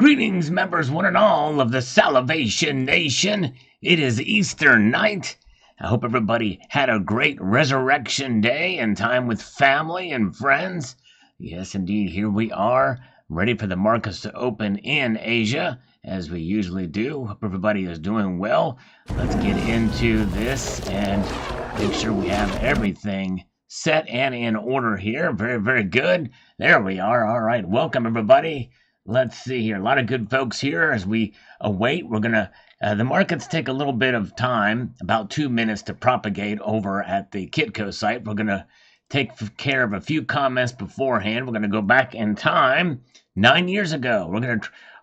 Greetings, members one and all of the Salvation Nation. It is Easter night. I hope everybody had a great resurrection day and time with family and friends. Yes, indeed, here we are, ready for the markets to open in Asia, as we usually do. Hope everybody is doing well. Let's get into this and make sure we have everything set and in order here. Very, very good. There we are. All right, welcome everybody. Let's see here. A lot of good folks here as we await. We're going to, the markets take a little bit of time, about 2 minutes to propagate over at the Kitco site. We're going to take care of a few comments beforehand. We're going to go back in time 9 years ago.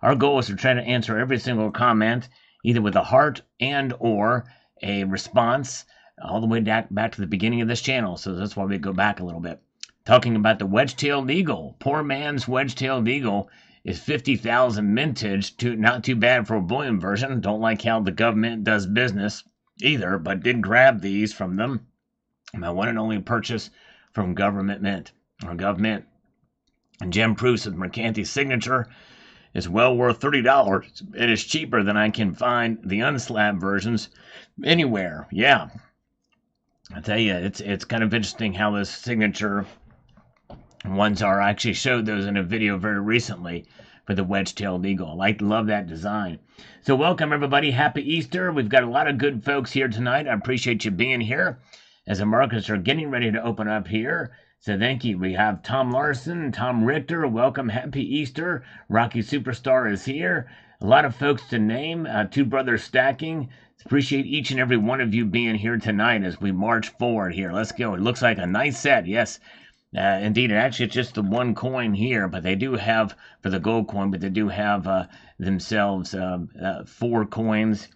Our goal is to try to answer every single comment, either with a heart and or a response, all the way back to the beginning of this channel. So that's why we go back a little bit. Talking about the wedge-tailed eagle. Poor man's wedge-tailed eagle is 50,000 mintage, not too bad for a bullion version. Don't like how the government does business either, but did grab these from them. My one and only purchase from Government Mint, or GovMint. And gem proofs with Mercanti's signature is well worth $30. It is cheaper than I can find the unslabbed versions anywhere. Yeah, I tell you, it's kind of interesting how this signature ones are. I actually showed those in a video very recently for the wedge-tailed eagle. I love that design. So welcome everybody. Happy Easter. We've got a lot of good folks here tonight. I appreciate you being here as the markets are getting ready to open up here. So thank you. We have Tom Larson, Tom Richter. Welcome. Happy Easter. Rocky Superstar is here. A lot of folks to name. Two Brothers Stacking. Appreciate each and every one of you being here tonight as we march forward here. Let's go. It looks like a nice set. Yes. Indeed, actually, it's just the one coin here, but they do have, for the gold coin, but they do have themselves 4 coins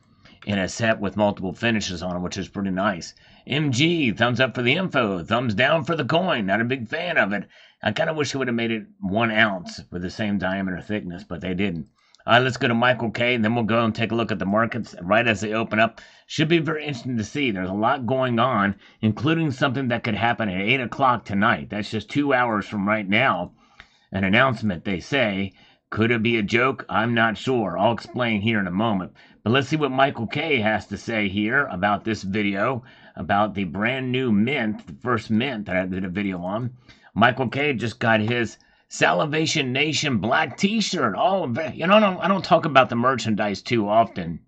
in a set with multiple finishes on them, which is pretty nice. MG, thumbs up for the info, thumbs down for the coin. Not a big fan of it. I kind of wish they would have made it 1 ounce with the same diameter thickness, but they didn't. All right, let's go to Michael K. Then we'll go and take a look at the markets right as they open up. Should be very interesting to see. There's a lot going on, including something that could happen at 8 o'clock tonight. That's just 2 hours from right now. An announcement, they say. Could it be a joke? I'm not sure. I'll explain here in a moment. But let's see what Michael K. has to say here about this video, about the brand new mint, the first mint that I did a video on. Michael K. just got his Salvation Nation black t-shirt. Oh, you know, I don't talk about the merchandise too often,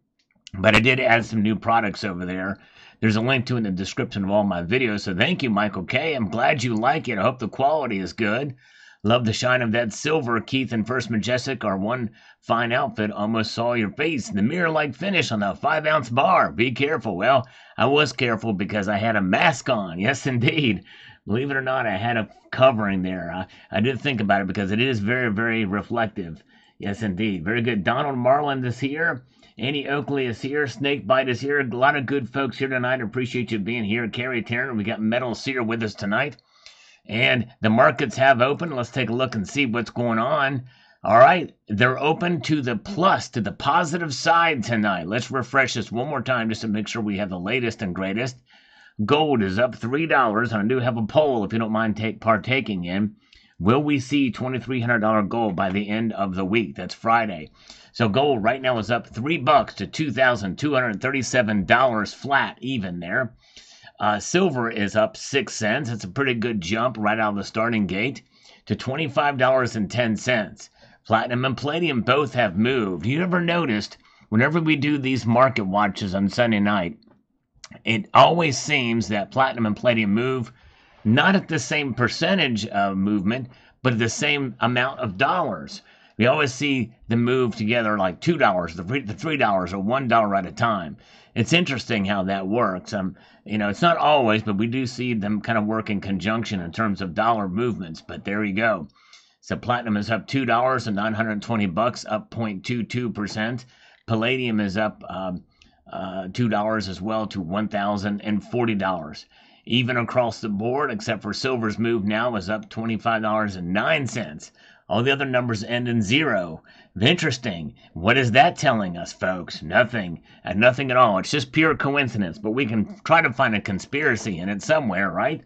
but I did add some new products over there. There's a link to it in the description of all my videos, so thank you, Michael K. I'm glad you like it. I hope the quality is good. Love the shine of that silver. Keith and First Majestic are one fine outfit. Almost saw your face. The mirror-like finish on the 5-ounce bar. Be careful. Well, I was careful because I had a mask on. Yes, indeed. Believe it or not, I had a covering there. I did think about it because it is very, very reflective. Yes, indeed. Very good. Donald Marland is here. Annie Oakley is here. Snakebite is here. A lot of good folks here tonight. I appreciate you being here. Carrie Tarrant, we got Metal Seer with us tonight. And the markets have opened. Let's take a look and see what's going on. All right. They're open to the plus, to the positive side tonight. Let's refresh this one more time just to make sure we have the latest and greatest. Gold is up $3, and I do have a poll if you don't mind partaking in. Will we see $2,300 gold by the end of the week? That's Friday. So gold right now is up $3 to $2,237 flat, even there. Silver is up 6 cents. It's a pretty good jump right out of the starting gate to $25.10. Platinum and palladium both have moved. You ever noticed whenever we do these market watches on Sunday night, it always seems that platinum and palladium move not at the same percentage of movement, but at the same amount of dollars. We always see them move together like $2, the $3, or $1 at a time. It's interesting how that works. It's not always, but we do see them kind of work in conjunction in terms of dollar movements. But there you go. So platinum is up $2 and $920, up 0.22%. Palladium is up $2 as well to $1,040. Even across the board, except for silver's move now is up $25.09. All the other numbers end in 0. Interesting. What is that telling us, folks? Nothing. Nothing at all. It's just pure coincidence, but we can try to find a conspiracy in it somewhere, right?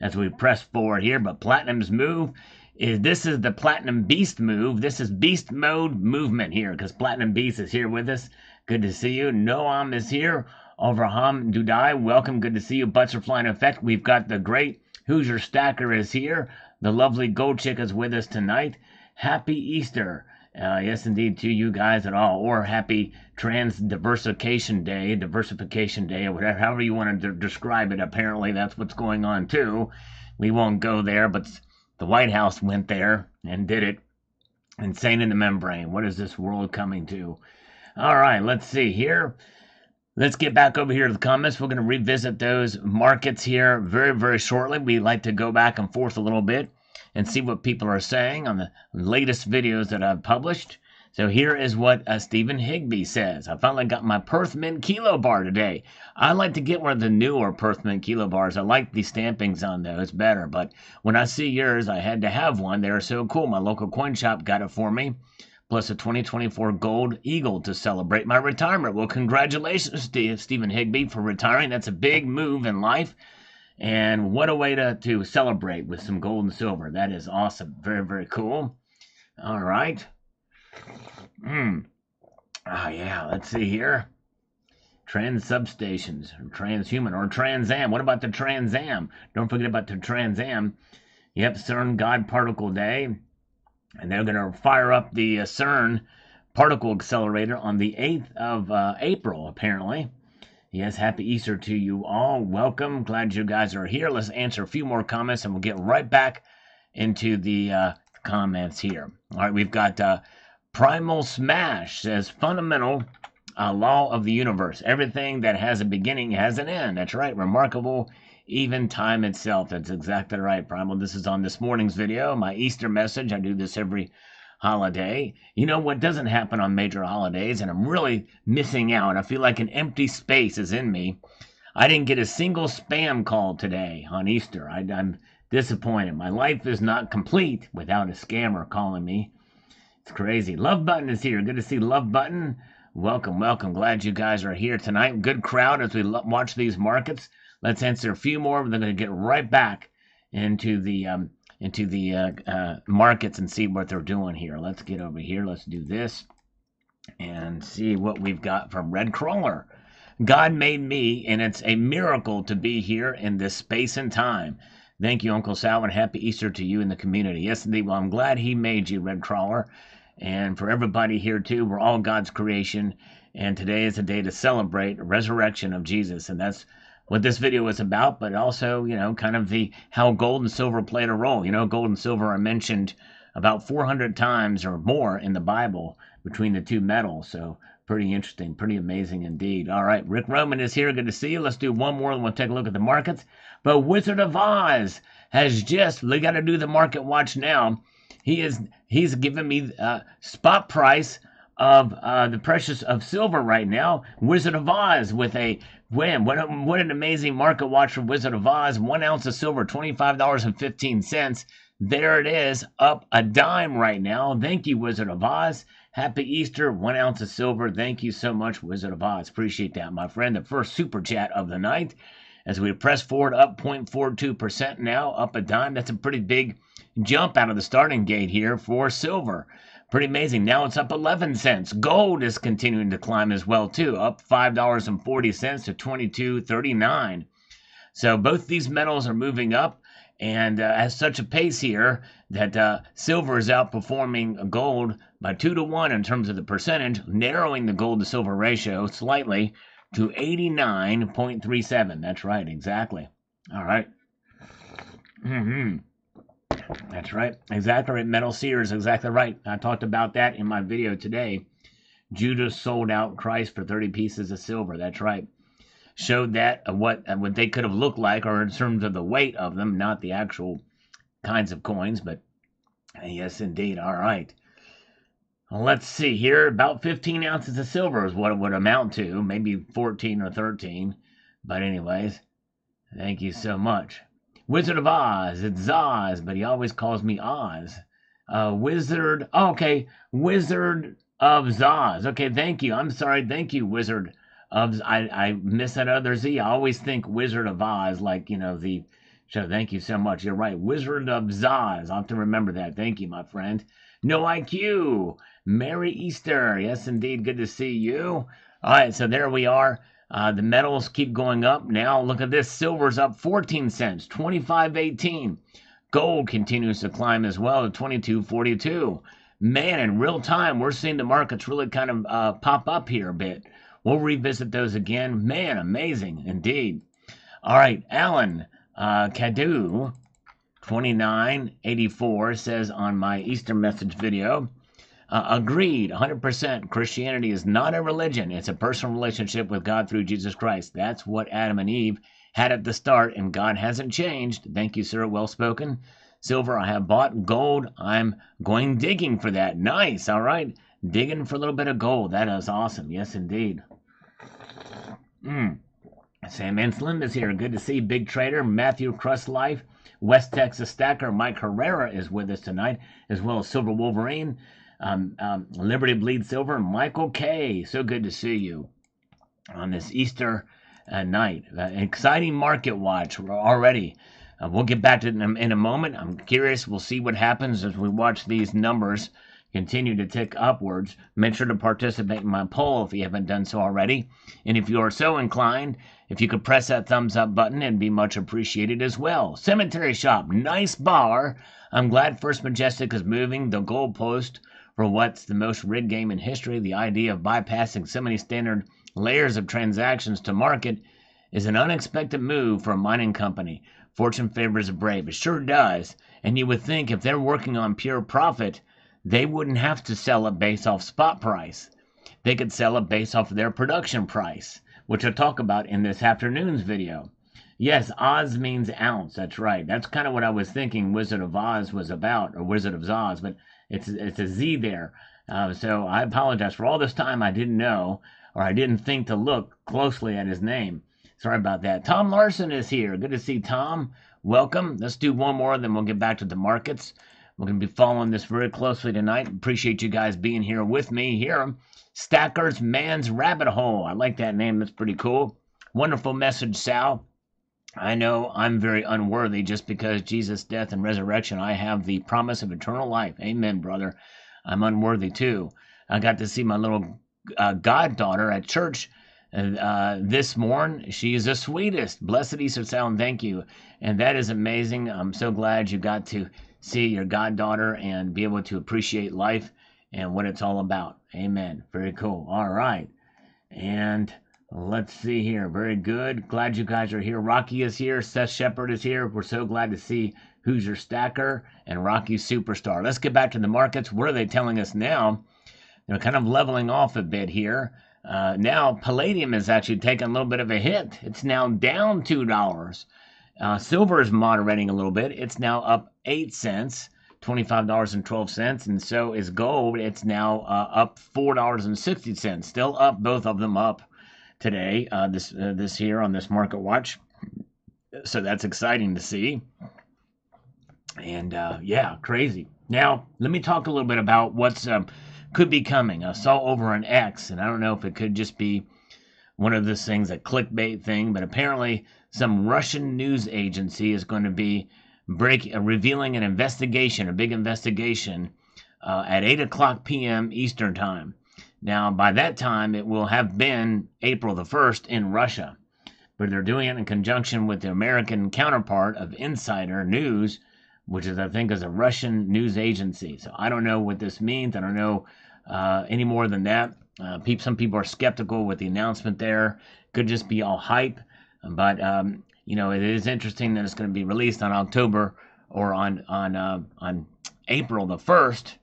As we press forward here, but platinum's move this is the Platinum Beast move. This is beast mode movement here because Platinum Beast is here with us. Good to see you. Noam is here. Overham Dudai, welcome. Good to see you. Butts are flying effect. We've got the great Hoosier Stacker is here. The lovely Gold Chick is with us tonight. Happy Easter. Yes, indeed, to you guys at all. Or happy diversification day, or whatever, however you want to describe it. Apparently, that's what's going on, too. We won't go there, but the White House went there and did it. Insane in the membrane. What is this world coming to? All right, let's see here. Let's get back over here to the comments. We're going to revisit those markets here very, very shortly. We like to go back and forth a little bit and see what people are saying on the latest videos that I've published. So here is what Stephen Higby says. I finally got my Perth Mint Kilo Bar today. I like to get one of the newer Perth Mint Kilo Bars. I like the stampings on those better. But when I see yours, I had to have one. They're so cool. My local coin shop got it for me. Plus a 2024 Gold Eagle to celebrate my retirement. Well, congratulations, Stephen Higby, for retiring. That's a big move in life. And what a way to celebrate with some gold and silver. That is awesome. Very, very cool. All right. Oh, yeah. Let's see here. Trans substations, or transhuman, or Trans Am. What about the Trans Am? Don't forget about the Trans Am. Yep, CERN God Particle Day. And they're going to fire up the CERN particle accelerator on the 8th of April, apparently. Yes, happy Easter to you all. Welcome. Glad you guys are here. Let's answer a few more comments, and we'll get right back into the comments here. All right, we've got Primal Smash says, fundamental law of the universe. Everything that has a beginning has an end. That's right. Remarkable. Even time itself. That's exactly right, Primal. This is on this morning's video, my Easter message. I do this every holiday. You know what doesn't happen on major holidays, and I'm really missing out. I feel like an empty space is in me. I didn't get a single spam call today on Easter. I'm disappointed. My life is not complete without a scammer calling me. It's crazy. Love Button is here. Good to see Love Button. Welcome, welcome. Glad you guys are here tonight. Good crowd as we watch these markets. Let's answer a few more. We're going to get right back into the markets and see what they're doing here. Let's get over here. Let's do this and see what we've got from Red Crawler. God made me, and it's a miracle to be here in this space and time. Thank you, Uncle Sal, and happy Easter to you and the community. Yes, indeed. Well, I'm glad he made you, Red Crawler. And for everybody here, too, we're all God's creation. And today is a day to celebrate the resurrection of Jesus. And that's what this video is about, but also, you know, kind of how gold and silver played a role. You know, gold and silver are mentioned about 400 times or more in the Bible between the two metals. So pretty interesting, pretty amazing indeed. All right, Rick Roman is here. Good to see you. Let's do one more and we'll take a look at the markets. But Wizard of Oz has we got to do the market watch now. He's given me spot price of the precious of silver right now. Wizard of Oz with a wham. What an amazing market watch for Wizard of Oz. 1 ounce of silver, $25.15. There it is, up a dime right now. Thank you, Wizard of Oz. Happy Easter. 1 ounce of silver. Thank you so much, Wizard of Oz. Appreciate that, my friend. The first super chat of the night. As we press forward, up 0.42% now, up a dime. That's a pretty big jump out of the starting gate here for silver. Pretty amazing. Now it's up 11 cents. Gold is continuing to climb as well, too. Up $5.40 to $22.39. So both these metals are moving up, and at such a pace here that silver is outperforming gold by 2-to-1 in terms of the percentage, narrowing the gold to silver ratio slightly to 89.37. That's right, exactly. All right. That's right. Exactly right. Metal Sears, exactly right. I talked about that in my video today. Judas sold out Christ for 30 pieces of silver. That's right. Showed that what they could have looked like, or in terms of the weight of them, not the actual kinds of coins, but yes, indeed. All right. Well, let's see here. About 15 ounces of silver is what it would amount to. Maybe 14 or 13. But anyways, thank you so much. Wizard of Oz. It's Zaz, but he always calls me Oz. Wizard. Oh, okay. Wizard of Zaz. Okay, thank you. I'm sorry. Thank you, Wizard of... I miss that other Z. I always think Wizard of Oz, like, you know, the So thank you so much. You're right. Wizard of Zaz. I'll have to remember that. Thank you, my friend. No IQ. Merry Easter. Yes, indeed. Good to see you. All right, so there we are. The metals keep going up. Now look at this. Silver's up 14 cents, 25.18. Gold continues to climb as well at 22.42. Man, in real time, we're seeing the markets really kind of pop up here a bit. We'll revisit those again. Man, amazing indeed. All right, Alan Cadu 2984 says on my Easter message video, agreed, 100%. Christianity is not a religion. It's a personal relationship with God through Jesus Christ. That's what Adam and Eve had at the start, and God hasn't changed. Thank you, sir. Well spoken. Silver, I have bought. Gold, I'm going digging for that. Nice. All right. Digging for a little bit of gold. That is awesome. Yes, indeed. Sam Slim is here. Good to see Big Trader, Matthew Crust Life, West Texas Stacker, Mike Herrera is with us tonight, as well as Silver Wolverine, Liberty Bleed Silver, Michael K. So good to see you on this Easter night. Exciting market watch already. We'll get back to it in a moment. I'm curious. We'll see what happens as we watch these numbers continue to tick upwards. Make sure to participate in my poll if you haven't done so already. And if you are so inclined, if you could press that thumbs up button, it'd be much appreciated as well. Cemetery Shop, nice bar. I'm glad First Majestic is moving the goalpost for what's the most rigged game in history. The idea of bypassing so many standard layers of transactions to market is an unexpected move for a mining company. Fortune favors the brave. It sure does. And you would think if they're working on pure profit, they wouldn't have to sell it based off spot price. They could sell it based off of their production price, which I'll talk about in this afternoon's video. Yes, Oz means ounce. That's right. That's kind of what I was thinking Wizard of Oz was about, or Wizard of Oz, but it's a Z there. So I apologize for all this time I didn't know, or I didn't think to look closely at his name. Sorry about that. Tom Larson is here. Good to see Tom. Welcome. Let's do one more, then we'll get back to the markets. We're going to be following this very closely tonight. Appreciate you guys being here with me here. Stacker's Man's Rabbit Hole. I like that name. That's pretty cool. Wonderful message, Sal. I know I'm very unworthy just because Jesus' death and resurrection, I have the promise of eternal life. Amen, brother. I'm unworthy too. I got to see my little goddaughter at church this morning. She is the sweetest. Blessed Easter Sound, thank you. And that is amazing. I'm so glad you got to see your goddaughter and be able to appreciate life and what it's all about. Amen. Very cool. All right. And let's see here. Very good. Glad you guys are here. Rocky is here. Seth Shepard is here. We're so glad to see Who's Your Stacker and Rocky Superstar. Let's get back to the markets. What are they telling us now? They're kind of leveling off a bit here. Now, palladium is actually taking a little bit of a hit. It's now down $2. Silver is moderating a little bit. It's now up 8 cents, $25.12, and so is gold. It's now up $4.60. Still up, both of them up today. This here on this market watch. So that's exciting to see. And yeah, crazy. Now let me talk a little bit about what's could be coming. I saw over on X, and I don't know if it could just be one of those things, a clickbait thing, but apparently some Russian news agency is going to be revealing an investigation, a big investigation, at 8 o'clock p.m. Eastern Time. Now, by that time, it will have been April the 1st in Russia, but they're doing it in conjunction with the American counterpart of Insider News, which is, I think, is a Russian news agency. So I don't know what this means. I don't know any more than that. Some people are skeptical with the announcement there. Could just be all hype. But, it is interesting that it's going to be released on October or on April the 1st.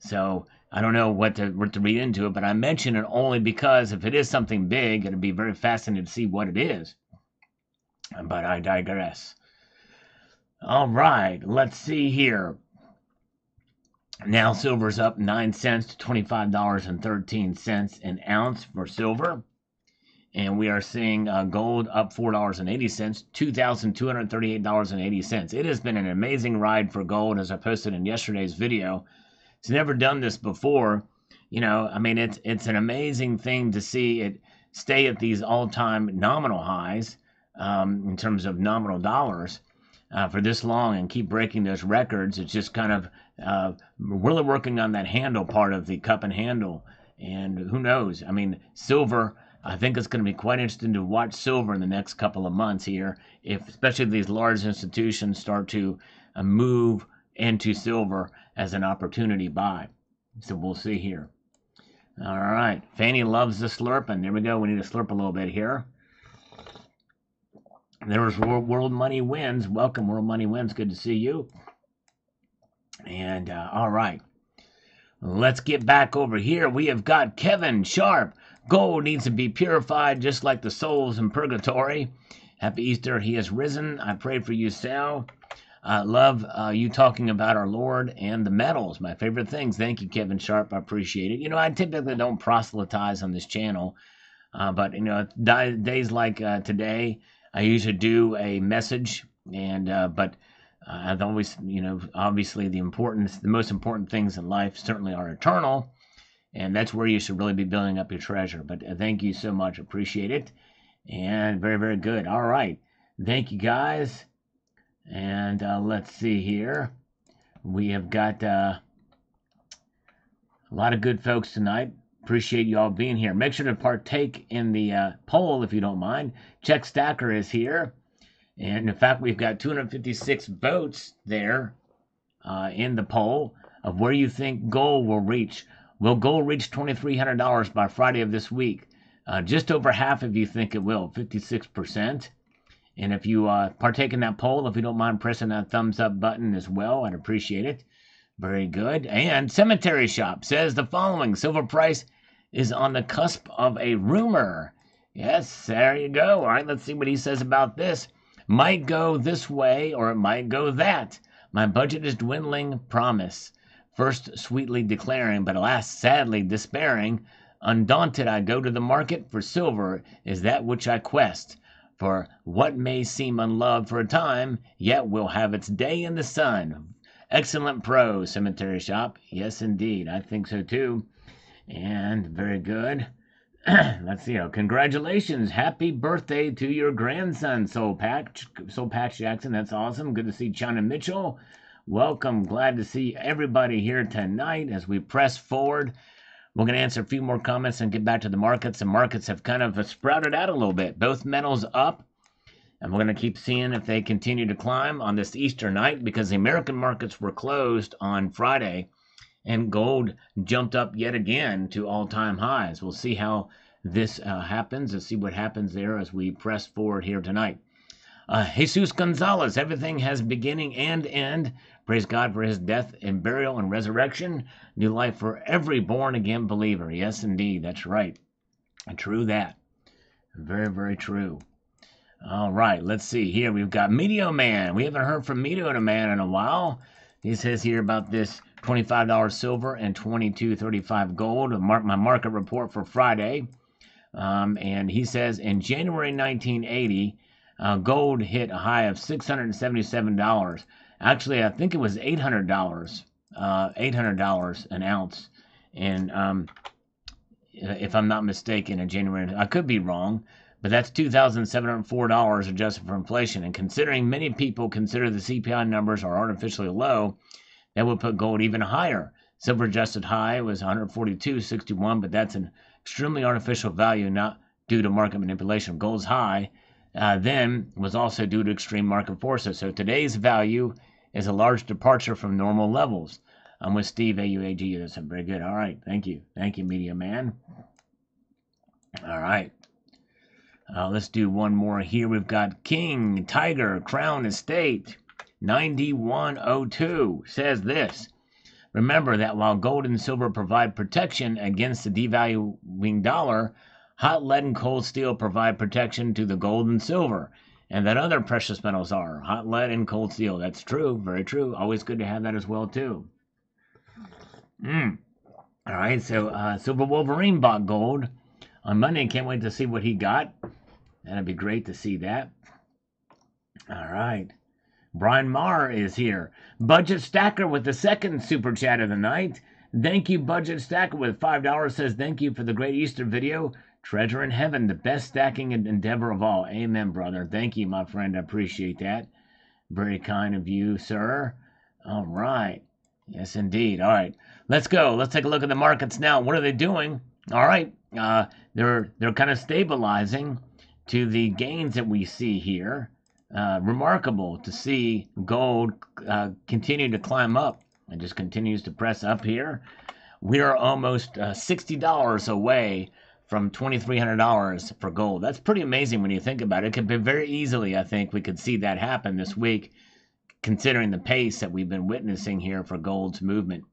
So I don't know what to read into it, but I mention it only because if it is something big, it'll be very fascinating to see what it is. But I digress. All right, let's see here. Now silver's up 9 cents to $25.13 an ounce for silver. And we are seeing gold up $4.80, $2,238.80. It has been an amazing ride for gold, as I posted in yesterday's video. It's never done this before. It's an amazing thing to see it stay at these all-time nominal highs in terms of nominal dollars. for this long and keep breaking those records. It's just kind of really working on that handle part of the cup and handle. And who knows? I mean, silver, I think it's going to be quite interesting to watch silver in the next couple of months here, if especially these large institutions start to move into silver as an opportunity buy. So we'll see here. All right. Fanny loves the slurping. There we go. We need to slurp a little bit here. There's World Money Wins. Welcome, World Money Wins. Good to see you. And all right. Let's get back over here. We have got Kevin Sharp. Gold needs to be purified just like the souls in purgatory. Happy Easter. He has risen. I pray for you, Sal. Love you talking about our Lord and the metals. My favorite things. Thank you, Kevin Sharp. I appreciate it. You know, I typically don't proselytize on this channel. But, you know, days like today, I usually do a message. And but I've always, you know, obviously the most important things in life certainly are eternal. And that's where you should really be building up your treasure. But thank you so much. Appreciate it. And very, very good. All right. Thank you, guys. And let's see here. We have got a lot of good folks tonight. Appreciate you all being here. Make sure to partake in the poll if you don't mind. Check Stacker is here. And in fact, we've got 256 votes there in the poll of where you think gold will reach. Will gold reach $2,300 by Friday of this week? Just over half of you think it will, 56%. And if you partake in that poll, if you don't mind pressing that thumbs up button as well, I'd appreciate it. Very good. And Cemetery Shop says the following: silver price is on the cusp of a rumor. Yes, there you go. All right, let's see what he says about this. Might go this way or it might go that. My budget is dwindling, promise. First sweetly declaring, but alas, sadly despairing. Undaunted I go to the market, for silver is that which I quest. For what may seem unloved for a time, yet will have its day in the sun. Excellent prose, Cemetery Shop. Yes, indeed. I think so, too. And very good. Let's see. Congratulations. Happy birthday to your grandson, Soul Patch Jackson. That's awesome. Good to see China Mitchell. Welcome. Glad to see everybody here tonight as we press forward. We're going to answer a few more comments and get back to the markets. The markets have kind of sprouted out a little bit. Both metals up. And we're going to keep seeing if they continue to climb on this Easter night, because the American markets were closed on Friday and gold jumped up yet again to all-time highs. We'll see how this happens and see what happens there as we press forward here tonight. Jesus Gonzalez, everything has beginning and end. Praise God for his death and burial and resurrection. New life for every born-again believer. Yes, indeed, that's right. And true that. Very, very true. All right, let's see here. We've got Medio Man. We haven't heard from Medio Man in a while. He says here about this $25 silver and $22.35 gold. My market report for Friday. And he says in January 1980, gold hit a high of $677. Actually, I think it was $800. $800 an ounce. And if I'm not mistaken, in January, I could be wrong. But that's $2,704 adjusted for inflation. And considering many people consider the CPI numbers are artificially low, that would put gold even higher. Silver adjusted high was 142.61, but that's an extremely artificial value, not due to market manipulation. Gold's high then was also due to extreme market forces. So today's value is a large departure from normal levels. I'm with Steve, AUAG. That's very good. All right. Thank you. Thank you, Media Man. All right. Let's do one more here. We've got King Tiger Crown Estate 9102 says this. Remember that while gold and silver provide protection against the devaluing dollar, hot lead and cold steel provide protection to the gold and silver, and that other precious metals are hot lead and cold steel. That's true. Very true. Always good to have that as well, too. All right. So Silver Wolverine bought gold on Monday. Can't wait to see what he got. That'd be great to see that. All right. Brian Marr is here. Budget Stacker with the second super chat of the night. Thank you, Budget Stacker with $5. Says, thank you for the great Easter video. Treasure in heaven, the best stacking endeavor of all. Amen, brother. Thank you, my friend. I appreciate that. Very kind of you, sir. All right. Yes, indeed. All right. Let's go. Let's take a look at the markets now. What are they doing? All right. They're kind of stabilizing to the gains that we see here. Remarkable to see gold continue to climb up. It just continues to press up here. We are almost $60 away from $2,300 for gold. That's pretty amazing when you think about it. It could be very easily, I think, we could see that happen this week, considering the pace that we've been witnessing here for gold's movement.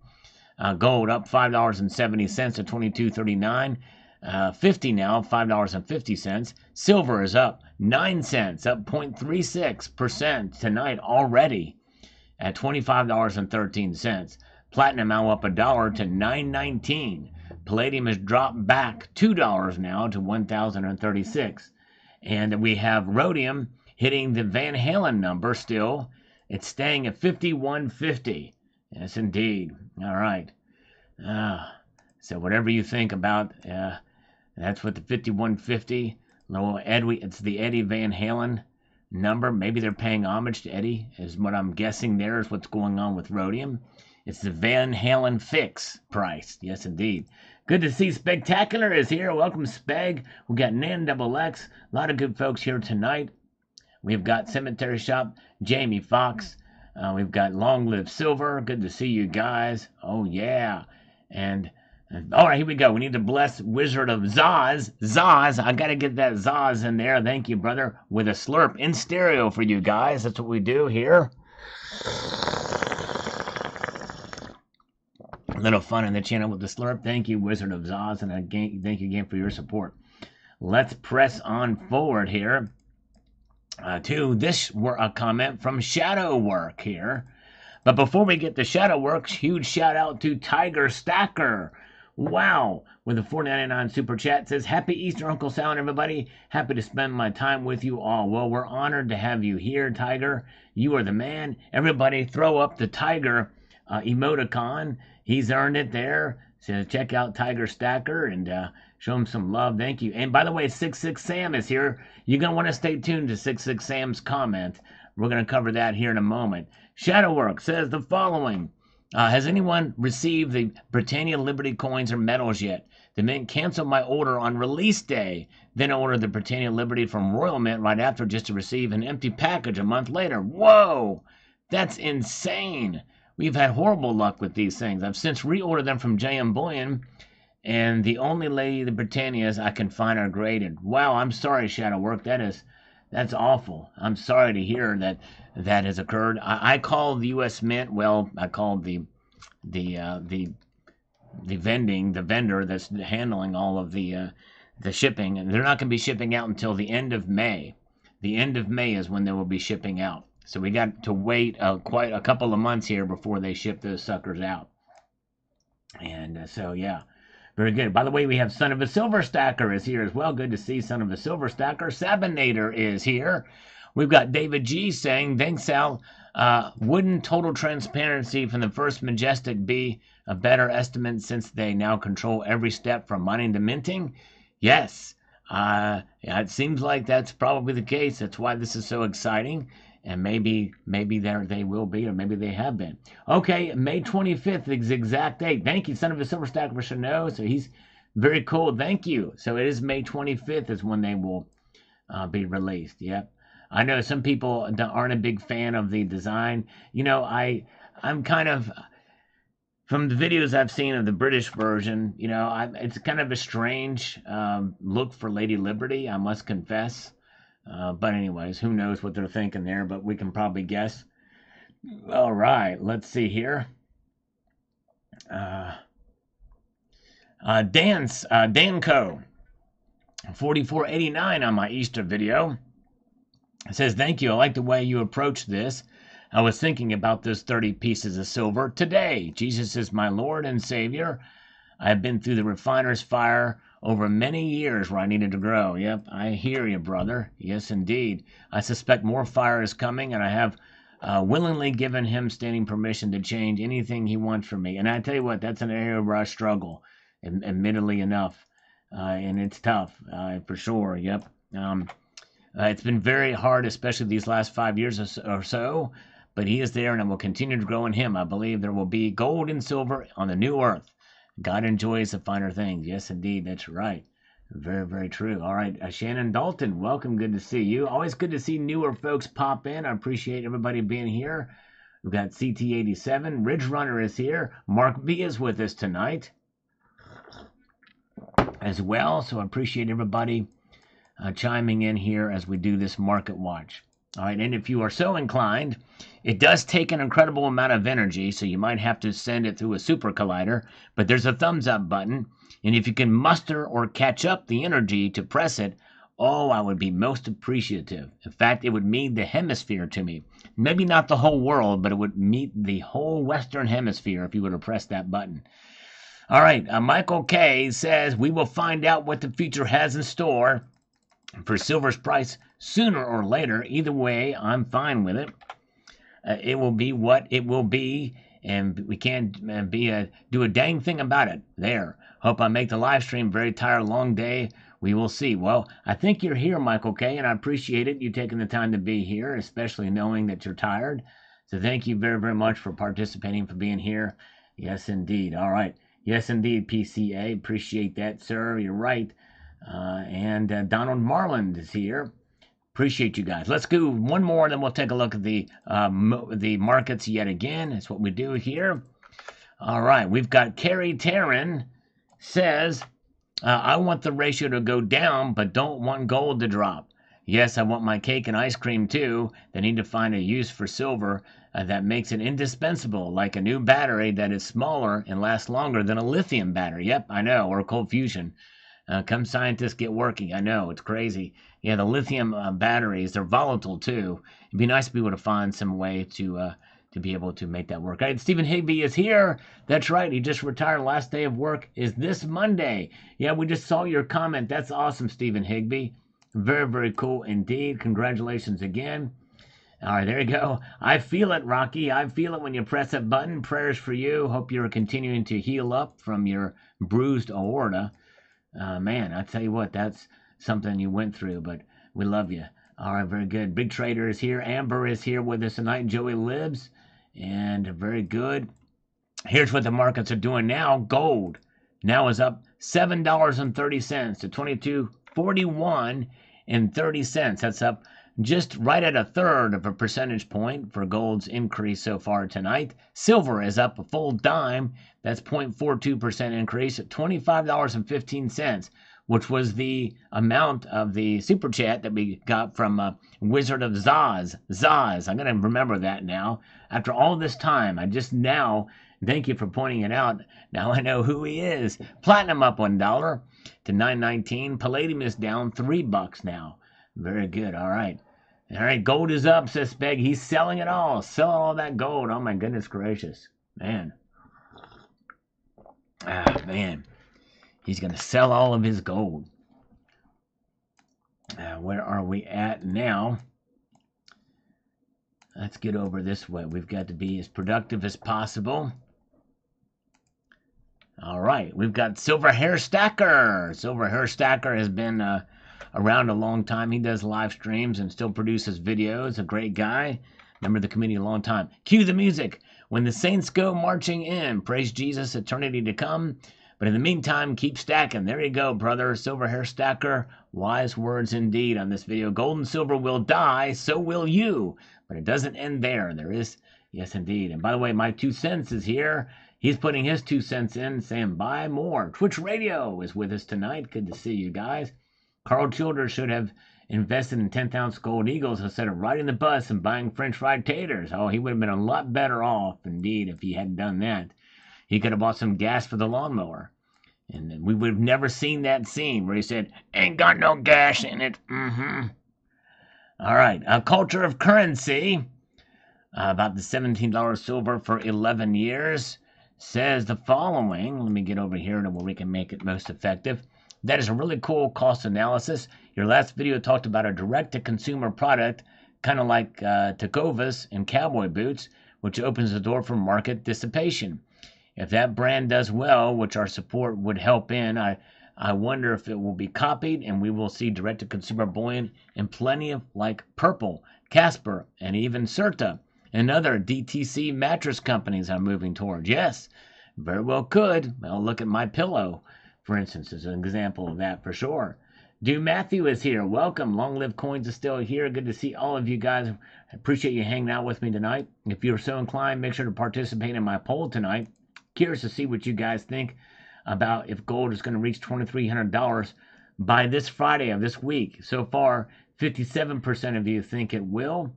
Gold up $5.70 to 22.39. 50 now, $5.50. Silver is up 9 cents, up 0.36% tonight already at $25.13. Platinum now up $1 to $9.19. Palladium has dropped back $2 now to $1,036. And we have rhodium hitting the Van Halen number still. It's staying at 51.50. Yes, indeed. All right. So whatever you think about, that's what the 51.50. It's the Eddie Van Halen number. Maybe they're paying homage to Eddie, is what I'm guessing there is what's going on with rhodium. It's the Van Halen fix price. Yes, indeed. Good to see Spectacular is here. Welcome, Speg. We got Nan Double X. A lot of good folks here tonight. We've got Cemetery Shop, Jamie Fox. We've got Long Live Silver. Good to see you guys. Oh, yeah. And all right, here we go. We need to bless Wizard of Zaz. Zaz. I got to get that Zaz in there. Thank you, brother. With a slurp in stereo for you guys. That's what we do here. A little fun in the channel with the slurp. Thank you, Wizard of Zaz. And again, thank you again for your support. Let's press on forward here. To this a comment from Shadow Work here. But before we get to Shadow Works, huge shout out to Tiger Stacker. Wow, with a $4.99 super chat, says, Happy Easter, Uncle Sal and everybody. Happy to spend my time with you all. Well, we're honored to have you here, Tiger. You are the man. Everybody throw up the Tiger emoticon. He's earned it there. So check out Tiger Stacker and show him some love. Thank you. And by the way, 66 Sam is here. You're going to want to stay tuned to 66 Sam's comment. We're going to cover that here in a moment. Shadowwork says the following. Has anyone received the Britannia Liberty coins or medals yet? The Mint canceled my order on release day, then ordered the Britannia Liberty from Royal Mint right after just to receive an empty package a month later. Whoa! That's insane. We've had horrible luck with these things. I've since reordered them from JM Bullion, and the only Lady the Britannias I can find are graded. Wow, I'm sorry, Shadowwork. That's awful. I'm sorry to hear that has occurred. I called the U.S. Mint. Well, I called the vendor that's handling all of the shipping, and they're not going to be shipping out until the end of May. The end of May is when they will be shipping out. So we got to wait quite a couple of months here before they ship those suckers out. And so, yeah, very good. By the way, we have Son of a Silver Stacker is here as well. Good to see Son of a Silver Stacker. Sabinator is here. We've got David G saying, thanks, Sal. Wouldn't total transparency from the First Majestic be a better estimate since they now control every step from mining to minting? Yes. Yeah, it seems like that's probably the case. That's why this is so exciting. And maybe they will be, or maybe they have been. Okay, May 25th is the exact date. Thank you, Son of a Silver Stacker, for Chanel. So he's very cool. Thank you. So it is May 25th is when they will be released. Yep. I know some people aren't a big fan of the design. You know, I'm kind of, from the videos I've seen of the British version, you know, it's kind of a strange look for Lady Liberty, I must confess. But anyways, who knows what they're thinking there, but we can probably guess. All right, let's see here. Danco, 4489 on my Easter video. It says, thank you. I like the way you approach this. I was thinking about those 30 pieces of silver today. Jesus is my Lord and Savior. I have been through the refiner's fire over many years where I needed to grow. Yep, I hear you, brother. Yes, indeed. I suspect more fire is coming, and I have willingly given him standing permission to change anything he wants from me. And I tell you what, that's an area where I struggle, admittedly enough. And it's tough, for sure. Yep. It's been very hard, especially these last 5 years or so, but he is there and it will continue to grow in him. I believe there will be gold and silver on the new earth. God enjoys the finer things. Yes, indeed, that's right. Very, very true. All right, Shannon Dalton, welcome. Good to see you. Always good to see newer folks pop in. I appreciate everybody being here. We've got CT87. Ridge Runner is here. Mark B is with us tonight as well. So I appreciate everybody chiming in here as we do this market watch. All right, and if you are so inclined, it does take an incredible amount of energy, so you might have to send it through a super collider, but there's a thumbs up button, and if you can muster or catch up the energy to press it, oh, I would be most appreciative. In fact, it would mean the hemisphere to me. Maybe not the whole world, but it would meet the whole Western Hemisphere if you were to press that button. All right, Michael K says, we will find out what the future has in store for silver's price sooner or later. Either way, I'm fine with it. It will be what it will be, and we can't do a dang thing about it. There. Hope I make the live stream. Very tired, long day. We will see. Well, I think you're here, Michael K., and I appreciate it, you taking the time to be here, especially knowing that you're tired. So thank you very, very much for participating, for being here. Yes, indeed. All right. Yes, indeed, PCA. Appreciate that, sir. You're right. And Donald Marland is here. Appreciate you guys. Let's do one more, then we'll take a look at the markets yet again. That's what we do here. All right, we've got Carrie Taryn says, I want the ratio to go down, but don't want gold to drop. Yes, I want my cake and ice cream too. They need to find a use for silver that makes it indispensable, like a new battery that is smaller and lasts longer than a lithium battery. Yep, I know, or cold fusion. Come scientists get working. I know, it's crazy. Yeah, the lithium batteries, they're volatile too. It'd be nice to be able to find some way to be able to make that work. All right, Stephen Higby is here. That's right, he just retired. Last day of work is this Monday. Yeah, we just saw your comment. That's awesome, Stephen Higby. Very, very cool indeed. Congratulations again. All right, there you go. I feel it, Rocky. I feel it when you press that button. Prayers for you. Hope you're continuing to heal up from your bruised aorta. Man, I tell you what, that's something you went through, but we love you. All right, very good. Big Trader is here. Amber is here with us tonight. Joey Libs, and very good. Here's what the markets are doing now. Gold now is up $7.30 to $22.41.30. That's up just right at a third of a percentage point for gold's increase so far tonight. Silver is up a full dime. That's 0.42% increase at $25.15, which was the amount of the super chat that we got from Wizard of Zaz. Zaz, I'm going to remember that now. After all this time, I just now, thank you for pointing it out. Now I know who he is. Platinum up $1 to $9.19. Palladium is down $3 now. Very good. All right. All right, gold is up, says Speg. He's selling it all. Selling all that gold. Oh, my goodness gracious. Man. Man. He's going to sell all of his gold. Where are we at now? Let's get over this way. We've got to be as productive as possible. All right, we've got Silver Hair Stacker. Silver Hair Stacker has been around a long time. He does live streams and still produces videos. A great guy. Member of the community a long time. Cue the music. When the saints go marching in, praise Jesus, eternity to come. But in the meantime, keep stacking. There you go, brother. Silver Hair Stacker. Wise words indeed on this video. Gold and silver will die, so will you. But it doesn't end there. There is, yes, indeed. And by the way, my 2 cents is here. He's putting his 2 cents in, saying buy more. Twitch Radio is with us tonight. Good to see you guys. Carl Childers should have invested in 10th ounce gold eagles instead of riding the bus and buying French fried taters. Oh, he would have been a lot better off, indeed, if he hadn't done that. He could have bought some gas for the lawnmower. And we would have never seen that scene where he said, ain't got no gas in it. All right, a culture of currency. About the $17 silver for 11 years. Says the following. Let me get over here to where we can make it most effective. That is a really cool cost analysis. Your last video talked about a direct-to-consumer product, kind of like Tecovas and cowboy boots, which opens the door for market dissipation. If that brand does well, which our support would help in, I I wonder if it will be copied and we will see direct-to-consumer bullion and plenty of like Purple, Casper, and even Certa and other DTC mattress companies are moving towards. Yes, very well could. Well, look at my pillow, for instance, as an example of that for sure. Do Matthew is here. Welcome. Long Live Coins is still here. Good to see all of you guys. I appreciate you hanging out with me tonight. If you're so inclined, make sure to participate in my poll tonight. Curious to see what you guys think about if gold is going to reach $2,300 by this Friday of this week. So far, 57% of you think it will.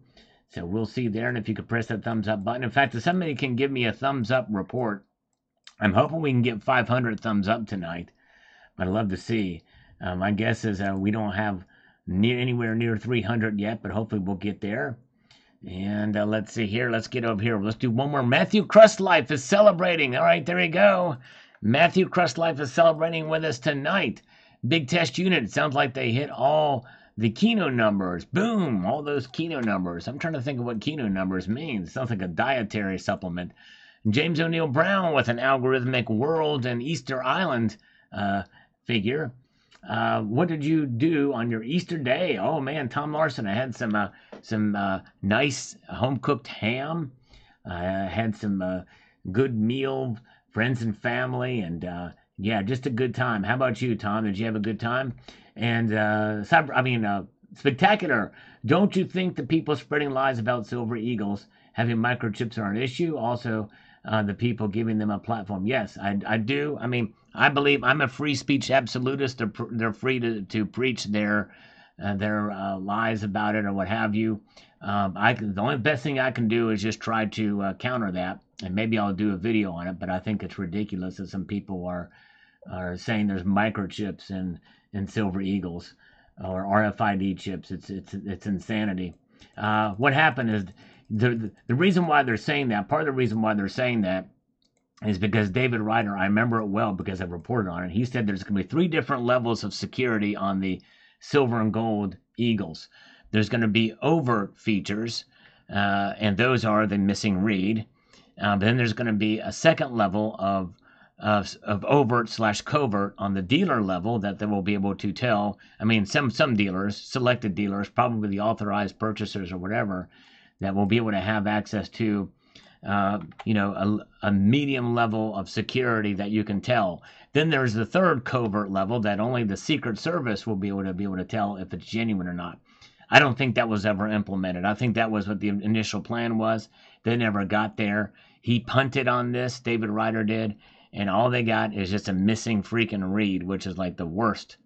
So we'll see there. And if you could press that thumbs up button. In fact, if somebody can give me a thumbs up report, I'm hoping we can get 500 thumbs up tonight. I'd love to see. My guess is we don't have anywhere near 300 yet, but hopefully we'll get there. And let's see here. Let's get over here. Let's do one more. Matthew Crustlife is celebrating. All right, there you go. Matthew Crustlife is celebrating with us tonight. Big test unit. It sounds like they hit all the Keno numbers. Boom, all those Keno numbers. I'm trying to think of what Keno numbers mean. It sounds like a dietary supplement. James O'Neill Brown with an algorithmic world and Easter Island figure. What did you do on your Easter day? Oh man, Tom Larson, I had some nice home cooked ham. I had some good meal, friends and family, and yeah, just a good time. How about you, Tom? Did you have a good time? And Spectacular. Don't you think the people spreading lies about silver eagles having microchips are an issue? Also, the people giving them a platform. Yes, I do. I mean, I believe I'm a free speech absolutist. They're free to preach their lies about it or what have you. The only best thing I can do is just try to counter that, and maybe I'll do a video on it. But I think it's ridiculous that some people are saying there's microchips in silver eagles or RFID chips. It's insanity. What happened is the reason why they're saying that. Part of the reason why they're saying that is because David Ryder, I remember it well because I've reported on it. He said there's going to be 3 different levels of security on the silver and gold eagles. There's going to be overt features, and those are the missing read. Then there's going to be a second level of overt/covert on the dealer level that they will be able to tell. I mean, some dealers, selected dealers, probably the authorized purchasers or whatever, that will be able to have access to a medium level of security that you can tell. Then there's the third covert level that only the Secret Service will be able to tell if it's genuine or not. I don't think that was ever implemented. I think that was what the initial plan was. They never got there. He punted on this, David Ryder did, and all they got is just a missing freaking read, which is like the worst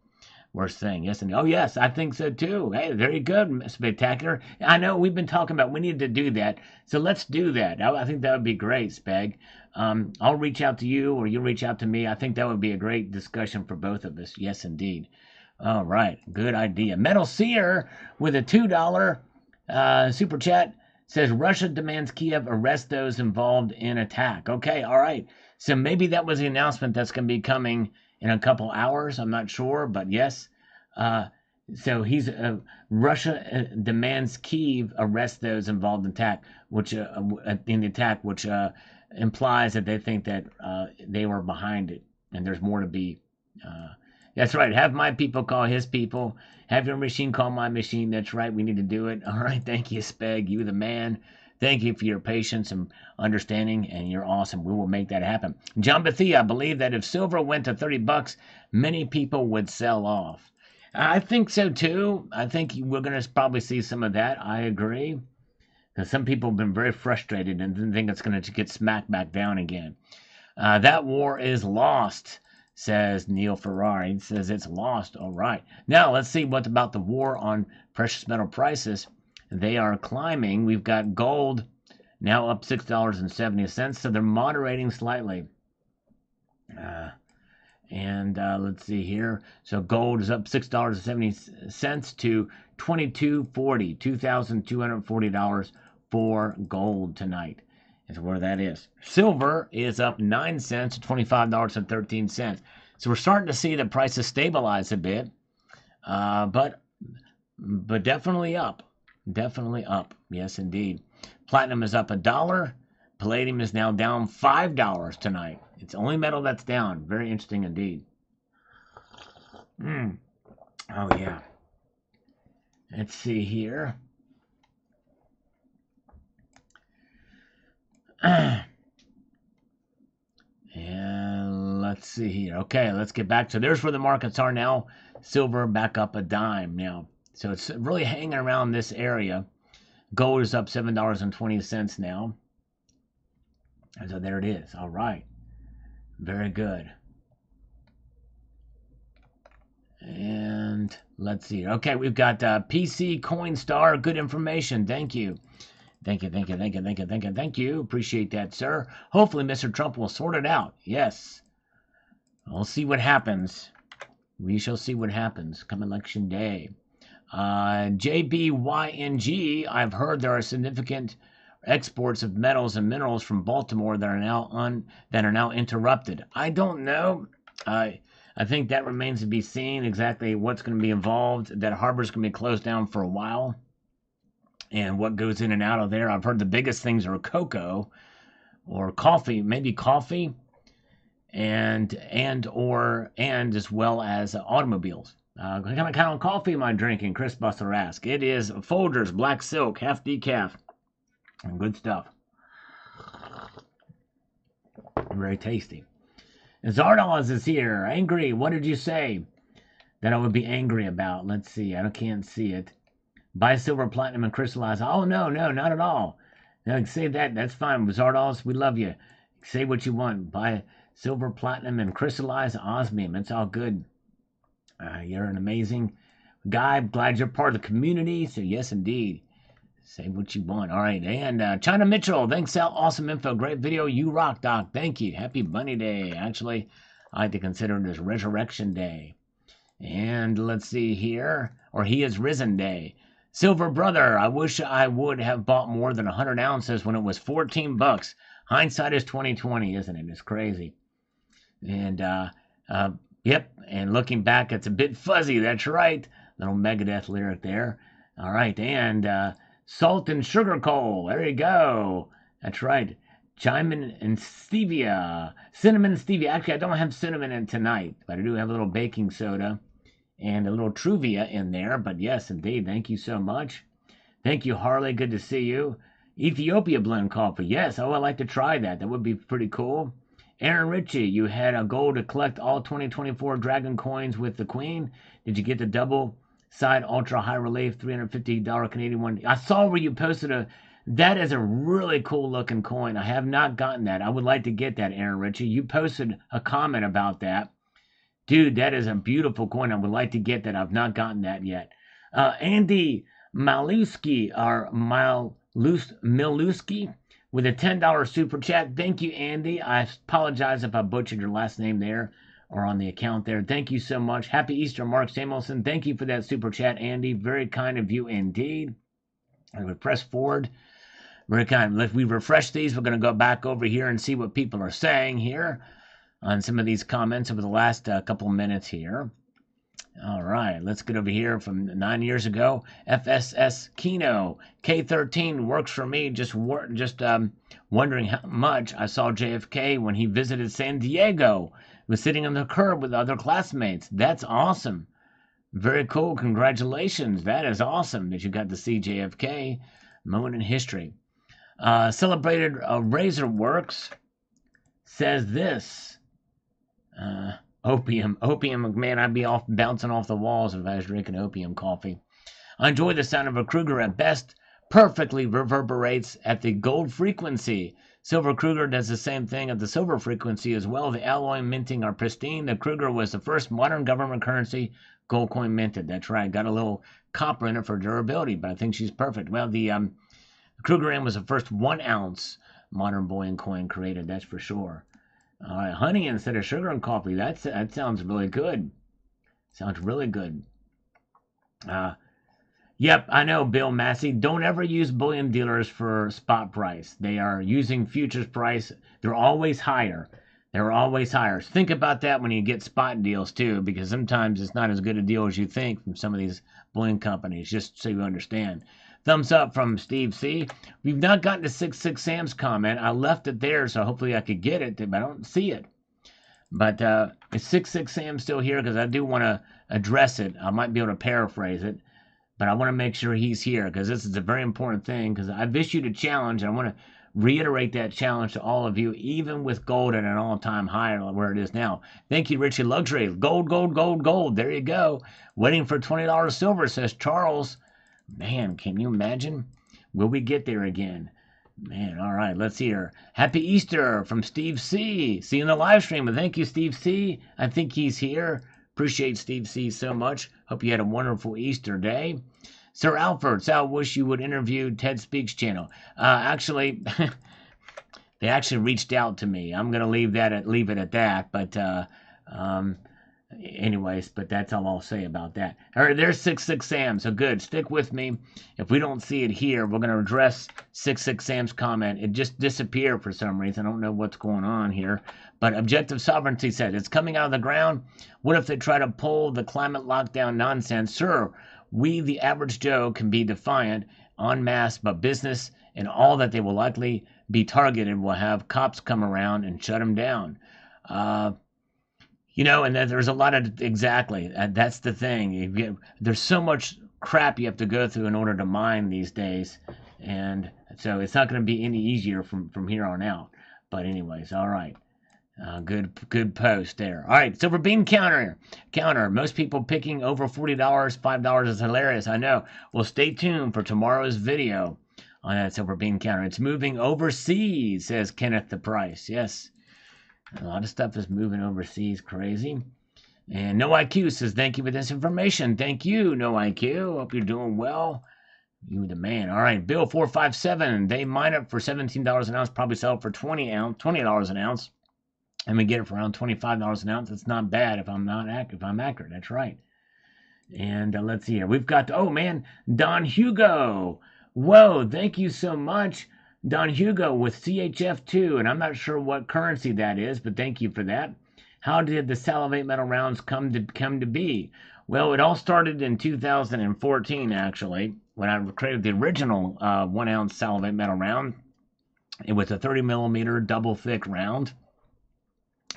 thing. Yes, and oh yes, I think so too. Hey, very good, Spectacular. I know we've been talking about we need to do that, so let's do that. I think that would be great, Speg. I'll reach out to you, or you reach out to me. I think that would be a great discussion for both of us. Yes, indeed. All right, good idea. Metal Seer with a $2 super chat says Russia demands Kiev arrest those involved in attack. Okay, all right. So maybe that was the announcement that's going to be coming in a couple hours. I'm not sure, but yes. So Russia demands Kiev arrest those involved in attack, which implies that they think that they were behind it, and there's more to be. That's right. Have my people call his people. Have your machine call my machine. That's right. We need to do it. All right. Thank you, Speg. You the man. Thank you for your patience and understanding, and you're awesome. We will make that happen. John Bethia, I believe that if silver went to $30, many people would sell off. I think so too. I think we're going to probably see some of that. I agree. Because some people have been very frustrated and think it's going to get smacked back down again. That war is lost, says Neil Ferrari. He says it's lost. All right. Now let's see what about the war on precious metal prices. They are climbing. We've got gold now up $6.70, so they're moderating slightly. Let's see here. So gold is up $6.70 to $22.40, $2,240 for gold tonight. Is where that is. Silver is up 9 cents to $25.13. So we're starting to see the prices stabilize a bit, but definitely up. Definitely up. Yes, indeed. Platinum is up $1. Palladium is now down $5 tonight. It's the only metal that's down. Very interesting indeed. Mm. Oh, yeah. Let's see here. And let's see here. Okay, let's get back to there's where the markets are now. Silver back up a dime now. So it's really hanging around this area. Gold is up $7.20 now. And so there it is. All right. Very good. And let's see. Okay, we've got PC Coinstar. Good information. Thank you. Thank you, thank you, thank you, thank you, thank you, thank you. Appreciate that, sir. Hopefully, Mr. Trump will sort it out. Yes. We'll see what happens. We shall see what happens come election day. JBYNG, I've heard there are significant exports of metals and minerals from Baltimore that are now interrupted. I don't know. I think that remains to be seen exactly what's going to be involved. That harbor's going to be closed down for a while. And what goes in and out of there. I've heard the biggest things are cocoa or coffee, maybe coffee, and as well as automobiles. What kind of coffee am I drinking? Chris Buster asks. It is Folgers Black Silk, half decaf. Good stuff. Very tasty. Zardoz is here. Angry. What did you say that I would be angry about? Let's see. I can't see it. Buy silver, platinum, and crystallize. Oh, no, not at all. No, say that. That's fine. Zardoz, we love you. Say what you want. Buy silver, platinum, and crystallize osmium. It's all good. You're an amazing guy. Glad you're part of the community. So, yes, indeed. Say what you want. All right. And China Mitchell, thanks, Sal. Awesome info. Great video. You rock, Doc. Thank you. Happy Bunny Day. Actually, I like to consider it as Resurrection Day. And let's see here. Or He is Risen Day. Silver Brother, I wish I would have bought more than 100 ounces when it was $14. Hindsight is 2020, isn't it? It's crazy. And, yep. And looking back, it's a bit fuzzy. That's right. Little Megadeth lyric there. All right. And, salt and sugar coal. There you go. That's right. Cinnamon and stevia. Cinnamon and stevia. Actually, I don't have cinnamon in tonight, but I do have a little baking soda and a little Truvia in there. But yes, indeed. Thank you so much. Thank you, Harley. Good to see you. Ethiopia blend coffee. Yes. Oh, I'd like to try that. That would be pretty cool. Aaron Ritchie, you had a goal to collect all 2024 Dragon coins with the Queen. Did you get the double side ultra high relief $350 Canadian one? I saw where you posted that is a really cool looking coin. I have not gotten that. I would like to get that, Aaron Ritchie. You posted a comment about that. Dude, that is a beautiful coin. I would like to get that. I've not gotten that yet. Andy Maluski, or Miluski, with a $10 super chat. Thank you, Andy. I apologize if I butchered your last name there or on the account there. Thank you so much. Happy Easter, Mark Samuelson. Thank you for that super chat, Andy. Very kind of you indeed. I would press forward. Very kind. If we refresh these, we're going to go back over here and see what people are saying here on some of these comments over the last couple minutes here. All right, let's get over here from 9 years ago. FSS Kino K13 works for me. Just wondering how much I saw JFK when he visited San Diego. He was sitting on the curb with other classmates. That's awesome. Very cool. Congratulations. That is awesome that you got to see JFK. Moment in history. Celebrated Razorworks says this. Opium, man, I'd be bouncing off the walls if I was drinking opium coffee. I enjoy the sound of a Kruger at best. Perfectly reverberates at the gold frequency. Silver Kruger does the same thing at the silver frequency as well. The alloy minting are pristine. The Kruger was the first modern government currency gold coin minted. That's right. Got a little copper in it for durability, but I think she's perfect. Well, the Kruger was the first 1 ounce modern bullion coin created. That's for sure. All right, honey instead of sugar and coffee. That sounds really good. Sounds really good. Yep, I know, Bill Massey. Don't ever use bullion dealers for spot price. They are using futures price. They're always higher. They're always higher. So think about that when you get spot deals too, because sometimes it's not as good a deal as you think from some of these bullion companies, just so you understand. Thumbs up from Steve C. We've not gotten to 66 Sam's comment. I left it there, so hopefully I could get it, but I don't see it. But is 66 Sam still here? Because I do want to address it. I might be able to paraphrase it, but I want to make sure he's here because this is a very important thing. Because I've issued a challenge, and I want to reiterate that challenge to all of you, even with gold at an all-time high where it is now. Thank you, Richie Luxury. Gold, gold, gold, gold. There you go. Waiting for $20 silver, says Charles. Man, can you imagine? Will we get there again? Man, all right, let's hear. Happy Easter from Steve C. See you in the live stream. Thank you, Steve C. I think he's here. Appreciate Steve C so much. Hope you had a wonderful Easter day. Sir Alfred, Sal, wish you would interview Ted Speaks channel. Actually, they actually reached out to me. I'm gonna leave it at that. But anyways, but that's all I'll say about that. All right, there's 66 Sam. So good. Stick with me. If we don't see it here, we're gonna address 66 Sam's comment. It just disappeared for some reason. I don't know what's going on here. But Objective Sovereignty said it's coming out of the ground. What if they try to pull the climate lockdown nonsense? Sir, we, the average Joe, can be defiant en masse, but business and all that they will likely be targeted will have cops come around and shut them down. And then there's a lot of, exactly, that's the thing. There's so much crap you have to go through in order to mine these days. And so it's not going to be any easier from here on out. But anyways, all right. Good post there. All right, silver bean counter. Most people picking over $40, $5 is hilarious. I know. Well, stay tuned for tomorrow's video on that silver bean counter. It's moving overseas, says Kenneth the Price. Yes, a lot of stuff is moving overseas. Crazy. And No IQ says, thank you for this information. Thank you, No IQ. Hope you're doing well. You the man. All right, Bill 457. They mine it for $17 an ounce. Probably sell it for $20 an ounce. And we get it for around $25 an ounce. It's not bad if I'm accurate. That's right. And let's see here. We've got, oh man, Don Hugo. Whoa, thank you so much, Don Hugo with CHF2. And I'm not sure what currency that is, but thank you for that. How did the Salivate metal rounds come to be? Well, it all started in 2014, actually, when I created the original 1 ounce Salivate metal round. It was a 30 millimeter double thick round.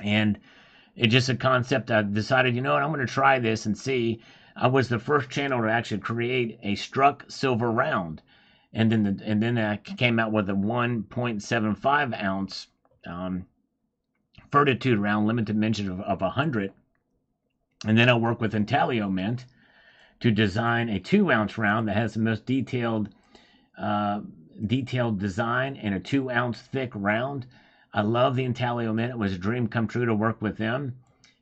And it's just a concept. I decided, you know what, I'm going to try this and see. I was the first channel to actually create a struck silver round, and then I came out with a 1.75 ounce Fortitude round, limited mention of 100, and then I work with Intaglio Mint to design a 2 ounce round that has the most detailed design and a 2 ounce thick round. I love the Intaglio Mint. It was a dream come true to work with them.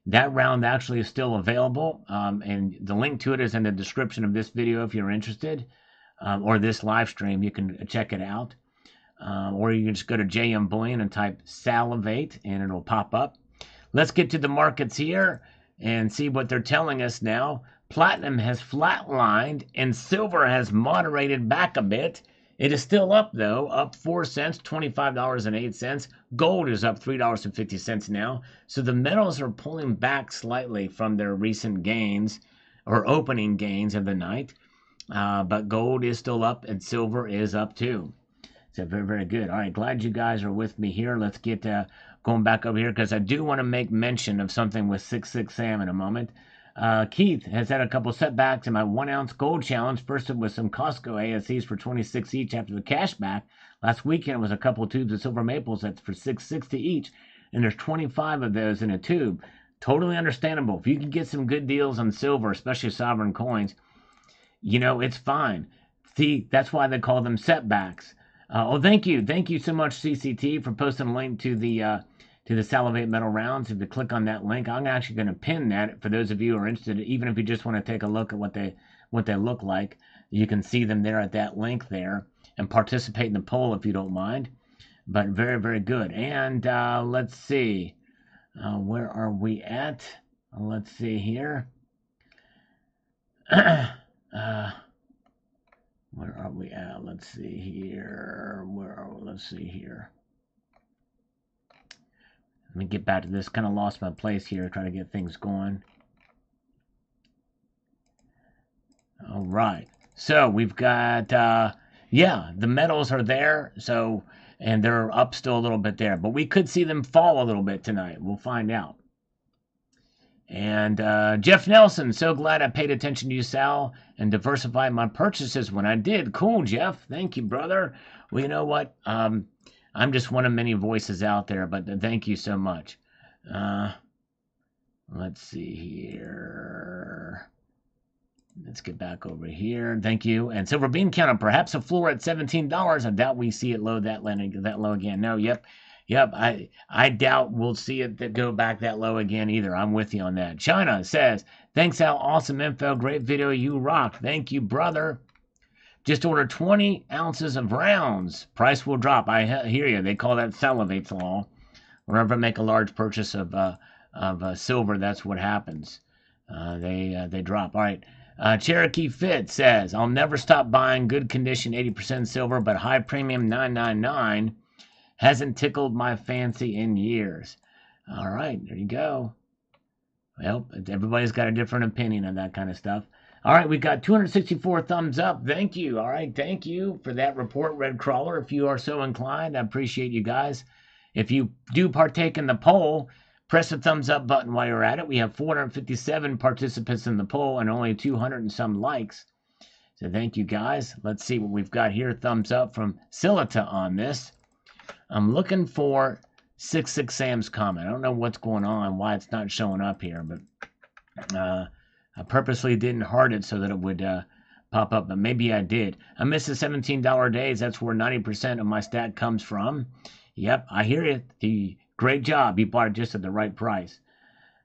That round actually is still available, and the link to it is in the description of this video if you're interested, or this live stream. You can check it out, or you can just go to JM Bullion and type Salivate, and it'll pop up. Let's get to the markets here and see what they're telling us now. Platinum has flatlined, and silver has moderated back a bit. It is still up, though, up 4 cents, $25.08. Gold is up $3.50 now. So the metals are pulling back slightly from their recent gains or opening gains of the night. But gold is still up and silver is up too. So very, very good. All right, glad you guys are with me here. Let's get going back over here because I do want to make mention of something with 66 Sam in a moment. Keith has had a couple setbacks in my 1 ounce gold challenge. First, it was some Costco ASCs for 26 each after the cashback. Last weekend, it was a couple tubes of silver maples that's for $6.60 each, and there's 25 of those in a tube. Totally understandable. If you can get some good deals on silver, especially sovereign coins, it's fine. See, that's why they call them setbacks. Thank you so much, CCT, for posting a link to the Salivate metal rounds. If you click on that link, I'm actually going to pin that for those of you who are interested. Even if you just want to take a look at what they look like, you can see them there at that link there and participate in the poll if you don't mind. But very, very good. And let's see, where are we at? Let's see here. Where are we at? Let's see here. Let's see here. Let me get back to this. Kind of lost my place here, trying to get things going. All right. So we've got, the metals are there. So, and they're up still a little bit there. But we could see them fall a little bit tonight. We'll find out. And Jeff Nelson, so glad I paid attention to you, Sal, and diversified my purchases when I did. Cool, Jeff. Thank you, brother. Well, you know what? I'm just one of many voices out there, but thank you so much. Let's see here. Let's get back over here. Thank you. And Silver Bean Counter, perhaps a floor at $17. I doubt we see it low that low again. No, yep. I doubt we'll see it go back that low again either. I'm with you on that. China says, thanks, Al. Awesome info. Great video. You rock. Thank you, brother. Just order 20 ounces of rounds. Price will drop. I hear you. They call that Salivate's law. Whenever I make a large purchase of silver, that's what happens. They drop. All right. Cherokee Fit says, I'll never stop buying good condition 80% silver, but high premium 999 hasn't tickled my fancy in years. All right, there you go. Well, everybody's got a different opinion on that kind of stuff. All right, we got 264 thumbs up. Thank you. All right, thank you for that report, Red Crawler. If you are so inclined, I appreciate you guys. If you do partake in the poll, press the thumbs up button while you're at it. We have 457 participants in the poll and only 200 and some likes. So thank you, guys. Let's see what we've got here. Thumbs up from Silita on this. I'm looking for 66 Sam's comment. I don't know what's going on, why it's not showing up here, but I purposely didn't heart it so that it would pop up, but maybe I did. I missed the $17 days. That's where 90% of my stack comes from. Yep, I hear you. Great job. You bought it just at the right price.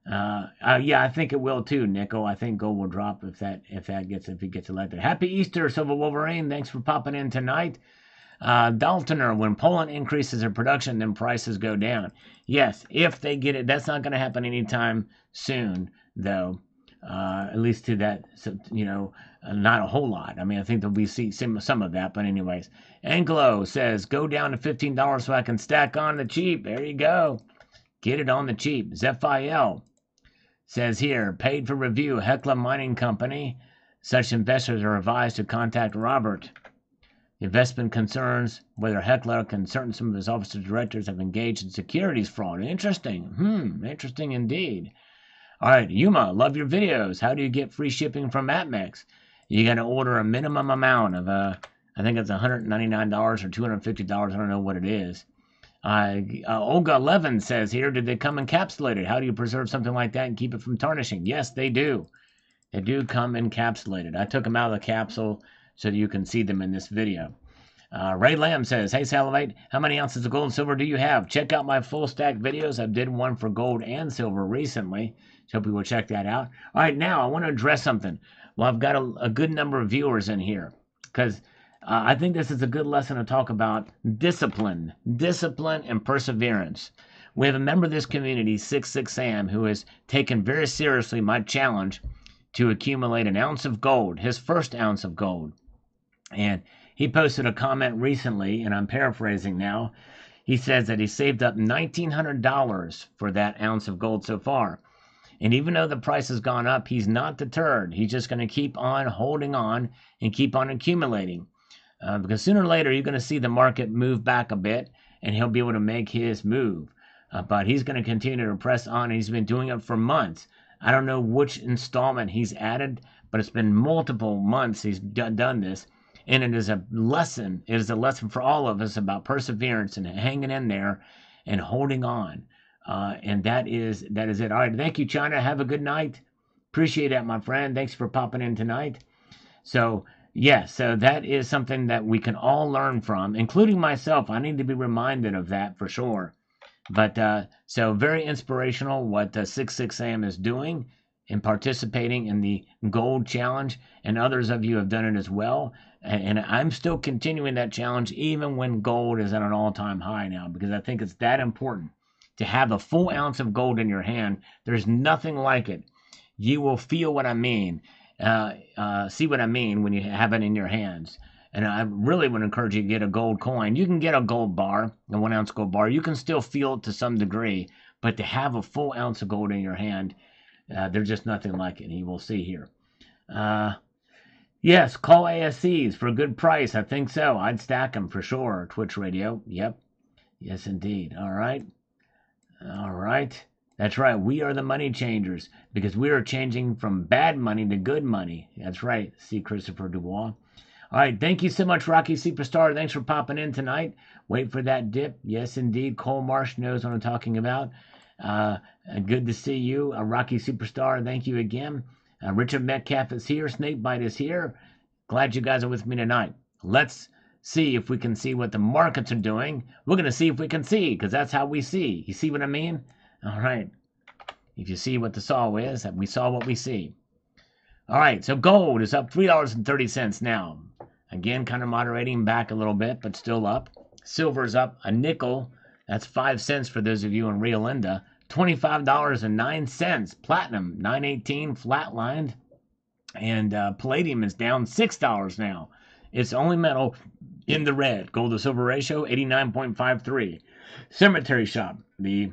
Yeah, I think it will too, Nico. I think gold will drop if it gets elected. Happy Easter, Silver Wolverine. Thanks for popping in tonight. Daltoner, when Poland increases their production, then prices go down. Yes, if they get it. That's not going to happen anytime soon, though. At least to that, not a whole lot. I mean, I think that we see some of that, but anyways. Anglo says, go down to $15 so I can stack on the cheap. There you go. Get it on the cheap. Zephiel says here, paid for review, Hecla Mining Company. Such investors are advised to contact Robert. Investment concerns whether Hecla and some of his officers directors have engaged in securities fraud. Interesting. Interesting indeed. All right, Yuma, love your videos. How do you get free shipping from APMEX? You got to order a minimum amount of, I think it's $199 or $250. I don't know what it is. Olga Levin says here, did they come encapsulated? How do you preserve something like that and keep it from tarnishing? Yes, they do. They do come encapsulated. I took them out of the capsule so that you can see them in this video. Ray Lamb says, hey, Salivate, how many ounces of gold and silver do you have? Check out my full stack videos. I did one for gold and silver recently. So hope you will check that out. All right, now I want to address something. Well, I've got a good number of viewers in here because I think this is a good lesson to talk about discipline and perseverance. We have a member of this community, 66 Sam, who has taken very seriously my challenge to accumulate an ounce of gold, his first ounce of gold. And he posted a comment recently, and I'm paraphrasing now. He says that he saved up $1,900 for that ounce of gold so far. And even though the price has gone up, he's not deterred. He's just going to keep on holding on and keep on accumulating. Because sooner or later, you're going to see the market move back a bit, and he'll be able to make his move. But he's going to continue to press on. He's been doing it for months. I don't know which installment he's added, but it's been multiple months he's done this. And it is a lesson. It is a lesson for all of us about perseverance and hanging in there and holding on. And that is it. All right. Thank you, China. Have a good night. Appreciate that, my friend. Thanks for popping in tonight. So, yes, so that is something that we can all learn from, including myself. I need to be reminded of that for sure. But so very inspirational what 66 Sam is doing and participating in the gold challenge, and others of you have done it as well. And I'm still continuing that challenge even when gold is at an all-time high now, because I think it's that important to have a full ounce of gold in your hand. There's nothing like it. You will feel what I mean, see what I mean when you have it in your hands. And I really would encourage you to get a gold coin. You can get a gold bar, a 1 ounce gold bar. You can still feel it to some degree, but to have a full ounce of gold in your hand, there's just nothing like it. And you will see here. Yes, call ASCs for a good price. I think so. I'd stack them for sure. Twitch Radio. Yep. Yes, indeed. All right. That's right. We are the money changers because we are changing from bad money to good money. That's right. See Christopher Dubois. All right. Thank you so much, Rocky Superstar. Thanks for popping in tonight. Wait for that dip. Yes, indeed. Cole Marsh knows what I'm talking about. Good to see you, Rocky Superstar. Thank you again. Richard Metcalf is here. Snakebite is here. Glad you guys are with me tonight. Let's see if we can see what the markets are doing. We're going to see if we can see because that's how we see. You see what I mean? All right. If you see what the saw is, we saw what we see. All right. So gold is up $3.30 now. Again, kind of moderating back a little bit, but still up. Silver's up a nickel. That's 5 cents for those of you in Rio Linda. $25.09. Platinum, $9.18, flatlined. And palladium is down $6 now. It's the only metal in the red. Gold to silver ratio, 89.53. Cemetery Shop, the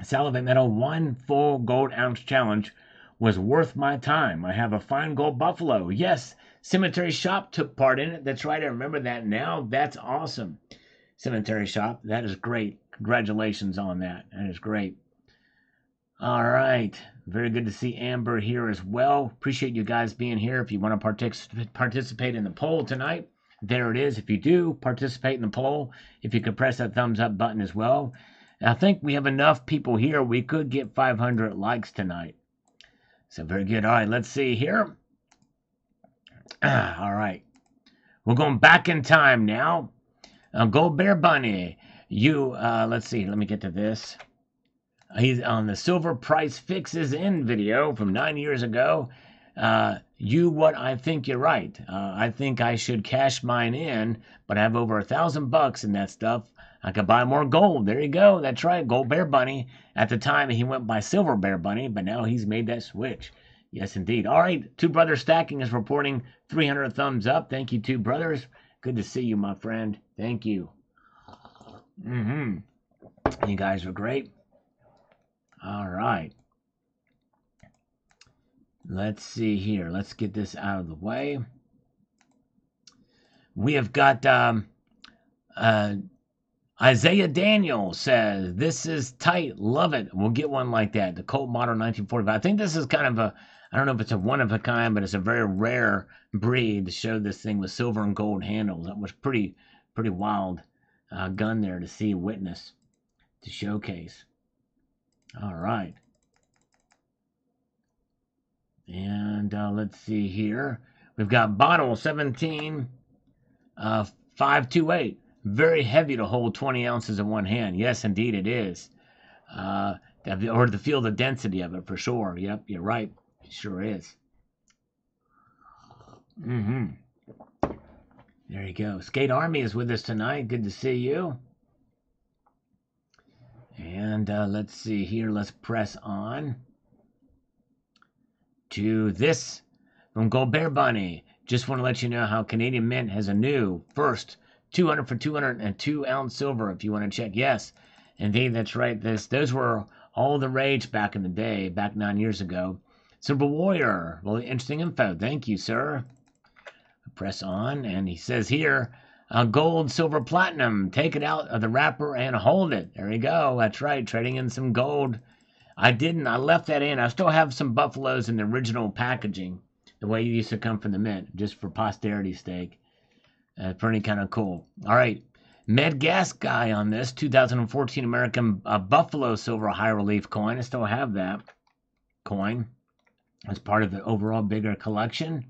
Salivate Metal 1 full gold ounce challenge was worth my time. I have a fine gold buffalo. Yes, Cemetery Shop took part in it. That's right, I remember that now. That's awesome. Cemetery Shop, that is great. Congratulations on that. That is great. All right. Very good to see Amber here as well. Appreciate you guys being here. If you want to participate in the poll tonight, there it is. If you do participate in the poll, if you could press that thumbs up button as well. I think we have enough people here. We could get 500 likes tonight. So very good. All right, let's see here. All right. We're going back in time now. Gold Bear Bunny. Let's see. Let me get to this. He's on the Silver Price Fixes In video from 9 years ago. What I think you're right. I think I should cash mine in, but I have over $1,000 in that stuff. I could buy more gold. There you go. That's right. Gold Bear Bunny. At the time, he went by Silver Bear Bunny, but now he's made that switch. Yes, indeed. All right. Two Brothers Stacking is reporting 300 thumbs up. Thank you, Two Brothers. Good to see you, my friend. Thank you. You guys are great. All right. Let's see here. Let's get this out of the way. We have got Isaiah Daniel says, this is tight. Love it. We'll get one like that. The Colt Model 1945. I think this is kind of I don't know if it's a one of a kind, but it's a very rare breed to show this thing with silver and gold handles. That was pretty wild gun there to see, witness, to showcase. All right. And let's see here. We've got bottle 17, 528. Very heavy to hold 20 ounces in one hand. Yes, indeed it is. Or to feel the density of it for sure. Yep, you're right. It sure is. There you go. Skate Army is with us tonight. Good to see you. And let's see here. Let's press on to this from Gold Bear Bunny. Just want to let you know how Canadian Mint has a new first 200 for 202 ounce silver if you want to check. Yes, indeed, that's right. Those were all the rage back in the day, back 9 years ago. Silver Warrior, really interesting info. Thank you, sir. Press on, and he says here, gold, silver, platinum. Take it out of the wrapper and hold it. There you go. That's right. Trading in some gold. I left that in. I still have some buffaloes in the original packaging, the way it used to come from the mint, just for posterity's sake. Pretty kind of cool. All right. Med Gas Guy on this 2014 American Buffalo Silver High Relief coin. I still have that coin as part of the overall bigger collection.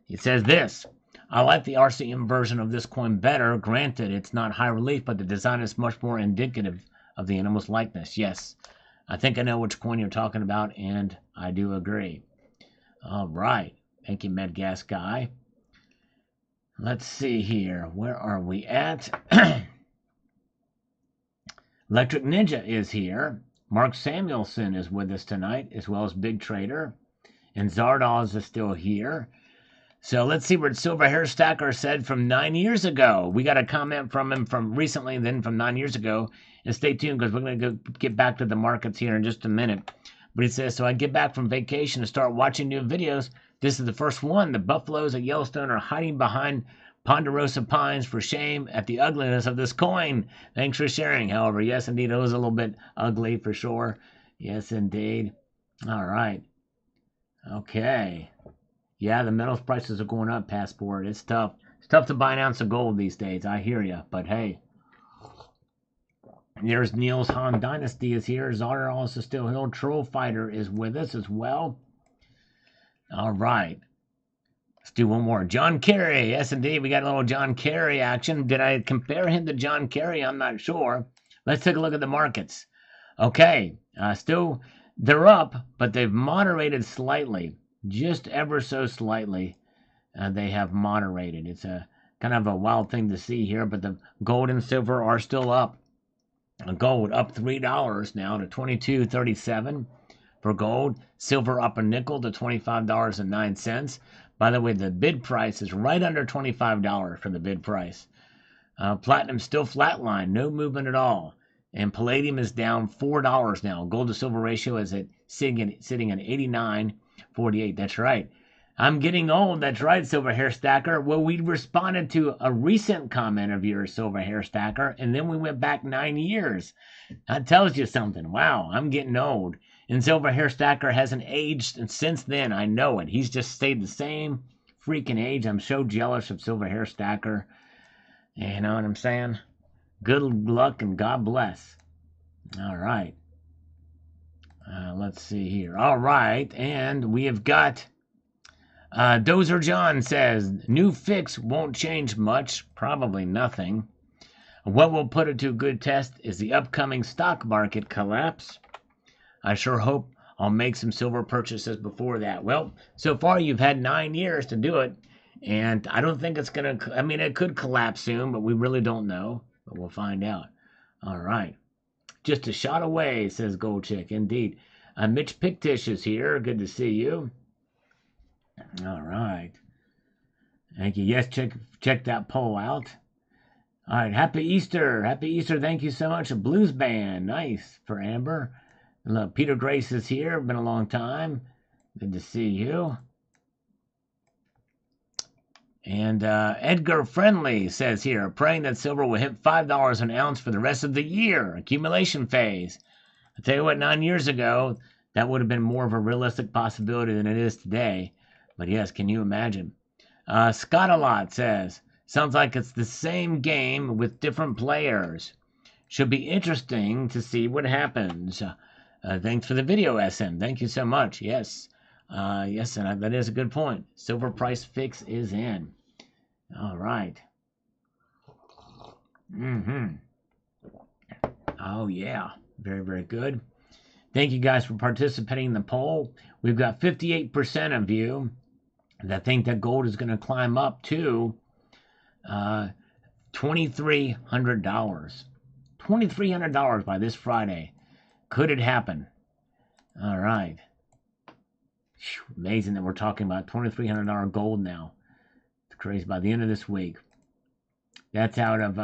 It says this. I like the RCM version of this coin better. Granted, it's not high relief, but the design is much more indicative of the animal's likeness. Yes, I think I know which coin you're talking about, and I do agree. All right. Thank you, Med Gas Guy. Let's see here. Where are we at? Electric Ninja is here. Mark Samuelson is with us tonight, as well as Big Trader. And Zardoz is still here. So let's see what Silver Hair Stacker said from 9 years ago. We got a comment from him from recently, then from 9 years ago. And stay tuned because we're going to get back to the markets here in just a minute. But he says, so I get back from vacation to start watching new videos. This is the first one. The buffaloes at Yellowstone are hiding behind Ponderosa pines for shame at the ugliness of this coin. Thanks for sharing. However, yes, indeed, it was a little bit ugly for sure. Yes, indeed. All right. Okay. Yeah, the metals prices are going up, Passport. It's tough. It's tough to buy an ounce of gold these days. I hear you. But hey, there's Niels Han Dynasty is here. Czar also still here. Troll Fighter is with us as well. All right. Let's do one more. John Kerry. Yes, indeed. We got a little John Kerry action. Did I compare him to John Kerry? I'm not sure. Let's take a look at the markets. Okay. Still, they're up, but they've moderated slightly. Just ever so slightly. They have moderated. It's a kind of a wild thing to see here, but the gold and silver are still up. Gold up $3 now to $22.37 for gold. Silver up a nickel to $25.09. By the way, the bid price is right under $25 for the bid price. Platinum still flatline, no movement at all. And palladium is down $4 now. Gold to silver ratio is sitting at 89.48. That's right. I'm getting old. That's right, Silver Hair Stacker. Well, we responded to a recent comment of yours, Silver Hair Stacker, and then we went back 9 years. That tells you something. Wow, I'm getting old. And Silver Hair Stacker hasn't aged since then. I know it. He's just stayed the same freaking age. I'm so jealous of Silver Hair Stacker. You know what I'm saying? Good luck and God bless. All right. Let's see here. All right, and we have got... Dozer John says, new fix won't change much, probably nothing. What will put it to a good test is the upcoming stock market collapse. I sure hope I'll make some silver purchases before that. Well, so far you've had 9 years to do it, and I don't think it's going to, I mean, it could collapse soon, but we really don't know, but we'll find out. All right. Just a shot away, says Gold Chick, indeed. Mitch Pictish is here. Good to see you. All right. Thank you. Yes, check that poll out. All right. Happy Easter. Happy Easter. Thank you so much. A blues band. Nice for Amber. Look, Peter Grace is here. Been a long time. Good to see you. And Edgar Friendly says here, praying that silver will hit $5 an ounce for the rest of the year. Accumulation phase. I'll tell you what, 9 years ago, that would have been more of a realistic possibility than it is today. But yes, can you imagine? Scott-a-lot says, sounds like it's the same game with different players. Should be interesting to see what happens. Thanks for the video, SM. Thank you so much. Yes. Yes, and that is a good point. Silver price fix is in. All right. Oh, yeah. Very, very good. Thank you guys for participating in the poll. We've got 58% of you that think that gold is going to climb up to $2,300. $2,300 by this Friday. Could it happen? All right. Amazing that we're talking about $2,300 gold now. It's crazy. By the end of this week. That's out of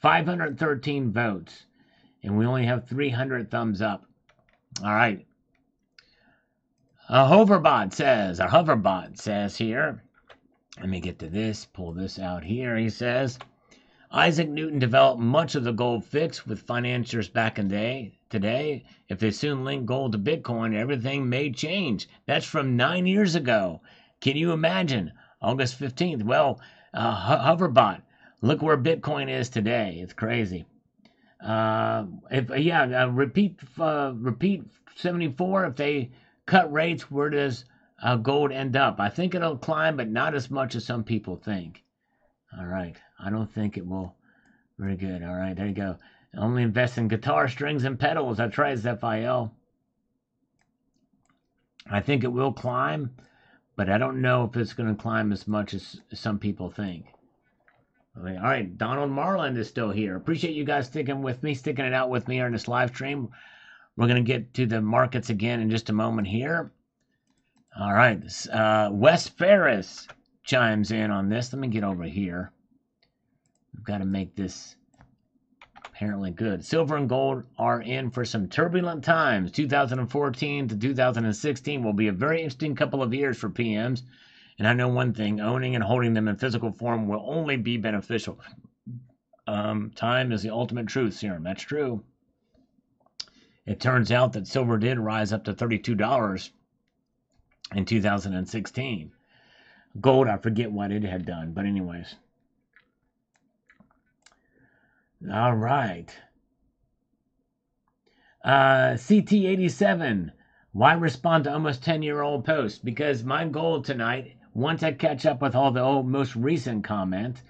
513 votes. And we only have 300 thumbs up. All right. A hoverbot says here, let me get to this, pull this out here. He says, Isaac Newton developed much of the gold fix with financiers back in today. If they soon link gold to Bitcoin, everything may change. That's from 9 years ago. Can you imagine? August 15th. Well, hoverbot, look where Bitcoin is today. It's crazy. Repeat 74. If they cut rates, where does gold end up? I think it'll climb, but not as much as some people think. All right. I don't think it will. Very good. All right. There you go. Only invest in guitar strings and pedals. That's right, Zephiel. I think it will climb, but I don't know if it's going to climb as much as some people think. All right. Donald Marland is still here. Appreciate you guys sticking it out with me on this live stream. We're going to get to the markets again in just a moment here. All right. Wes Ferris chimes in on this. Let me get over here. We've got to make this apparently good. Silver and gold are in for some turbulent times. 2014 to 2016 will be a very interesting couple of years for PMs. And I know one thing, owning and holding them in physical form will only be beneficial. Time is the ultimate truth serum. That's true. It turns out that silver did rise up to $32 in 2016. Gold, I forget what it had done, but anyways. All right. CT87. Why respond to almost 10-year-old posts? Because my goal tonight, once I catch up with all the most recent comments,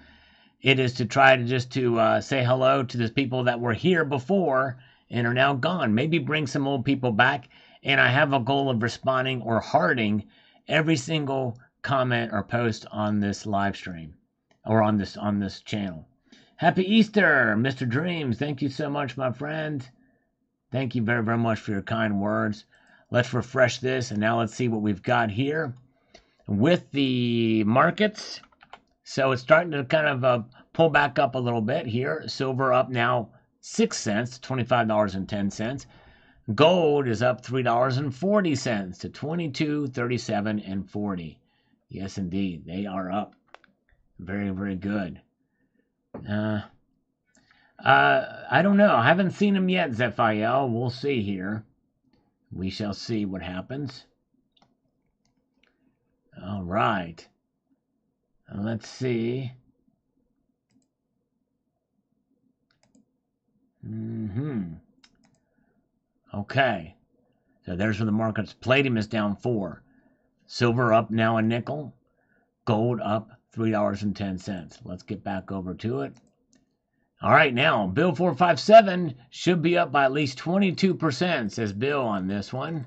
it is to try to just to say hello to the people that were here before and are now gone. Maybe bring some old people back. And I have a goal of responding or hearting every single comment or post on this live stream or on this channel. Happy Easter, Mr. Dreams. Thank you so much, my friend. Thank you very, very much for your kind words. Let's refresh this, and now let's see what we've got here with the markets. So it's starting to kind of pull back up a little bit here. Silver up now 6 cents, $25.10. Gold is up $3.40 to $22.37.40. Yes, indeed, they are up. Very, very good. I don't know. I haven't seen them yet, Zephiel. We'll see here. We shall see what happens. All right. Let's see. Okay. So there's where the market's. Palladium is down 4. Silver up now a nickel. Gold up $3.10. Let's get back over to it. All right, now, Bill 457 should be up by at least 22%, says Bill on this one.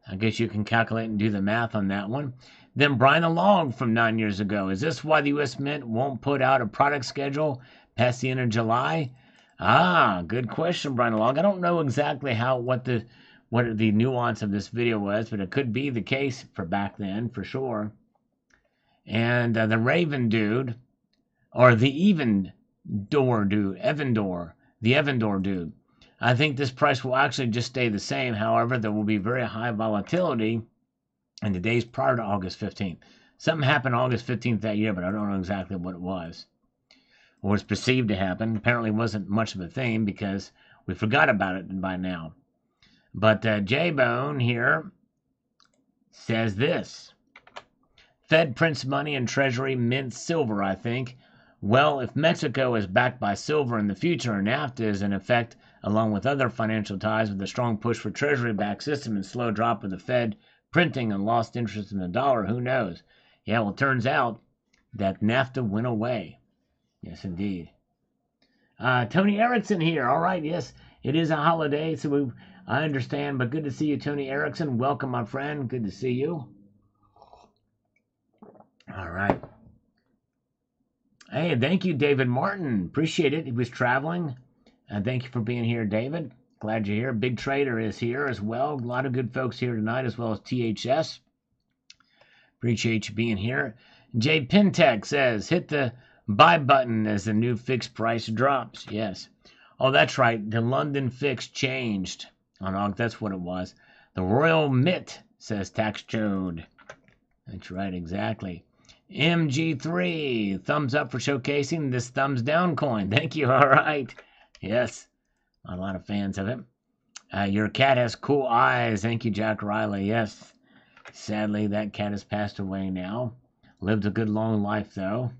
I guess you can calculate and do the math on that one. Then Brian the Log from 9 years ago. Is this why the U.S. Mint won't put out a product schedule past the end of July? Ah, good question, Brian the Log. I don't know exactly what the nuance of this video was, but it could be the case for back then, for sure. And the Raven dude, or the Evendor dude. I think this price will actually just stay the same. However, there will be very high volatility in the days prior to August 15th. Something happened August 15th that year, but I don't know exactly what it was. Or was perceived to happen. Apparently wasn't much of a thing because we forgot about it by now. But J-Bone here says this. Fed prints money and Treasury mints silver, I think. Well, if Mexico is backed by silver in the future and NAFTA is in effect, along with other financial ties with a strong push for Treasury-backed system and slow drop of the Fed printing and lost interest in the dollar, who knows? Yeah, well, it turns out that NAFTA went away. Yes, indeed. Tony Erickson here. All right, yes, it is a holiday, so I understand, but good to see you, Tony Erickson. Welcome, my friend. Good to see you. All right. Hey, thank you, David Martin. Appreciate it. He was traveling. Thank you for being here, David. Glad you're here. Big Trader is here as well. A lot of good folks here tonight, as well as THS. Appreciate you being here. Jay Pintech says, hit the buy button as the new fixed price drops. Yes. Oh, that's right. The London fix changed on August. That's what it was. The Royal Mint, says Tax Chode. That's right, exactly. MG3, thumbs up for showcasing this thumbs down coin. Thank you. All right. Yes, a lot of fans of it. Your cat has cool eyes. Thank you, Jack Riley. Yes, sadly, that cat has passed away now. Lived a good long life, though.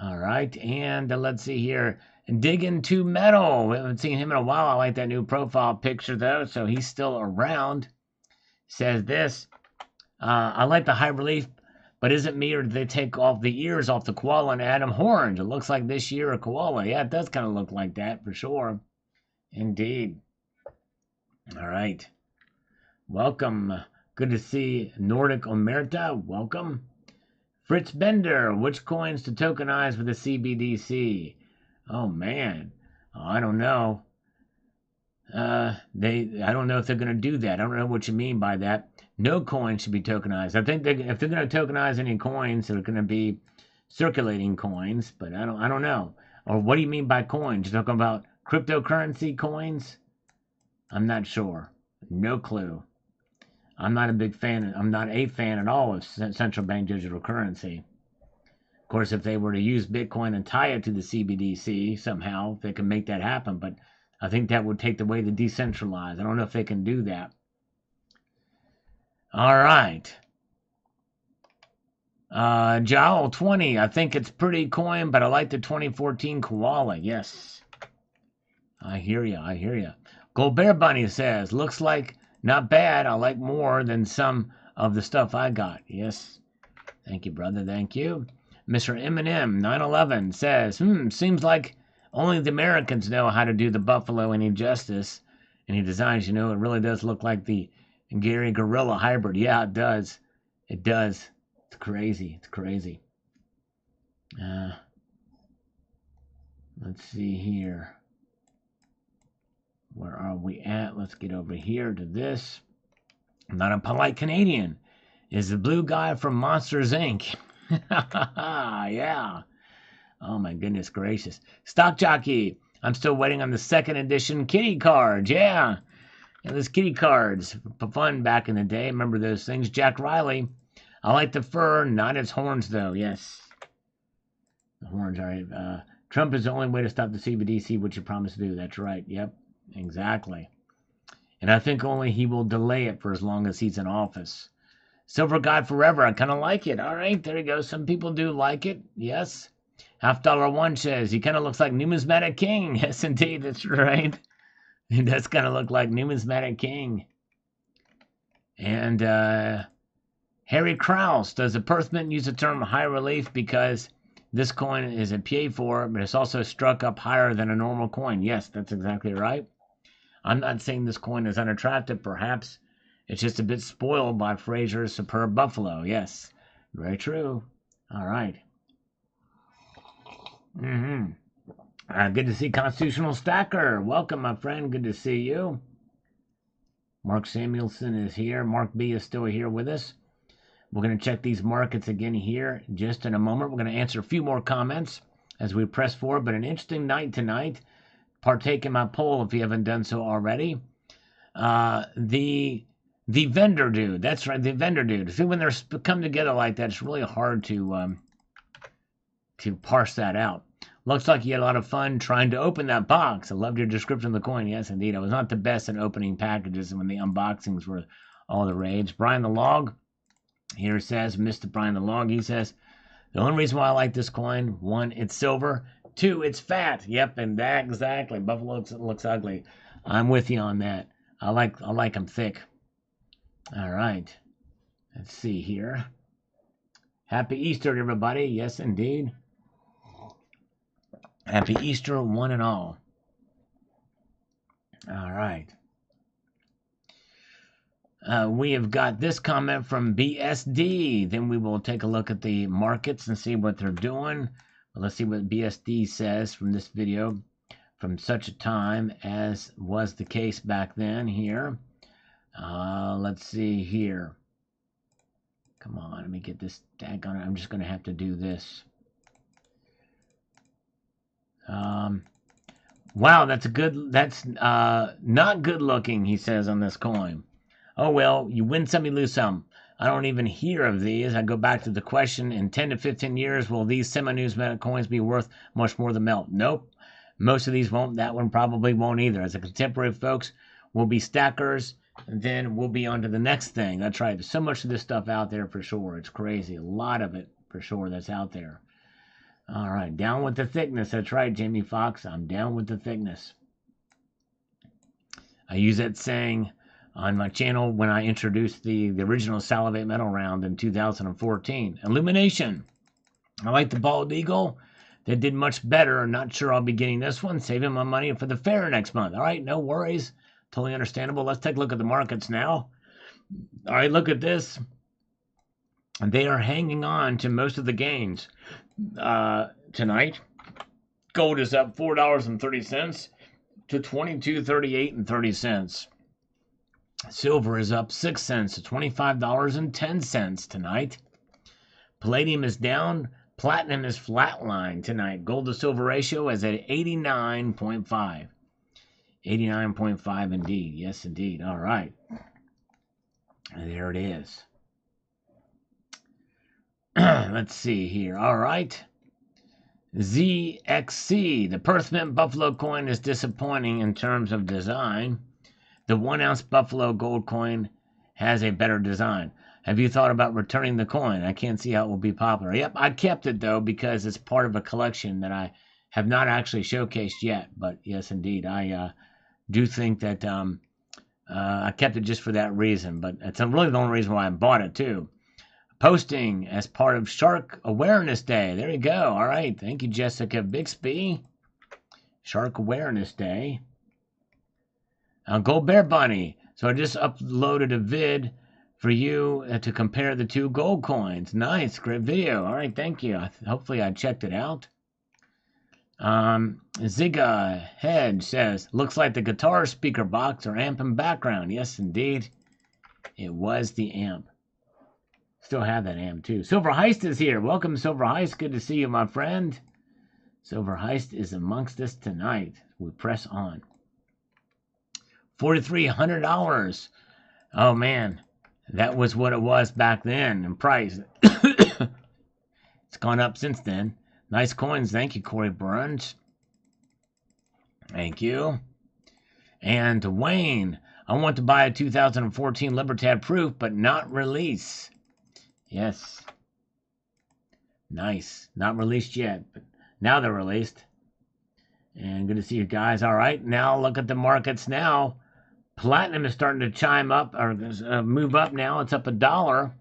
All right, and let's see here. Dig into Metal. We haven't seen him in a while. I like that new profile picture, though, so he's still around. Says this. I like the high relief, but is it me or did they take off the ears off the koala and add them horns? It looks like this year a koala. Yeah, it does kind of look like that for sure. Indeed. All right. Welcome. Good to see Nordic Omerta. Welcome. Fritz Bender. Which coins to tokenize with the CBDC? Oh, man. Oh, I don't know. I don't know if they're going to do that. I don't know what you mean by that. No coins should be tokenized. I think if they're going to tokenize any coins, they're going to be circulating coins, but I don't know. Or what do you mean by coins? You're talking about cryptocurrency coins? I'm not sure. No clue. I'm not a big fan. I'm not a fan at all of central bank digital currency. Of course, if they were to use Bitcoin and tie it to the CBDC somehow, they can make that happen. But I think that would take away the decentralized. I don't know if they can do that. All right. Jowl 20. I think it's pretty coin, but I like the 2014 koala. Yes. I hear you. I hear you. Gold Bear Bunny says, looks like not bad. I like more than some of the stuff I got. Yes. Thank you, brother. Thank you. Mr. Eminem 911 says, seems like only the Americans know how to do the buffalo any justice. Any designs, it really does look like the Gary Gorilla hybrid. Yeah, it does. It does. It's crazy. It's crazy. Let's see here. Where are we at? Let's get over here to this. Not a polite Canadian. Is the blue guy from Monsters, Inc. Yeah. Oh, my goodness gracious. Stock Jockey. I'm still waiting on the second edition kitty cards. Yeah. And those kitty cards. Fun back in the day. Remember those things? Jack Riley. I like the fur, not its horns, though. Yes. The horns, all right. Trump is the only way to stop the CBDC, which you promised to do. That's right. Yep. Exactly. And I think only he will delay it for as long as he's in office. Silver God Forever. I kind of like it. All right. There you go. Some people do like it. Yes. $1 says, he kind of looks like Numismatic King. Yes, indeed. That's right. He does kind of look like Numismatic King. And Harry Krause, does the Perth Mint use the term high relief because this coin is a PA4, but it's also struck up higher than a normal coin? Yes, that's exactly right. I'm not saying this coin is unattractive. Perhaps it's just a bit spoiled by Fraser's superb buffalo. Yes, very true. All right. Good to see Constitutional Stacker. Welcome, my friend. Good to see you. Mark Samuelson is here. Mark B is still here with us. We're going to check these markets again here just in a moment. We're going to answer a few more comments as we press forward, but an interesting night tonight. Partake in my poll if you haven't done so already. The vendor dude. That's right, the vendor dude. See, when they're come together like that, it's really hard to parse that out. Looks like you had a lot of fun trying to open that box. I loved your description of the coin. Yes, indeed. I was not the best at opening packages when the unboxings were all the rage. Brian the Log here says, Mr. Brian the Log, he says, the only reason why I like this coin, 1, it's silver. 2, it's fat. Yep, and that exactly. Buffalo looks ugly. I'm with you on that. I like them thick. All right. Let's see here. Happy Easter, everybody. Yes, indeed. Happy Easter, one and all. All right. We have got this comment from BSD. Then we will take a look at the markets and see what they're doing. Well, let's see what BSD says from this video from such a time as was the case back then here. Let's see here. Come on, let me get this tag on it. I'm just going to have to do this. Wow, that's not good looking, he says on this coin. Oh, well, you win some, you lose some. I don't even hear of these. I go back to the question, in 10 to 15 years, will these semi-numismatic coins be worth much more than melt? Nope. Most of these won't. That one probably won't either. As a contemporary, folks, we'll be stackers, and then we'll be on to the next thing. That's right. There's so much of this stuff out there for sure. It's crazy. A lot of it for sure that's out there. All right. Down with the thickness. That's right, Jamie Foxx. I'm down with the thickness. I use that saying on my channel when I introduced the original Salivate Metal round in 2014. Illumination. I like the Bald Eagle. They did much better. I'm not sure I'll be getting this one. Saving my money for the fair next month. All right, no worries. Totally understandable. Let's take a look at the markets now. All right, look at this. They are hanging on to most of the gains tonight. Gold is up $4.30 to $22.38.30. Silver is up 6 cents to $25.10 tonight. Palladium is down. Platinum is flatlined tonight. Gold to silver ratio is at 89.5. 89.5 indeed. Yes, indeed. All right. There it is. Let's see here. All right. ZXC. The Perth Mint Buffalo coin is disappointing in terms of design. The 1 ounce Buffalo gold coin has a better design. Have you thought about returning the coin? I can't see how it will be popular. Yep, I kept it though because it's part of a collection that I have not actually showcased yet. But yes, indeed, I do think that I kept it just for that reason. But it's really the only reason why I bought it too. Posting as part of Shark Awareness Day. There you go. All right. Thank you, Jessica Bixby. Shark Awareness Day. Gold Bear Bunny. So I just uploaded a vid for you to compare the two gold coins. Nice. Great video. All right. Thank you. Hopefully I checked it out. Ziga Head says, looks like the guitar speaker box or amp in background. Yes, indeed. It was the amp. Still have that amp too. Silver Heist is here. Welcome, Silver Heist. Good to see you, my friend. Silver Heist is amongst us tonight. We press on. $4,300. Oh man, that was what it was back then in price. It's gone up since then. Nice coins. Thank you, Corey Burns. Thank you. And Wayne, I want to buy a 2014 Libertad Proof, but not release. Yes. Nice. Not released yet, but now they're released. And good to see you guys. All right, now look at the markets now. Platinum is starting to chime up or move up now. It's up $1.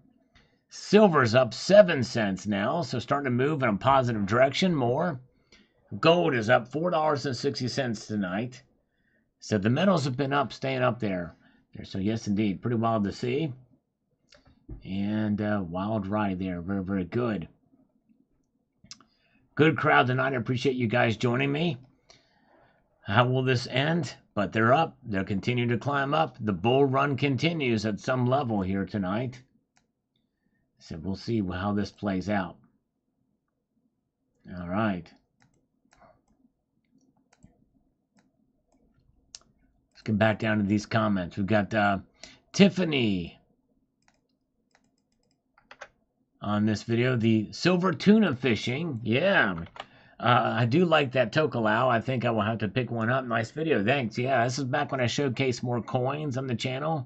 Silver's up 7 cents now, so starting to move in a positive direction more. Gold is up $4.60 tonight. So the metals have been up, staying up there. So yes, indeed, pretty wild to see. And wild ride there. Very, very good. Good crowd tonight. I appreciate you guys joining me. How will this end? But they're up. They'll continue to climb up. The bull run continues at some level here tonight. So we'll see how this plays out. All right. Let's get back down to these comments. We've got Tiffany on this video. The silver tuna fishing. Yeah. I do like that Tokalau. I think I will have to pick one up. Nice video. Thanks. Yeah, this is back when I showcased more coins on the channel.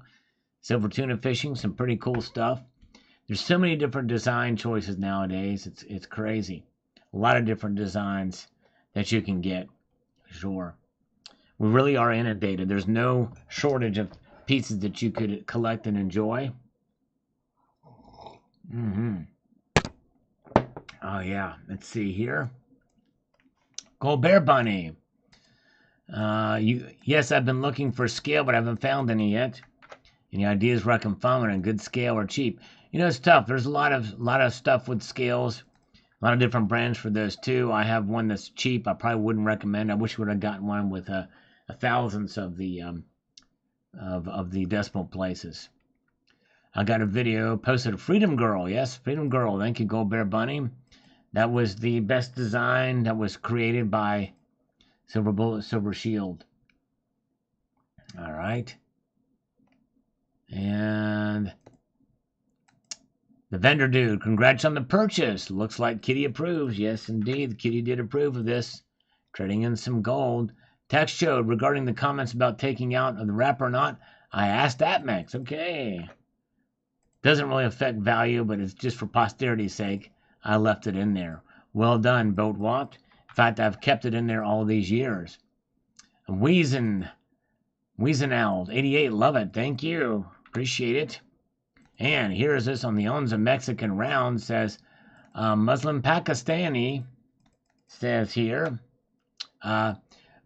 Silver tuna fishing. Some pretty cool stuff. There's so many different design choices nowadays. It's crazy. A lot of different designs that you can get. Sure. We really are inundated. There's no shortage of pieces that you could collect and enjoy. Oh, yeah. Let's see here. Gold Bear Bunny. Yes, I've been looking for scale, but I haven't found any yet. Any ideas where I can find one on good scale or cheap? You know, it's tough. There's a lot of stuff with scales. A lot of different brands for those too. I have one that's cheap. I probably wouldn't recommend. I wish we would have gotten one with a thousandth of the decimal places. I got a video posted. Freedom Girl. Yes, Freedom Girl. Thank you, Gold Bear Bunny. That was the best design that was created by Silver Bullet, Silver Shield. All right. And the vendor dude, congrats on the purchase. Looks like Kitty approves. Yes, indeed. Kitty did approve of this. Trading in some gold. Text showed regarding the comments about taking out of the wrapper or not. I asked ATMEX. Okay. Doesn't really affect value, but it's just for posterity's sake. I left it in there. Well done, Boat Walk. In fact, I've kept it in there all these years. Weazenald, 88, love it. Thank you. Appreciate it. And here is this on the Onza Mexican round. Says, Muslim Pakistani says here,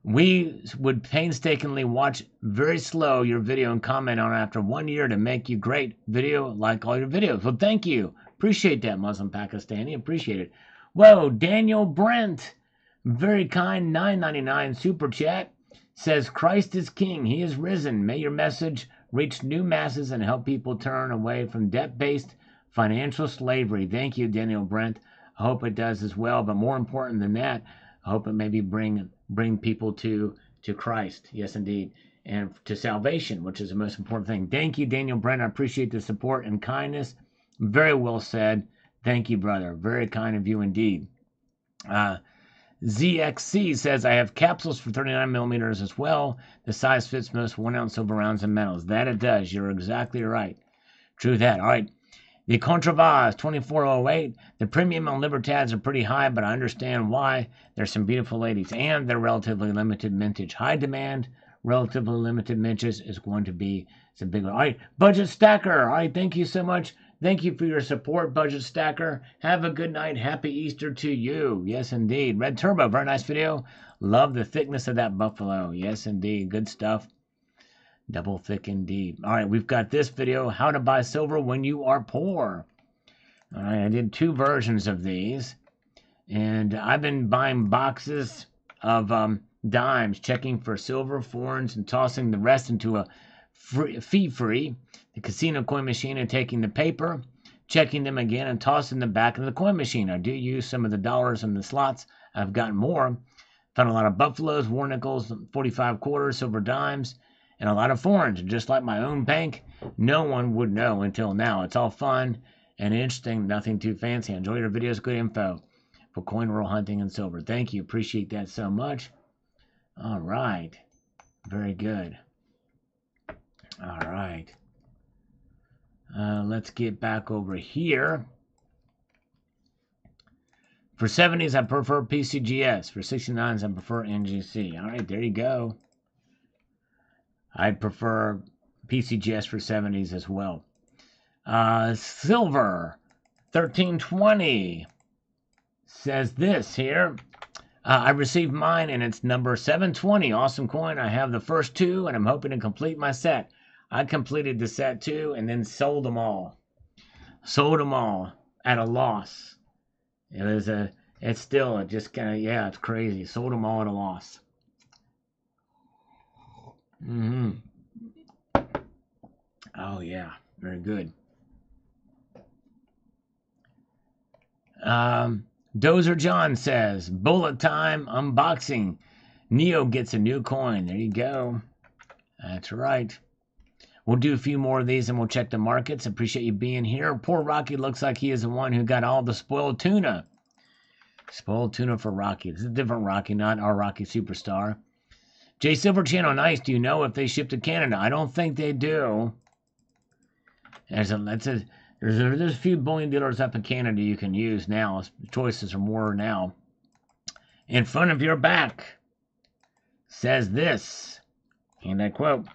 we would painstakingly watch very slow your video and comment on it after 1 year to make you great video like all your videos. Well, thank you. Appreciate that, Muslim Pakistani. Appreciate it. Whoa, Daniel Brent. Very kind, $9.99 super chat. Says, Christ is King. He is risen. May your message reach new masses and help people turn away from debt-based financial slavery. Thank you, Daniel Brent. I hope it does as well. But more important than that, I hope it maybe bring people to Christ. Yes, indeed. and to salvation, which is the most important thing. Thank you, Daniel Brent. I appreciate the support and kindness. Very well said. Thank you, brother. Very kind of you indeed. ZXC says, I have capsules for 39 millimeters as well. The size fits most 1 ounce silver rounds and metals. That it does. You're exactly right. True that. All right. The Contravas 2408. The premium on Libertads are pretty high, but I understand why. There's some beautiful ladies, and they're relatively limited mintage. High demand, relatively limited mintage is going to be some big one. All right, Budget Stacker. All right, thank you so much. Thank you for your support, Budget Stacker. Have a good night. Happy Easter to you. Yes, indeed. Red Turbo, very nice video. Love the thickness of that buffalo. Yes, indeed. Good stuff. Double thick indeed. All right, we've got this video, how to buy silver when you are poor. All right, I did 2 versions of these. And I've been buying boxes of dimes, checking for silver, foreigns, and tossing the rest into a fee-free, the casino coin machine, and taking the paper, checking them again, and tossing them back into the coin machine. I do use some of the dollars in the slots. I've gotten more. Found a lot of buffaloes, war nickels, 45 quarters, silver dimes, and a lot of foreigns. Just like my own bank, no one would know until now. It's all fun and interesting, nothing too fancy. Enjoy your videos, good info for coin roll hunting and silver. Thank you. Appreciate that so much. All right. Very good. All right. Let's get back over here. For 70s, I prefer PCGS. For 69s, I prefer NGC. All right, there you go. I prefer PCGS for 70s as well. Silver, 1320, says this here. I received mine, and it's number 720. Awesome coin. I have the first 2, and I'm hoping to complete my set. I completed the set 2 and then sold them all. Sold them all at a loss. It's still just kind of, yeah, it's crazy. Sold them all at a loss. Oh, yeah. Very good. Dozer John says, bullet time unboxing. Neo gets a new coin. There you go. That's right. We'll do a few more of these and we'll check the markets. Appreciate you being here. Poor Rocky looks like he is the one who got all the spoiled tuna. Spoiled tuna for Rocky. This is a different Rocky, not our Rocky Superstar. J Silver Channel, nice. Do you know if they ship to Canada? I don't think they do. There's a few bullion dealers up in Canada you can use now. Choices are more now. In front of your back says this, and I quote,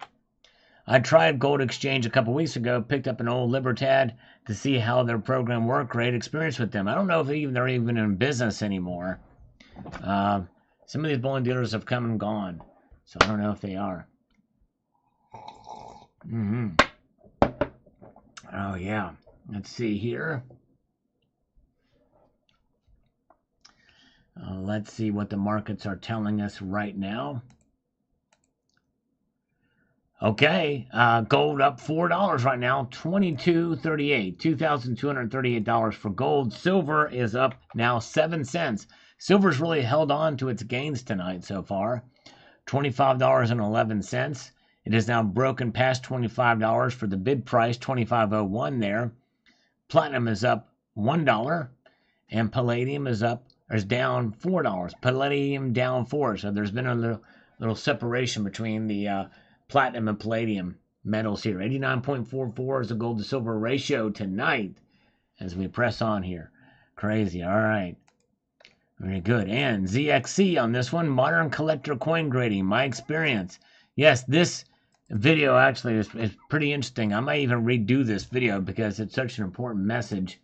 I tried Gold Exchange a couple weeks ago, picked up an old Libertad to see how their program worked. Great experience with them. I don't know if they're even in business anymore. Some of these bullion dealers have come and gone, so I don't know if they are. Oh, yeah. Let's see here. Let's see what the markets are telling us right now. Okay, gold up $4 right now, $22.38, $2,238 for gold. Silver is up now 7 cents. Silver's really held on to its gains tonight so far, $25.11. It has now broken past $25 for the bid price, $25.01 there. Platinum is up $1, and palladium is down $4. Palladium down 4, so there's been a little separation between the platinum and palladium metals here. 89.44 is the gold to silver ratio tonight as we press on here. Crazy. All right. Very good. And ZXC on this one, modern collector coin grading, my experience. Yes, this video actually is pretty interesting. I might even redo this video because it's such an important message.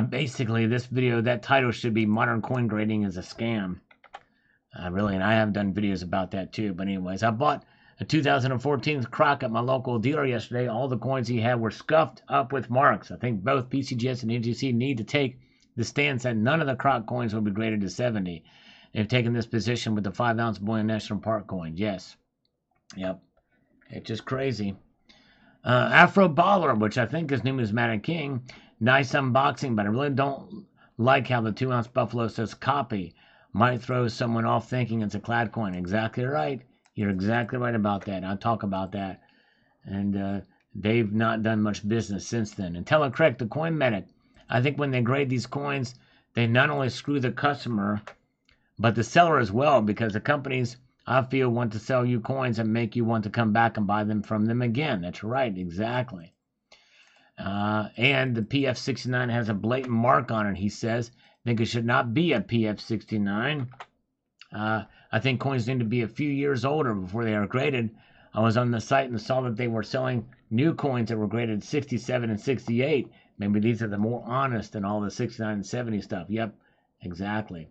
Basically, this video, that title should be Modern Coin Grading is a Scam. Really, and I have done videos about that too. But anyways, I bought a 2014 crock at my local dealer yesterday. All the coins he had were scuffed up with marks. I think both PCGS and NGC need to take the stance that none of the crock coins will be graded to 70. They've taken this position with the 5-ounce bullion National Park coins. Yes. Yep. It's just crazy. Afro Baller, which I think is Numismatic King. Nice unboxing, but I really don't like how the 2-ounce Buffalo says copy. Might throw someone off thinking it's a clad coin. Exactly right. You're exactly right about that. I'll talk about that. And they've not done much business since then. And Telecorrect, the coin medic, I think when they grade these coins, they not only screw the customer, but the seller as well, because the companies, I feel, want to sell you coins and make you want to come back and buy them from them again. That's right, exactly. And the PF69 has a blatant mark on it, he says. I think it should not be a PF69. I think coins need to be a few years older before they are graded. I was on the site and saw that they were selling new coins that were graded 67 and 68. Maybe these are the more honest than all the 69 and 70 stuff. Yep, exactly.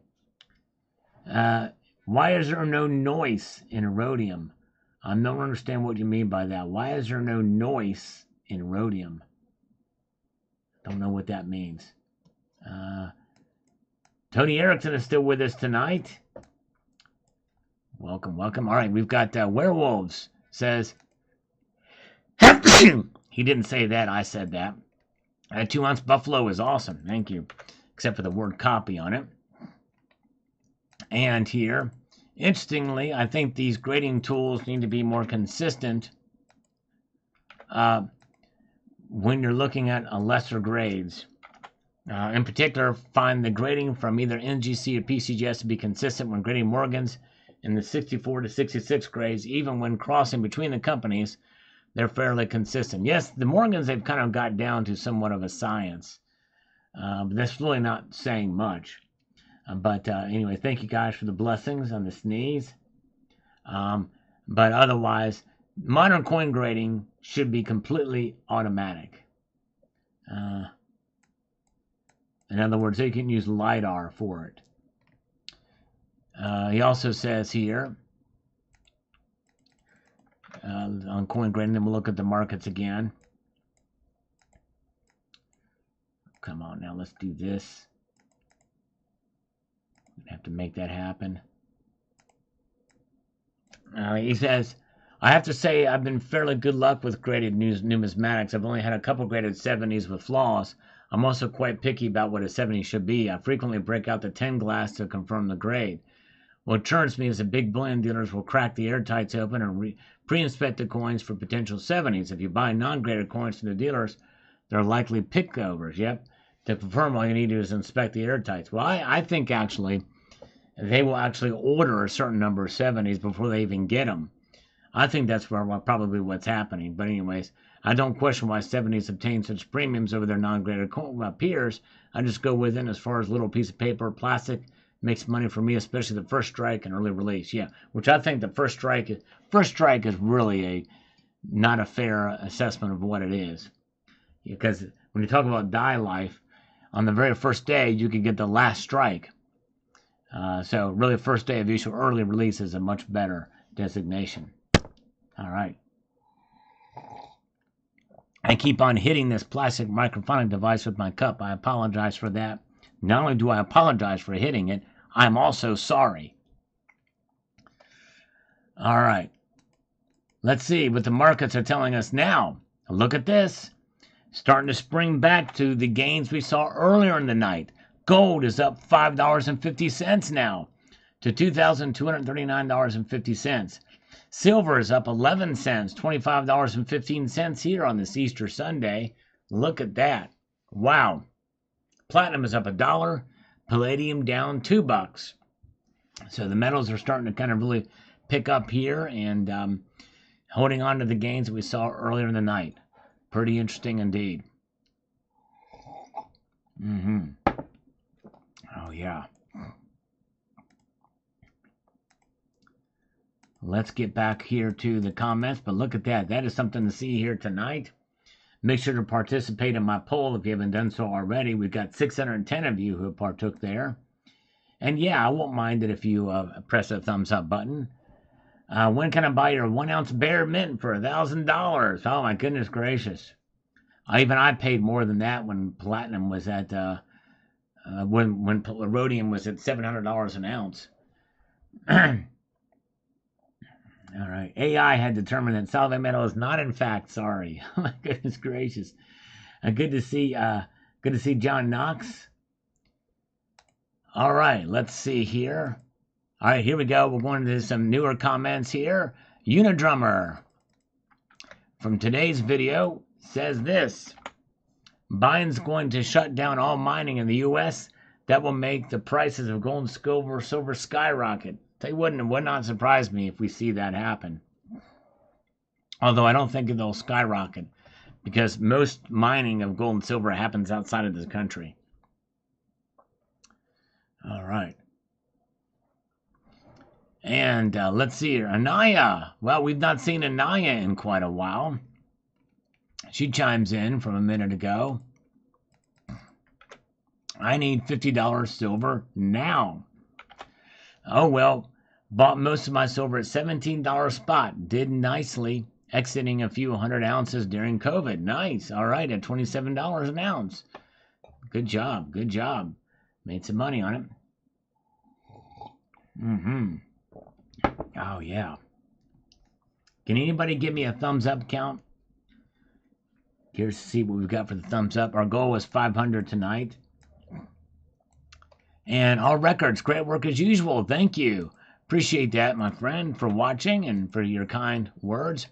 Why is there no noise in rhodium? I don't understand what you mean by that. Why is there no noise in rhodium? Don't know what that means. Tony Erickson is still with us tonight. Welcome, welcome. All right, we've got Werewolves says, he didn't say that, I said that. 2-ounce Buffalo is awesome, thank you. Except for the word copy on it. And here, interestingly, I think these grading tools need to be more consistent when you're looking at lesser grades. In particular, find the grading from either NGC or PCGS to be consistent when grading Morgans in the 64 to 66 grades. Even when crossing between the companies, they're fairly consistent. Yes, the Morgans, they've kind of got down to somewhat of a science. But that's really not saying much. But anyway, thank you guys for the blessings on the sneeze. But otherwise, modern coin grading should be completely automatic. In other words, they can use LiDAR for it. He also says here, on coin grading, then we'll look at the markets again. Come on now, let's do this. Have to make that happen. He says, I have to say I've been fairly good luck with graded numismatics. I've only had a couple graded 70s with flaws. I'm also quite picky about what a 70 should be. I frequently break out the 10 glass to confirm the grade. What turns me is that big bullion dealers will crack the airtights open and pre-inspect the coins for potential 70s. If you buy non-graded coins from the dealers, they're likely pickovers. Yep. To confirm, all you need to do is inspect the airtights. Well, I think actually they will actually order a certain number of 70s before they even get them. I think that's probably what's happening. But anyways, I don't question why 70s obtain such premiums over their non-graded peers. I just go with it as far as little piece of paper, plastic, makes money for me, especially the first strike and early release. Yeah, which I think the first strike is really not a fair assessment of what it is. Because when you talk about die life, on the very first day, you could get the last strike. So really, first day of issue, early release is a much better designation. All right. I keep on hitting this plastic microphonic device with my cup. I apologize for that. Not only do I apologize for hitting it, I'm also sorry. All right. Let's see what the markets are telling us now. Look at this. Starting to spring back to the gains we saw earlier in the night. Gold is up $5.50 now to $2,239.50. Silver is up 11 cents, $25.15 here on this Easter Sunday. Look at that. Wow. Platinum is up $1. Palladium down $2. So the metals are starting to kind of really pick up here and holding on to the gains that we saw earlier in the night. Pretty interesting indeed. Oh, yeah. Let's get back here to the comments, but look at that. That is something to see here tonight. Make sure to participate in my poll if you haven't done so already. We've got 610 of you who partook there. And yeah, I won't mind it if you press the thumbs up button. When can I buy your 1-ounce Bear Mint for $1,000? Oh my goodness gracious! Even I paid more than that when platinum was at when rhodium was at $700 an ounce. All right, AI had determined that Salve metal is not in fact sorry. Oh my goodness gracious! Good to see John Knox. All right, let's see here. All right, here we go. We're going to some newer comments here. Unidrummer from today's video says this: Biden's going to shut down all mining in the U.S. That will make the prices of gold and silver skyrocket. It would not surprise me if we see that happen. Although I don't think they'll skyrocket, because most mining of gold and silver happens outside of this country. All right. And let's see here. Anaya. Well, we've not seen Anaya in quite a while. She chimes in from a minute ago. I need $50 silver now. Oh, well. Bought most of my silver at $17 spot. Did nicely. Exiting a few hundred ounces during COVID. Nice. All right. At $27 an ounce. Good job. Good job. Made some money on it. Oh, yeah. Can anybody give me a thumbs up count? Here's to see what we've got for the thumbs up. Our goal was 500 tonight. And all records, great work as usual. Thank you. Appreciate that, my friend, for watching and for your kind words.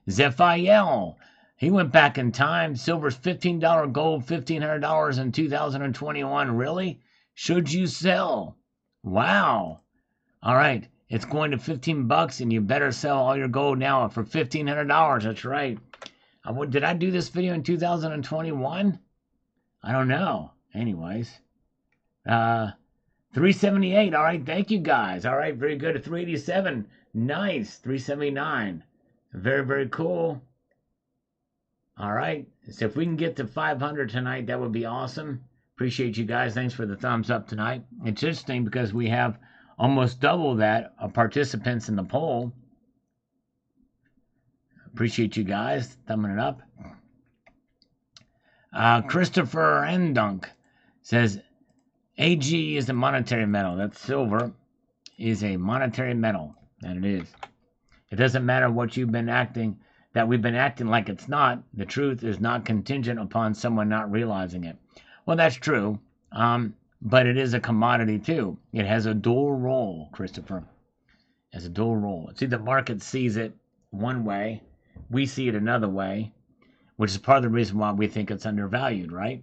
Zephiel, he went back in time. Silver's $15, gold $1,500 in 2021. Really? Should you sell? Wow. All right. It's going to $15, and you better sell all your gold now for $1,500. That's right. Did I do this video in 2021? I don't know. Anyways. 378. All right. Thank you, guys. All right. Very good. 387. Nice. 379. Very, very cool. All right. So if we can get to 500 tonight, that would be awesome. Appreciate you guys. Thanks for the thumbs up tonight. It's interesting because we have almost double that of participants in the poll. Appreciate you guys thumbing it up. Christopher Endunk says, AG is a monetary metal. That's silver is a monetary metal. And it is. It doesn't matter what you've been acting, that we've been acting like it's not. The truth is not contingent upon someone not realizing it. Well, that's true. But it is a commodity too. It has a dual role, Christopher. It has a dual role. See, the market sees it one way. We see it another way, which is part of the reason why we think it's undervalued, right?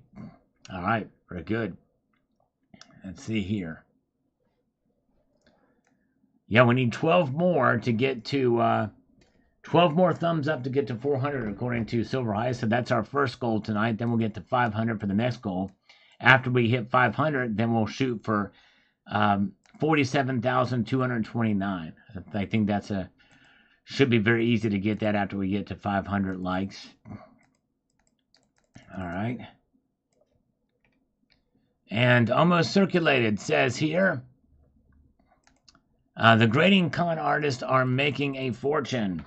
All right, very good. Let's see here. Yeah, we need 12 more to get to 12 more thumbs up to get to 400 according to Silver High. So that's our first goal tonight. Then we'll get to 500 for the next goal. After we hit 500, then we'll shoot for 47,229. I think that's should be very easy to get that after we get to 500 likes. All right. And Almost Circulated says here, the grading con artists are making a fortune.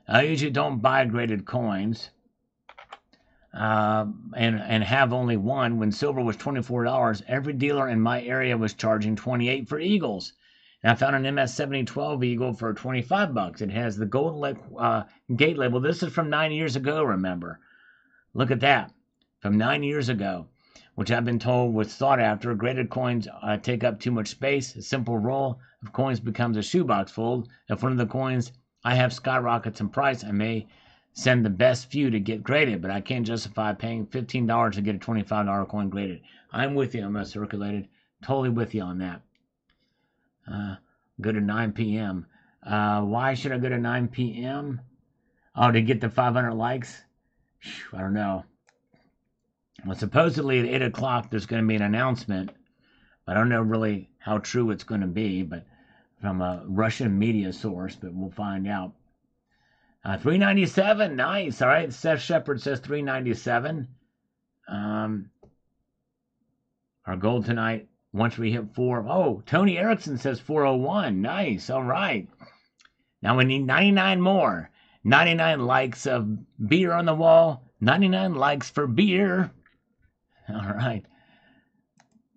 I usually don't buy graded coins. And have only one. When silver was $24, every dealer in my area was charging $28 for eagles. And I found an MS-7012 eagle for $25. It has the gold gate label. This is from 9 years ago, remember. Look at that. From 9 years ago, which I've been told was sought after. Graded coins take up too much space. A simple roll of coins becomes a shoebox full. If one of the coins I have skyrockets in price, I may send the best few to get graded, but I can't justify paying $15 to get a $25 coin graded. I'm with you, MS Circulated. Totally with you on that. Go to 9 p.m. Why should I go to 9 p.m.? Oh, to get the 500 likes? I don't know. Well, supposedly at 8 o'clock there's going to be an announcement. I don't know really how true it's going to be, but from a Russian media source, but we'll find out. 397, nice. All right, Seth Shepard says 397. Our goal tonight, once we hit 4. Oh, Tony Erickson says 401. Nice. All right. Now we need 99 more. 99 likes of beer on the wall. 99 likes for beer. All right.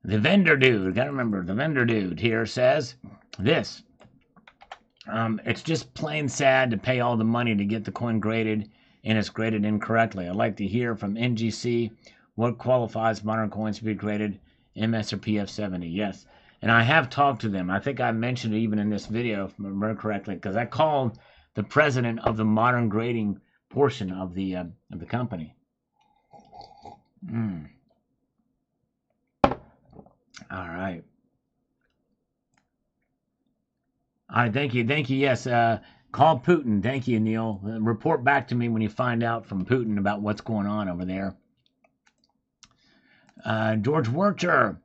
The vendor dude, gotta remember, the vendor dude here says this. It's just plain sad to pay all the money to get the coin graded, and it's graded incorrectly. I'd like to hear from NGC what qualifies modern coins to be graded, MS or PF70. Yes, And I have talked to them. I think I mentioned it even in this video, if I remember correctly, because I called the president of the modern grading portion of the company. All right. All right, thank you. Yes, call Putin. Thank you, Neil. Report back to me when you find out from Putin about what's going on over there. George Wircher.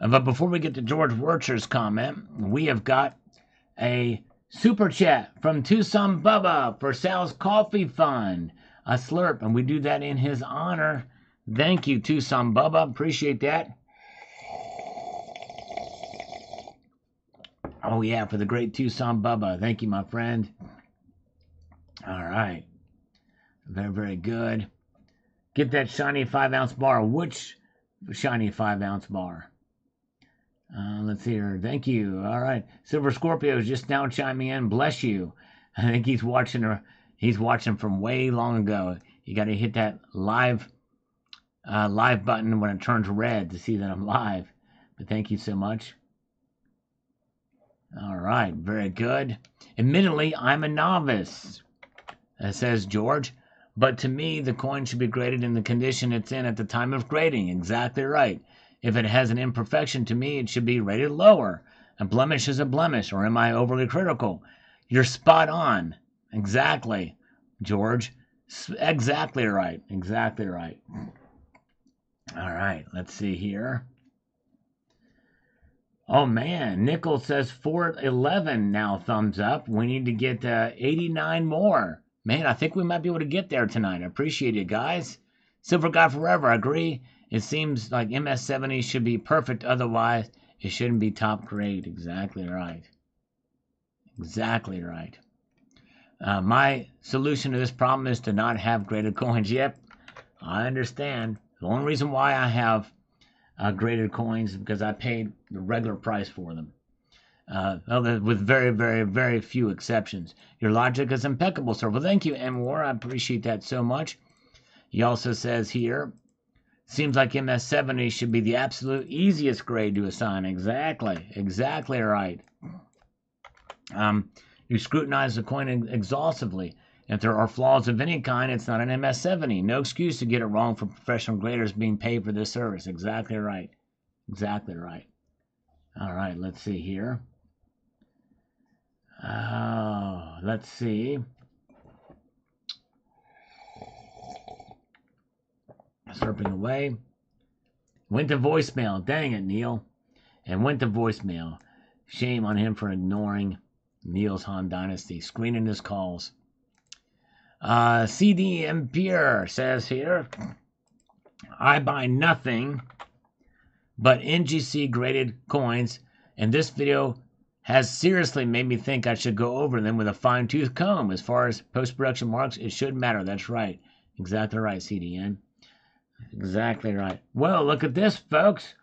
But before we get to George Wircher's comment, we have got a super chat from Tucson Bubba for Sal's Coffee Fund, a slurp, and we do that in his honor. Thank you, Tucson Bubba. Appreciate that. Oh, yeah, for the great Tucson Bubba. Thank you, my friend. All right. Very, very good. Get that shiny 5-ounce bar. Which shiny 5-ounce bar? Let's see here. Thank you. All right. Silver Scorpio is just now chiming in. Bless you. I think he's watching. He's watching from way long ago. You got to hit that live button when it turns red to see that I'm live. But thank you so much. All right. Very good. Admittedly, I'm a novice, says George. But to me, the coin should be graded in the condition it's in at the time of grading. Exactly right. If it has an imperfection, to me, it should be rated lower. A blemish is a blemish, or am I overly critical? You're spot on. Exactly, George. Exactly right. Exactly right. All right, let's see here. Oh, man. Nickel says 411 now, thumbs up. We need to get 89 more. Man, I think we might be able to get there tonight. I appreciate it, guys. Silver Guy Forever, I agree. It seems like MS-70 should be perfect. Otherwise, it shouldn't be top grade. Exactly right. Exactly right. My solution to this problem is to not have graded coins. Yep, I understand. The only reason why I have graded coins is because I paid the regular price for them. With very, very, very few exceptions. Your logic is impeccable, sir. Well, thank you, M-War. I appreciate that so much. He also says here, seems like MS-70 should be the absolute easiest grade to assign. Exactly. Exactly right. You scrutinize the coin exhaustively. If there are flaws of any kind, it's not an MS-70. No excuse to get it wrong for professional graders being paid for this service. Exactly right. Exactly right. All right, let's see here. Let's see. Slurping away. Went to voicemail. Dang it, Neil. And went to voicemail. Shame on him for ignoring Neil's Han Dynasty. Screening his calls. CD Empire says here, I buy nothing but NGC graded coins, and this video has seriously made me think I should go over them with a fine-tooth comb. As far as post-production marks, it should matter. That's right. Exactly right, CDN. Exactly right. Well, look at this, folks.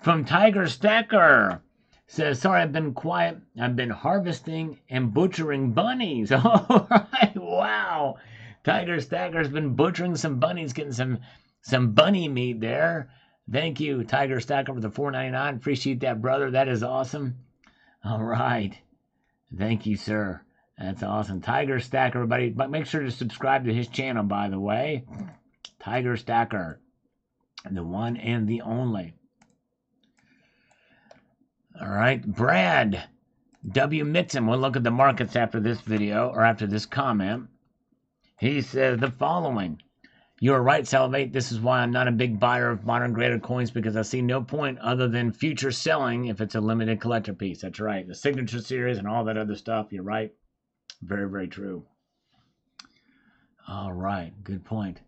From Tiger Stacker. Says, sorry, I've been quiet. I've been harvesting and butchering bunnies. All right, wow. Tiger Stacker's been butchering some bunnies, getting some bunny meat there. Thank you, Tiger Stacker, for the $4.99. Appreciate that, brother. That is awesome. All right. Thank you, sir. That's awesome. Tiger Stacker, everybody. But make sure to subscribe to his channel, by the way. Tiger Stacker. The one and the only. All right, Brad W. Mitson. We'll look at the markets after this video, or after this comment. He says the following. You are right, Salivate. This is why I'm not a big buyer of modern graded coins, because I see no point other than future selling if it's a limited collector piece. That's right. The Signature Series and all that other stuff. You're right. Very, very true. All right. Good point.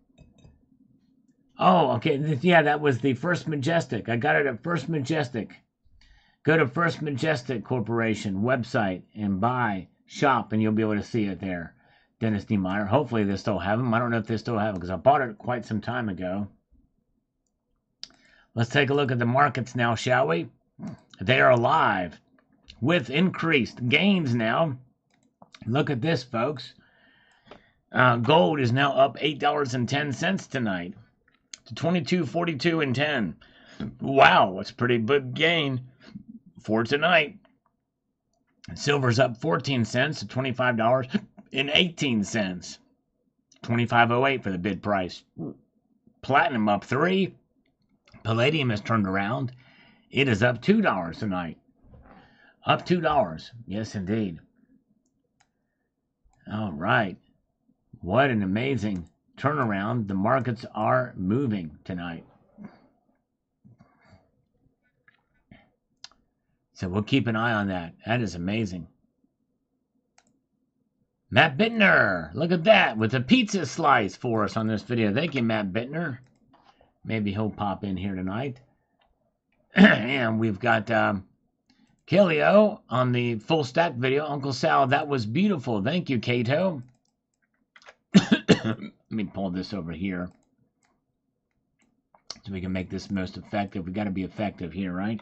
Oh, okay. Yeah, that was the First Majestic. I got it at First Majestic. Go to First Majestic Corporation website and buy, shop, and you'll be able to see it there. Dennis D. Meyer. Hopefully they still have them. I don't know if they still have them because I bought it quite some time ago. Let's take a look at the markets now, shall we? They are alive with increased gains now. Look at this, folks. Gold is now up $8.10 tonight to $22.42 and 10. Wow, that's a pretty big gain. for tonight. Silver's up 14 cents to $25.18. $25.08 for the bid price. Platinum up 3. Palladium has turned around. It is up $2 tonight. Up $2. Yes, indeed. All right. What an amazing turnaround. The markets are moving tonight. So we'll keep an eye on that. That is amazing. Matt Bittner, look at that, with a pizza slice for us on this video. Thank you, Matt Bittner. Maybe he'll pop in here tonight. And we've got Kaleo on the full stack video. Uncle Sal, that was beautiful. Thank you, Kato. Let me pull this over here so we can make this most effective. We got to be effective here, right?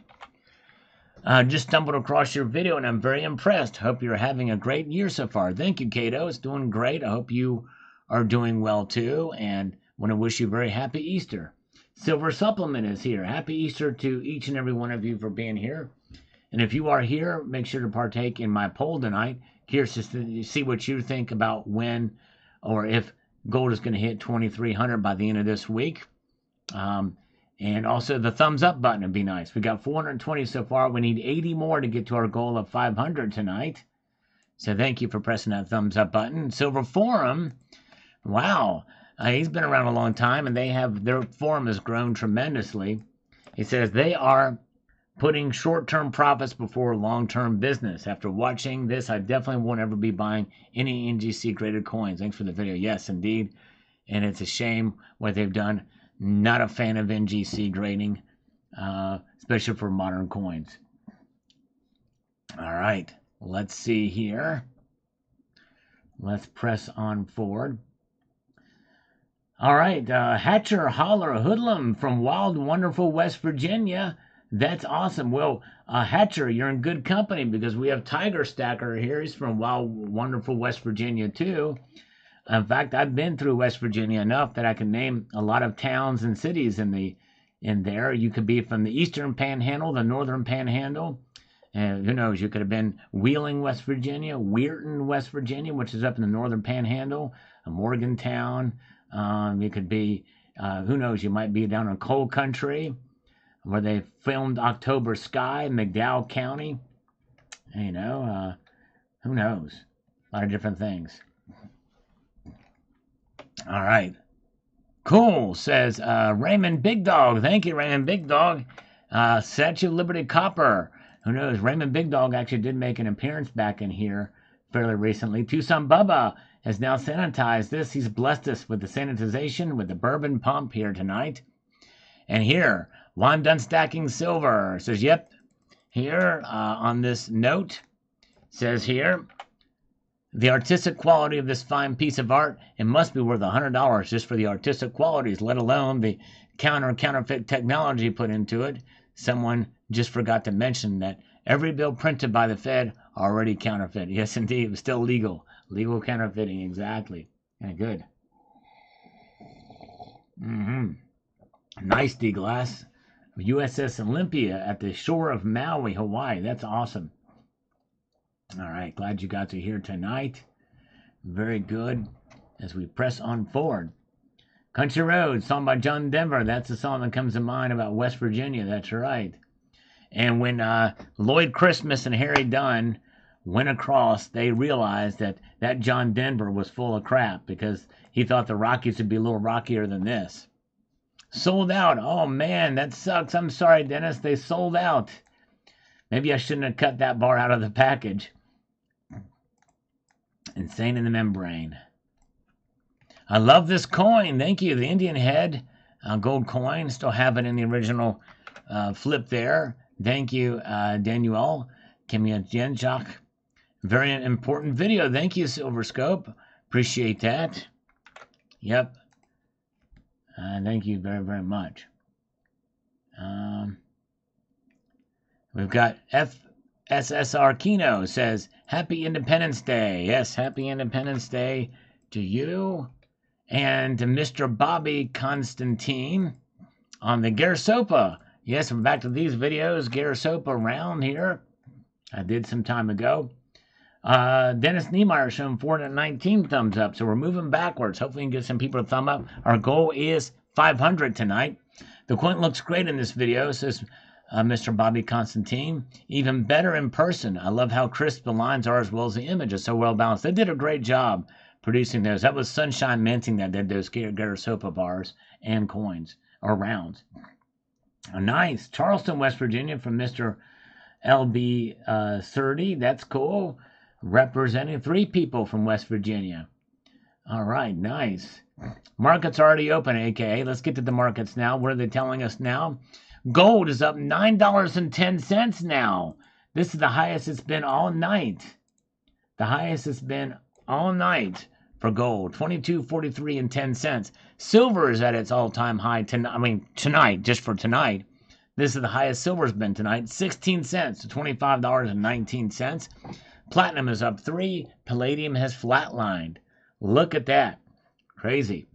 Just stumbled across your video and I'm very impressed. Hope you're having a great year so far. Thank you, Kato. It's doing great. I hope you are doing well too, and want to wish you a very happy Easter. Silver Supplement is here. Happy Easter to each and every one of you for being here. And if you are here, make sure to partake in my poll tonight. Curious to see what you think about when or if gold is going to hit 2,300 by the end of this week. And also the thumbs up button would be nice. We got 420 so far. We need 80 more to get to our goal of 500 tonight. So thank you for pressing that thumbs up button. Silver Forum, wow, he's been around a long time, and their forum has grown tremendously. He says they are putting short-term profits before long-term business. After watching this, I definitely won't ever be buying any NGC graded coins. Thanks for the video. Yes, indeed. And it's a shame what they've done. Not a fan of NGC grading, especially for modern coins. All right, let's see here. Let's press on forward. All right, Hatcher Holler Hoodlum from Wild Wonderful West Virginia. That's awesome. Well, Hatcher, you're in good company because we have Tiger Stacker here. He's from Wild Wonderful West Virginia too. In fact, I've been through West Virginia enough that I can name a lot of towns and cities in there. You could be from the Eastern Panhandle, the Northern Panhandle. And who knows, you could have been Wheeling, West Virginia, Weirton, West Virginia, which is up in the Northern Panhandle, Morgantown. You could be, who knows, you might be down in coal country where they filmed October Sky, McDowell County. You know, who knows? A lot of different things. All right. Cool, says Raymond Big Dog. Thank you, Raymond Big Dog. Statue of Liberty Copper. Who knows? Raymond Big Dog actually did make an appearance back in here fairly recently. Tucson Bubba has now sanitized this. He's blessed us with the sanitization with the bourbon pump here tonight. And here, while I'm done stacking silver, says, yep, here on this note, says here, the artistic quality of this fine piece of art, it must be worth $100 just for the artistic qualities, let alone the counterfeit technology put into it. Someone just forgot to mention that every bill printed by the Fed already counterfeit. Yes, indeed, it was still legal. Legal counterfeiting, exactly. Yeah, good. Nice D-glass. USS Olympia at the shore of Maui, Hawaii. That's awesome. All right, glad you got to hear tonight. Very good. As we press on forward. Country Road, song by John Denver. That's the song that comes to mind about West Virginia. That's right. And when Lloyd Christmas and Harry Dunn went across, they realized that John Denver was full of crap because he thought the Rockies would be a little rockier than this. Sold out. Oh, man, that sucks. I'm sorry, Dennis. They sold out. Maybe I shouldn't have cut that bar out of the package. Insane in the membrane. I love this coin. Thank you. The Indian head gold coin. Still have it in the original flip there. Thank you, Daniel Kemiajenjak. Very important video. Thank you, Silver Scope. Appreciate that. Yep. Thank you very, very much. We've got FSSR Kino says, Happy Independence Day. Yes, Happy Independence Day to you and to Mr. Bobby Constantine on the Gersopa. Yes, we're back to these videos. Garasop around here. I did some time ago. Dennis Niemeyer showing 419 thumbs up. So we're moving backwards. Hopefully we can get some people to thumb up. Our goal is 500 tonight. The coin looks great in this video, says Mr. Bobby Constantine. Even better in person. I love how crisp the lines are as well as the image is so well balanced. They did a great job producing those. That was Sunshine Minting that did those Garasop bars and coins, or rounds. Nice. Charleston, West Virginia from Mr. LB 30. That's cool. Representing 3 people from West Virginia. All right, nice. Market's already open, aka. Let's get to the markets now. What are they telling us now? Gold is up $9.10 now. This is the highest it's been all night. The highest it's been all night for gold. $22.43 and 10 cents. Silver is at its all-time high tonight, just for tonight. This is the highest silver's been tonight. 16 cents to $25.19. Platinum is up 3. Palladium has flatlined. Look at that. Crazy.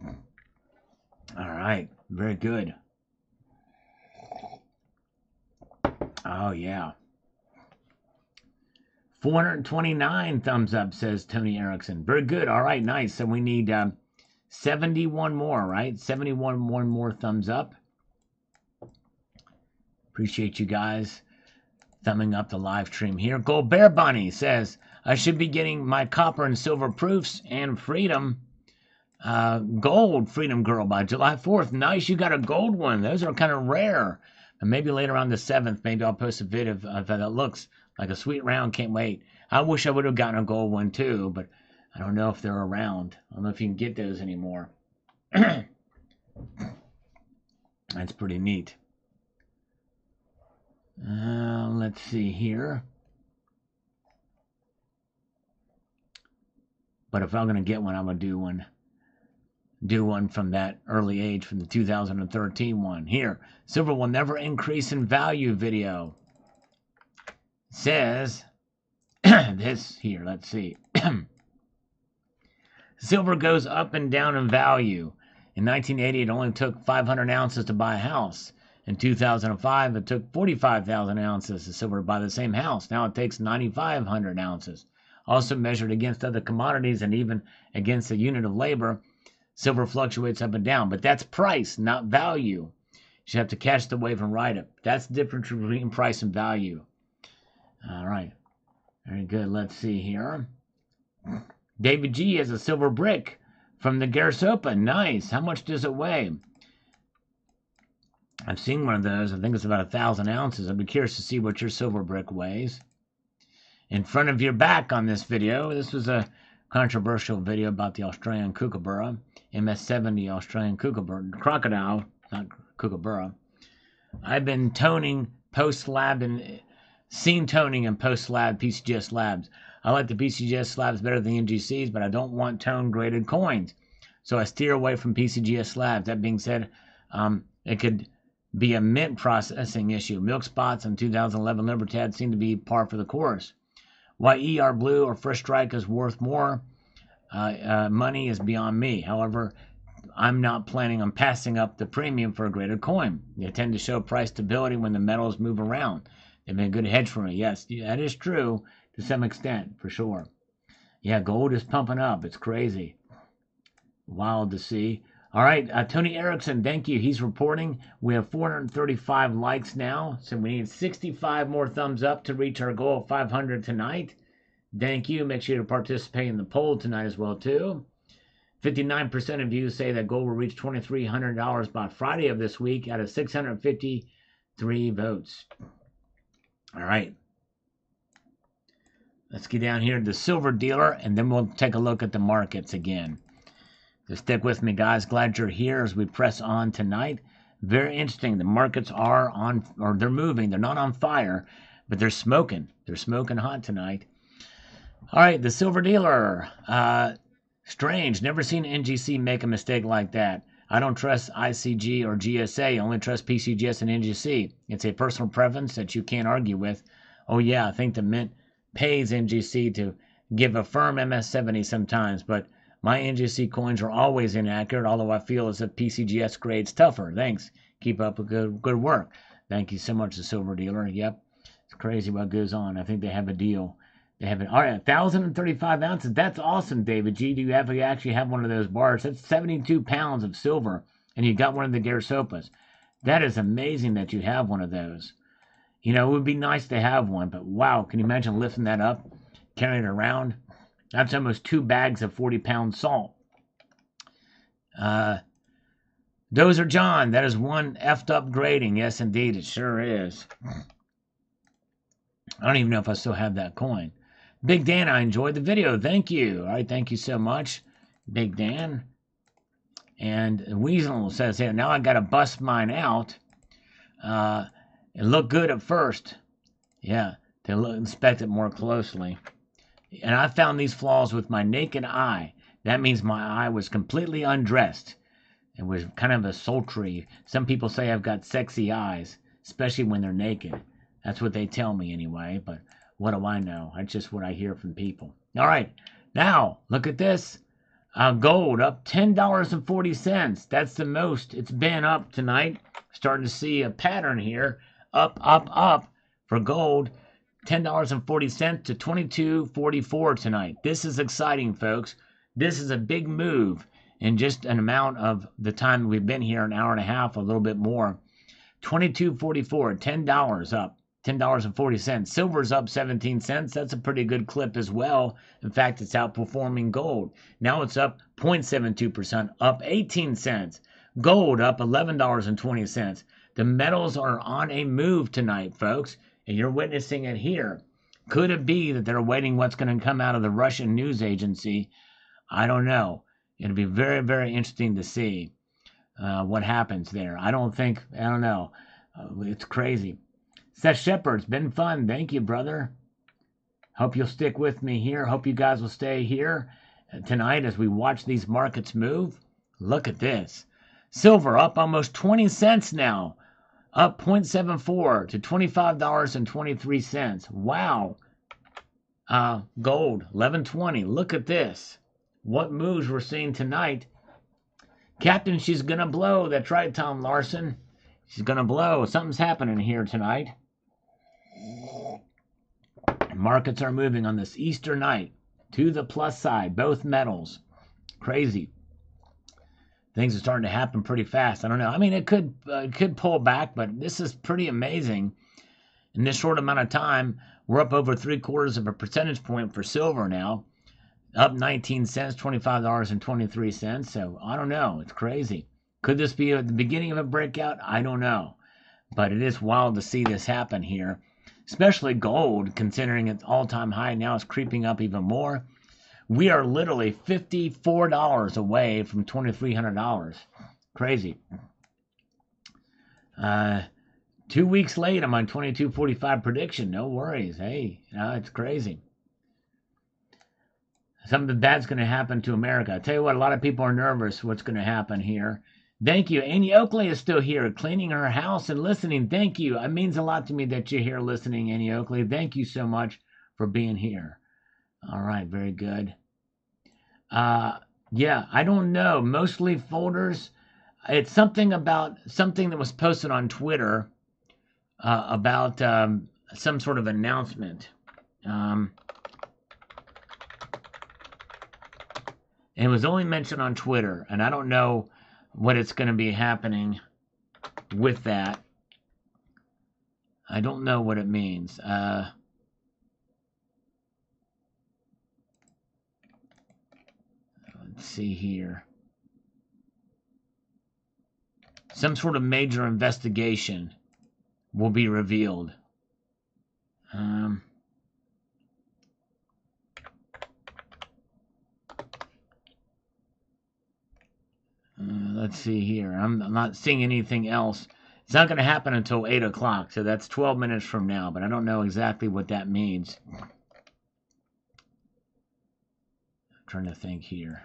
All right. Very good. Oh, yeah. 429 thumbs up, says Tony Erickson. Very good. All right, nice. So we need 71 more, right? 71 more thumbs up. Appreciate you guys thumbing up the live stream here. Gold Bear Bunny says, I should be getting my copper and silver proofs and freedom. Gold Freedom Girl by July 4th. Nice, you got a gold one. Those are kind of rare. And maybe later on the 7th, maybe I'll post a video of that looks like a sweet round. Can't wait. I wish I would have gotten a gold one too, but I don't know if they're around. I don't know if you can get those anymore. That's pretty neat. Let's see here. But if I'm going to get one, I'm going to do one. Do one from that early age, from the 2013 one. Here, silver will never increase in value video. Says this here, let's see. Silver goes up and down in value. In 1980, it only took 500 ounces to buy a house. In 2005, it took 45,000 ounces of silver to buy the same house. Now it takes 9,500 ounces. Also measured against other commodities and even against a unit of labor, silver fluctuates up and down. But that's price, not value. You have to catch the wave and ride it. That's the difference between price and value. All right. Very good. Let's see here. David G has a silver brick from the Garasop. Nice. How much does it weigh? I've seen one of those. I think it's about 1,000 ounces. I'd be curious to see what your silver brick weighs. In front of your back on this video, this was a controversial video about the Australian kookaburra, MS-70 Australian kookaburra, crocodile, not kookaburra. I've been toning post-lab and seen toning and post-lab PCGS slabs. I like the PCGS slabs better than the NGCs, but I don't want tone-graded coins. So I steer away from PCGS slabs. That being said, it could be a mint processing issue. Milk spots in 2011 Libertad seem to be par for the course. Why ER Blue or First Strike is worth more money is beyond me. However, I'm not planning on passing up the premium for a graded coin. They tend to show price stability when the metals move around. They've been a good hedge for me. Yes, that is true to some extent, for sure. Yeah, gold is pumping up. It's crazy. Wild to see. All right, Tony Erickson, thank you. He's reporting. We have 435 likes now, so we need 65 more thumbs up to reach our goal of 500 tonight. Thank you. Make sure to participate in the poll tonight as well, too. 59% of you say that gold will reach $2,300 by Friday of this week out of 653 votes. All right. Let's get down here to the silver dealer, and then we'll take a look at the markets again. So stick with me, guys. Glad you're here as we press on tonight. Very interesting. The markets are on, or they're moving. They're not on fire, but they're smoking. They're smoking hot tonight. All right, the silver dealer. Strange. Never seen NGC make a mistake like that. I don't trust ICG or GSA. I only trust PCGS and NGC. It's a personal preference that you can't argue with. Oh, yeah, I think the Mint pays NGC to give a firm MS-70 sometimes, but my NGC coins are always inaccurate, although I feel as if PCGS grades tougher. Thanks. Keep up with good work. Thank you so much, the silver dealer. Yep. It's crazy what goes on. I think they have a deal. They have it. All right, 1,035 ounces. That's awesome, David G. Do you actually have one of those bars? That's 72 pounds of silver, and you got one of the Garsopas. That is amazing that you have one of those. You know, it would be nice to have one, but wow, can you imagine lifting that up, carrying it around? That's almost 2 bags of 40-pound salt. Dozer John, that is one effed up grading. Yes, indeed, it sure is. I don't even know if I still have that coin. Big Dan, I enjoyed the video. Thank you. All right, thank you so much, Big Dan. And Weasel says here, now I got to bust mine out. It looked good at first. Yeah, to inspect it more closely. And I found these flaws with my naked eye. That means my eye was completely undressed. It was kind of a sultry. Some people say I've got sexy eyes, especially when they're naked. That's what they tell me anyway, but what do I know? That's just what I hear from people. All right, now look at this. Gold up $10.40. That's the most it's been up tonight. Starting to see a pattern here. Up, up, up for gold. $10.40 to $22.44 tonight. This is exciting, folks. This is a big move in just an amount of the time we've been here, an hour and a half, a little bit more. $22.44, $10 up, $10.40. Silver's up 17 cents. That's a pretty good clip as well. In fact, it's outperforming gold. Now it's up 0.72%, up 18 cents. Gold up $11.20. The metals are on a move tonight, folks, and you're witnessing it here. Could it be that they're waiting what's going to come out of the Russian news agency? I don't know. It'll be very, very interesting to see what happens there. I don't know. It's crazy. Seth Shepard, it's been fun. Thank you, brother. Hope you'll stick with me here. Hope you guys will stay here tonight as we watch these markets move. Look at this. Silver up almost 20 cents now. Up 0.74 to $25.23. Wow. Gold, 11.20. Look at this. What moves we're seeing tonight. Captain, she's going to blow. That's right, Tom Larson. She's going to blow. Something's happening here tonight. Markets are moving on this Easter night to the plus side. Both metals. Crazy. Things are starting to happen pretty fast. I don't know. I mean, it could pull back, but this is pretty amazing. In this short amount of time, we're up over 3/4 of a percentage point for silver now. Up 19 cents, $25.23. So I don't know. It's crazy. Could this be the beginning of a breakout? I don't know. But it is wild to see this happen here. Especially gold, considering its all-time high. Now it's creeping up even more. We are literally $54 away from $2,300. Crazy. 2 weeks late, I'm on 22.45 prediction. No worries. Hey, it's crazy. Something bad's going to happen to America. I tell you what, a lot of people are nervous what's going to happen here. Thank you. Annie Oakley is still here, cleaning her house and listening. Thank you. It means a lot to me that you're here listening, Annie Oakley. Thank you so much for being here. All right, very good. Yeah, I don't know. Mostly folders. It's something about something that was posted on Twitter about some sort of announcement. It was only mentioned on Twitter, and I don't know what it's going to be happening with that. I don't know what it means. Let's see here. Some sort of major investigation will be revealed. Let's see here. I'm not seeing anything else. It's not going to happen until 8 o'clock, so that's 12 minutes from now, but I don't know exactly what that means. I'm trying to think here.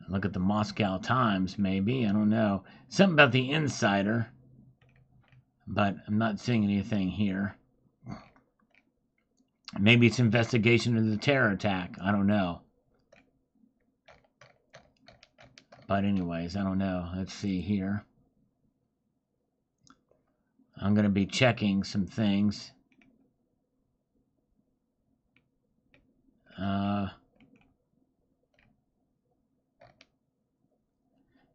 Look at the Moscow Times, maybe. I don't know. Something about the insider, but I'm not seeing anything here. Maybe it's investigation of the terror attack. I don't know. But anyways, I don't know. Let's see here. I'm going to be checking some things. Yeah,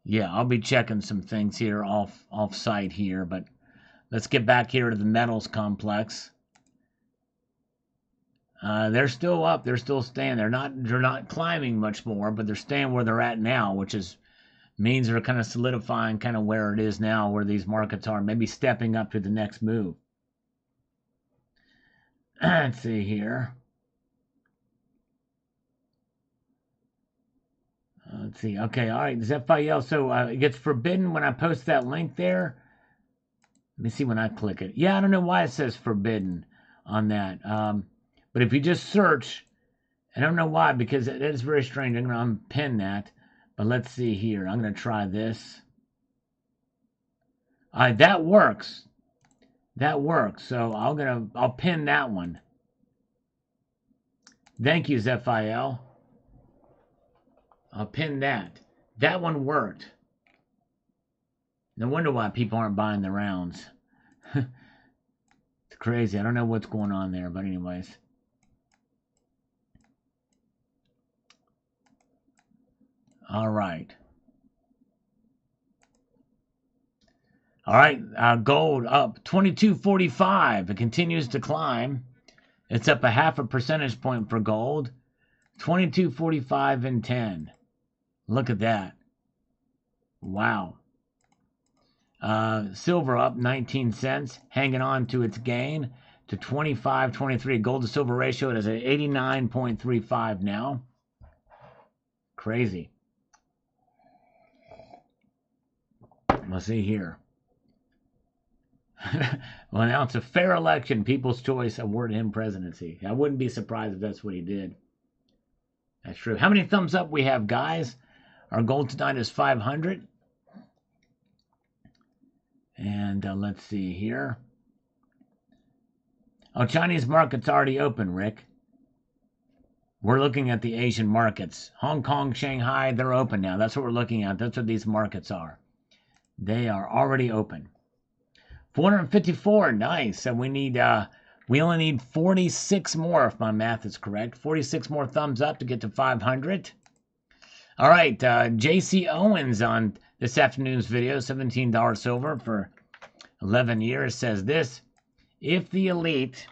I'll be checking some things here off site here, but let's get back here to the metals complex. They're still up. They're still staying. They're not climbing much more, but they're staying where they're at now, which means they're kind of solidifying kind of where it is now, where these markets are, maybe stepping up to the next move. Let's see here. Let's see. Okay, all right. ZFIL. So it gets forbidden when I post that link there. Let me see when I click it. Yeah, I don't know why it says forbidden on that. But if you just search, I don't know why, because it is very strange. I'm going to unpin that. But let's see here. I'm going to try this. All right, that works. That works. So I'll pin that one. Thank you, ZFIL. I'll pin that. That one worked. No wonder why people aren't buying the rounds. It's crazy. I don't know what's going on there, but anyways. All right. All right. Gold up 22.45. It continues to climb. It's up a 0.5 percentage point for gold. 22.45 and 10. Look at that. Wow. Silver up 19 cents, hanging on to its gain to 25.23. Gold to silver ratio, it is at 89.35 now. Crazy. Let's see here. Well, now it's a fair election. People's Choice awarded him presidency. I wouldn't be surprised if that's what he did. That's true. How many thumbs up we have, guys? Our goal tonight is 500. And let's see here. Oh, Chinese market's already open, Rick. We're looking at the Asian markets. Hong Kong, Shanghai, they're open now. That's what we're looking at. That's what these markets are. They are already open. 454, nice. And we only need 46 more, if my math is correct. 46 more thumbs up to get to 500. All right, J.C. Owens on this afternoon's video, $17 silver for 11 years, says this: if the elite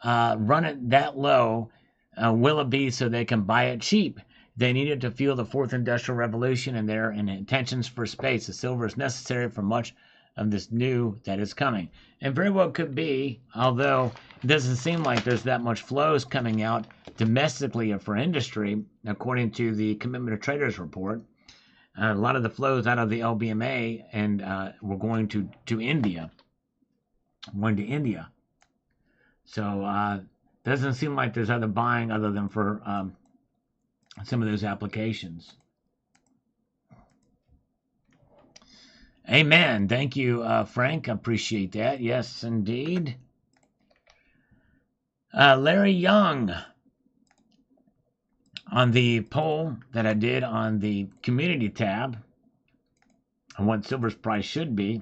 run it that low, will it be so they can buy it cheap? They needed to fuel the fourth industrial revolution and their intentions for space. The silver is necessary for much of this new that is coming. And very well could be, although it doesn't seem like there's that much flows coming out domestically for industry, according to the Commitment of Traders report. A lot of the flows out of the LBMA and were going to India. Went to India. So doesn't seem like there's other buying other than for some of those applications. Amen. Thank you, Frank. I appreciate that. Yes, indeed. Larry Young, on the poll that I did on the community tab on what silver's price should be,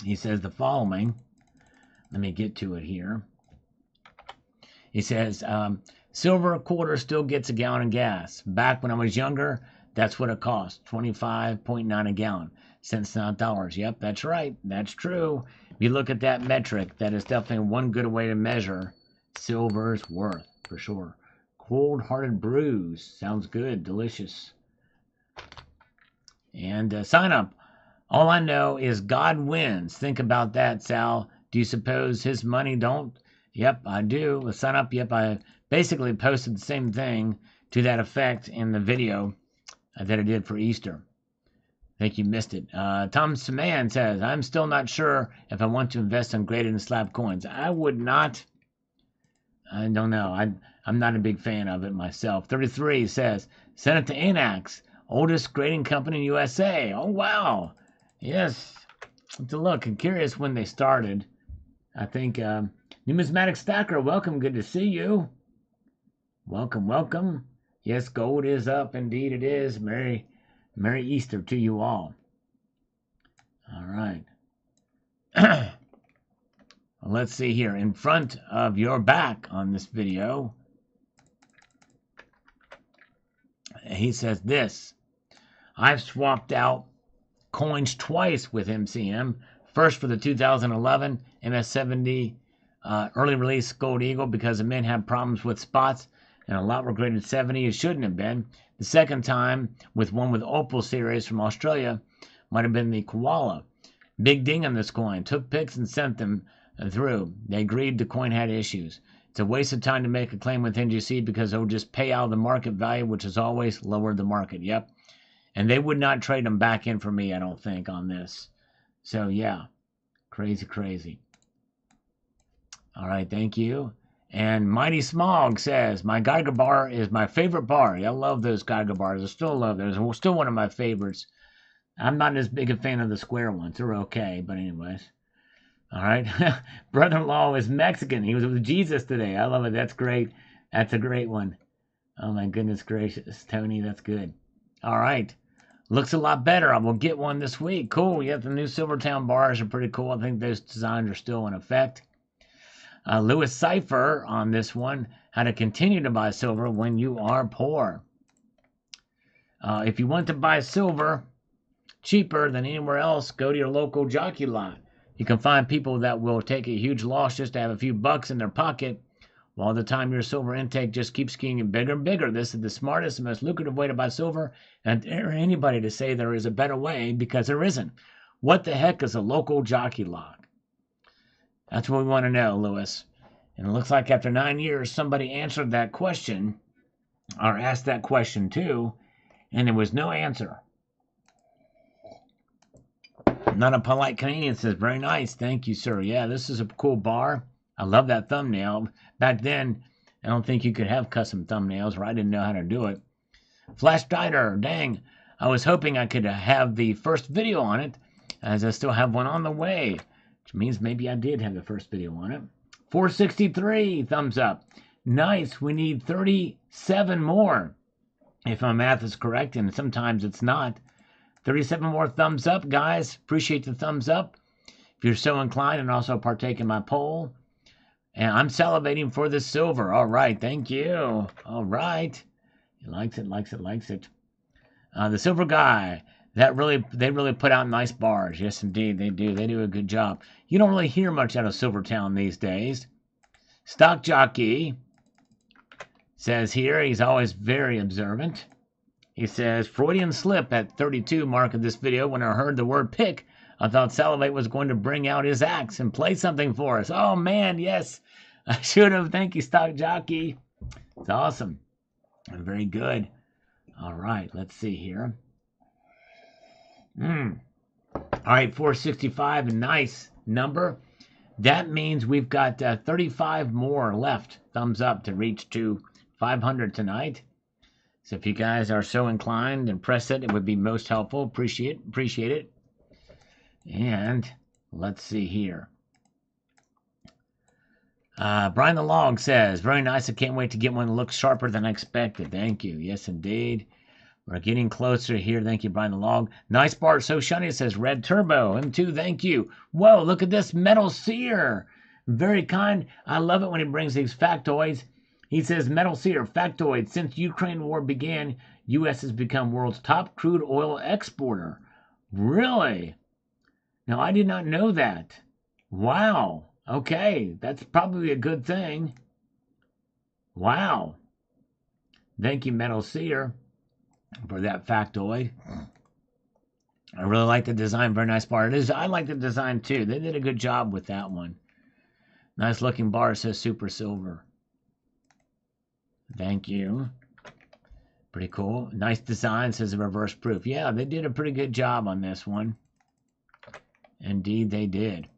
he says the following. Let me get to it here. He says, silver a quarter still gets a gallon of gas. Back when I was younger, that's what it cost, 25.9 a gallon. Cents, not dollars. Yep, that's right. That's true. If you look at that metric, that is definitely one good way to measure silver's worth, for sure. Cold-hearted brews. Sounds good. Delicious. And sign up. All I know is God wins. Think about that, Sal. Do you suppose his money don't? Yep, I do. Sign up. Yep, I basically posted the same thing to that effect in the video that I did for Easter. I think you missed it. Tom Saman says, I'm still not sure if I want to invest in graded and slab coins. I would not. I don't know. I'm not a big fan of it myself. 33 says, send it to Anax, oldest grading company in USA. Oh, wow. Yes. Let's look. I'm curious when they started. I think Numismatic Stacker, welcome. Good to see you. Welcome, welcome. Yes, gold is up. Indeed it is. Merry Easter to you all. All right. Let's see here. In front of your back on this video, he says this. I've swapped out coins twice with MCM. First for the 2011 MS70 early release Gold Eagle because the Mint had problems with spots and a lot were graded 70. It shouldn't have been. The second time with one with Opal series from Australia might have been the Koala. Big ding on this coin. Took pics and sent them through. They agreed the coin had issues. It's a waste of time to make a claim with NGC because they'll just pay out the market value, which has always lowered the market. Yep. And they would not trade them back in for me, I don't think, on this. So, yeah. Crazy, crazy. All right, thank you. And Mighty Smog says, my Geiger bar is my favorite bar. I love those Geiger bars. I still love those. They're still one of my favorites. I'm not as big a fan of the square ones. They're okay, but anyways. All right. Brother-in-law is Mexican. He was with Jesus today. I love it. That's great. That's a great one. Oh, my goodness gracious. Tony, that's good. All right. Looks a lot better. I will get one this week. Cool. Yeah, the new Silvertown bars are pretty cool. I think those designs are still in effect. Lewis Cipher on this one. How to continue to buy silver when you are poor. If you want to buy silver cheaper than anywhere else, go to your local jockey lot. You can find people that will take a huge loss just to have a few bucks in their pocket, while the time your silver intake just keeps getting bigger and bigger. This is the smartest and most lucrative way to buy silver, and dare anybody to say there is a better way, because there isn't. What the heck is a local jockey lot? That's what we want to know, Lewis. And it looks like after 9 years, somebody answered that question, or asked that question too, and there was no answer. Not a polite Canadian says, very nice. Thank you, sir. Yeah, this is a cool bar. I love that thumbnail. Back then, I don't think you could have custom thumbnails, or I didn't know how to do it. Flash Dieter, dang. I was hoping I could have the first video on it, as I still have one on the way, which means maybe I did have the first video on it. 463, thumbs up. Nice. We need 37 more, if my math is correct, and sometimes it's not. 37 more thumbs up, guys. Appreciate the thumbs up. If you're so inclined, and also partake in my poll. And I'm salivating for the silver. All right, thank you. All right. He likes it, likes it, likes it. The silver guy. They really put out nice bars. Yes, indeed, they do. They do a good job. You don't really hear much out of Silvertown these days. Stock Jockey says here, he's always very observant. He says, Freudian slip at 32 mark of this video. When I heard the word pick, I thought Salivate was going to bring out his axe and play something for us. Oh, man, yes. I should have. Thank you, Stock Jockey. It's awesome. And very good. All right, let's see here. All right, 465, a nice number. That means we've got 35 more left. Thumbs up to reach to 500 tonight. So if you guys are so inclined and press it, it would be most helpful. Appreciate it. And let's see here. Brian the Log says, very nice. I can't wait to get one that looks sharper than I expected. Thank you. Yes, indeed. We're getting closer here. Thank you, Brian the Log. Nice bar. So shiny. It says Red Turbo. Him too. Thank you. Whoa, look at this Metal Seer. Very kind. I love it when he brings these factoids. He says, Metal Seer, factoid. Since Ukraine war began, U.S. has become world's top crude oil exporter. Really? Now, I did not know that. Wow. Okay. That's probably a good thing. Wow. Thank you, Metal Seer, for that factoid. I really like the design. Very nice bar. It is. I like the design too. They did a good job with that one. Nice looking bar. It says Super Silver. Thank you. Pretty cool. Nice design. Says a reverse proof. Yeah, they did a pretty good job on this one. Indeed, they did.